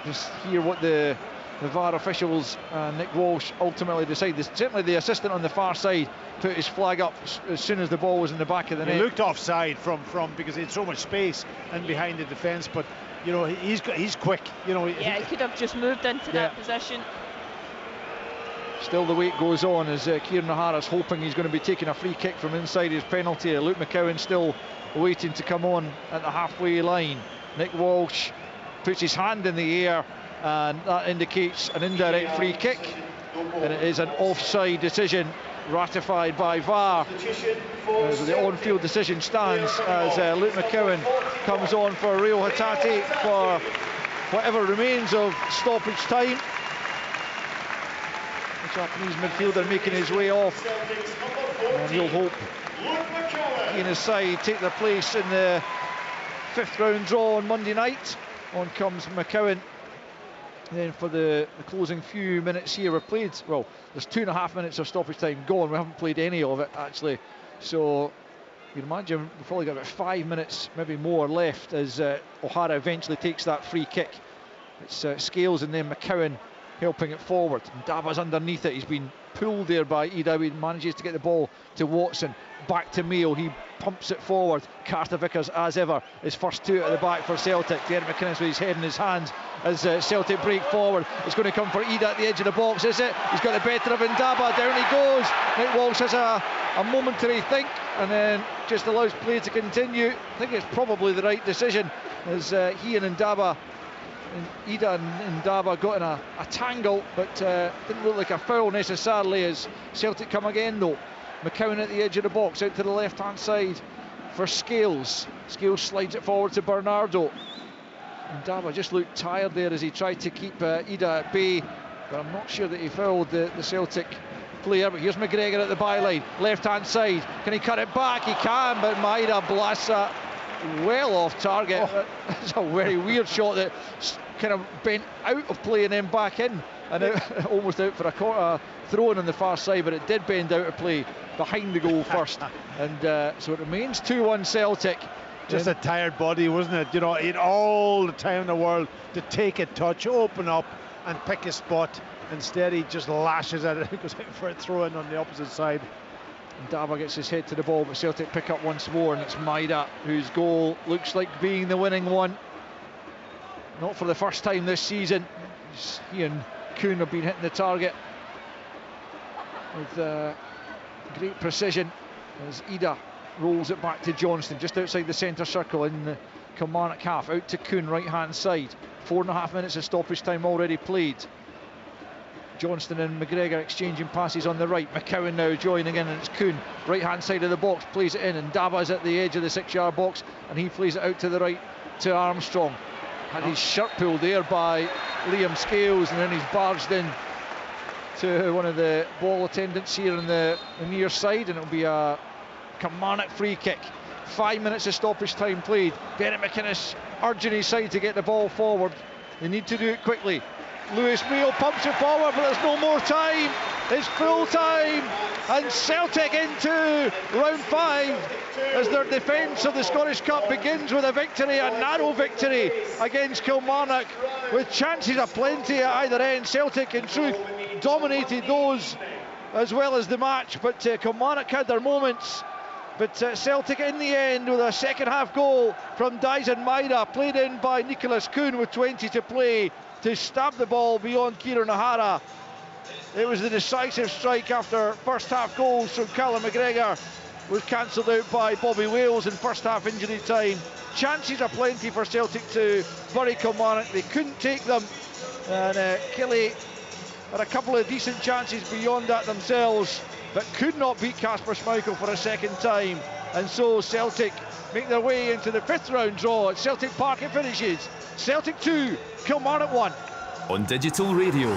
just hear what the VAR officials, Nick Walsh, ultimately decide. Certainly the assistant on the far side put his flag up as soon as the ball was in the back of the net. He looked offside from because he had so much space in behind the defence, but you know he's quick. You know, he could have just moved into that position. Still the wait goes on as Kieran O'Hara's hoping he's going to be taking a free kick from inside his penalty area. Luke McCowan still waiting to come on at the halfway line. Nick Walsh puts his hand in the air, and that indicates an indirect free kick, and it is an offside decision ratified by VAR. The on-field decision stands as Luke McCowan comes on for Rio Hatate for whatever remains of stoppage time. The Japanese midfielder making his way off, and he'll hope he and his side take their place in the 5th round draw on Monday night. On comes McCowan. Then for the closing few minutes here, we've played, well, there's 2.5 minutes of stoppage time gone. We haven't played any of it actually, so you can imagine we've probably got about 5 minutes, maybe more, left as O'Hara eventually takes that free kick. It's Scales and then McCowan helping it forward. And Daba's underneath it. He's been pulled there by Ida. He manages to get the ball to Watson. Back to Mayo. He pumps it forward. Carter Vickers, as ever, is first two at the back for Celtic. Derek McInnes with his head in his hands as Celtic break forward. It's going to come for Ida at the edge of the box, is it? He's got the better of Ndaba. Down he goes. Nick Walsh has a momentary think and then just allows play to continue. I think it's probably the right decision as he and Ndaba, and Ida and Ndaba got in a tangle, but didn't look like a foul necessarily as Celtic come again though. McCowan at the edge of the box, out to the left hand side for Scales. Scales slides it forward to Bernardo. Ndaba just looked tired there as he tried to keep Ida at bay, but I'm not sure that he fouled the Celtic player. But here's McGregor at the byline, left hand side. Can he cut it back? He can, but Maida blasts that well off target. It's a very weird shot that kind of bent out of play and then back in, and almost out for a throw-in on the far side, but it did bend out of play behind the goal first. And so it remains 2-1 Celtic. Just a tired body, wasn't it? You know, he had all the time in the world to take a touch, open up and pick a spot. Instead he just lashes at it, goes out for a throw-in on the opposite side. Ndaba gets his head to the ball, but Celtic pick up once more, and it's Maida whose goal looks like being the winning one. Not for the first time this season. He and Kuhn have been hitting the target with great precision. as Ida rolls it back to Johnston, just outside the centre circle in the Kilmarnock half. Out to Kuhn, right hand side. 4.5 minutes of stoppage time already played. Johnston and McGregor exchanging passes on the right. McCowan now joining in, and it's Kuhn, right hand side of the box, plays it in, and Daba's at the edge of the 6-yard box, and he plays it out to the right to Armstrong. Had his shirt pulled there by Liam Scales, and then he's barged in to one of the ball attendants here on the near side, and it'll be a Kilmarnock free kick. 5 minutes of stoppage time played. Bennett McInnes urging his side to get the ball forward. They need to do it quickly. Lewis Mayo pumps it forward, but there's no more time. It's full time, and Celtic into round 5 as their defence of the Scottish Cup begins with a victory, a narrow victory against Kilmarnock, with chances aplenty at either end. Celtic, in truth, dominated those as well as the match, but Kilmarnock had their moments. But Celtic in the end with a second half goal from Dyson Maida, played in by Nicholas Kuhn with 20 to play, to stab the ball beyond Kieran O'Hara. It was the decisive strike after first half goals from Callum McGregor was cancelled out by Bobby Wales in first half injury time. Chances are plenty for Celtic to bury Kilmarnock. They couldn't take them, and Killie had a couple of decent chances beyond that themselves, but could not beat Kasper Schmeichel for a second time. And so Celtic make their way into the 5th round draw at Celtic Park. It finishes Celtic 2, Kilmarnock 1. On digital radio.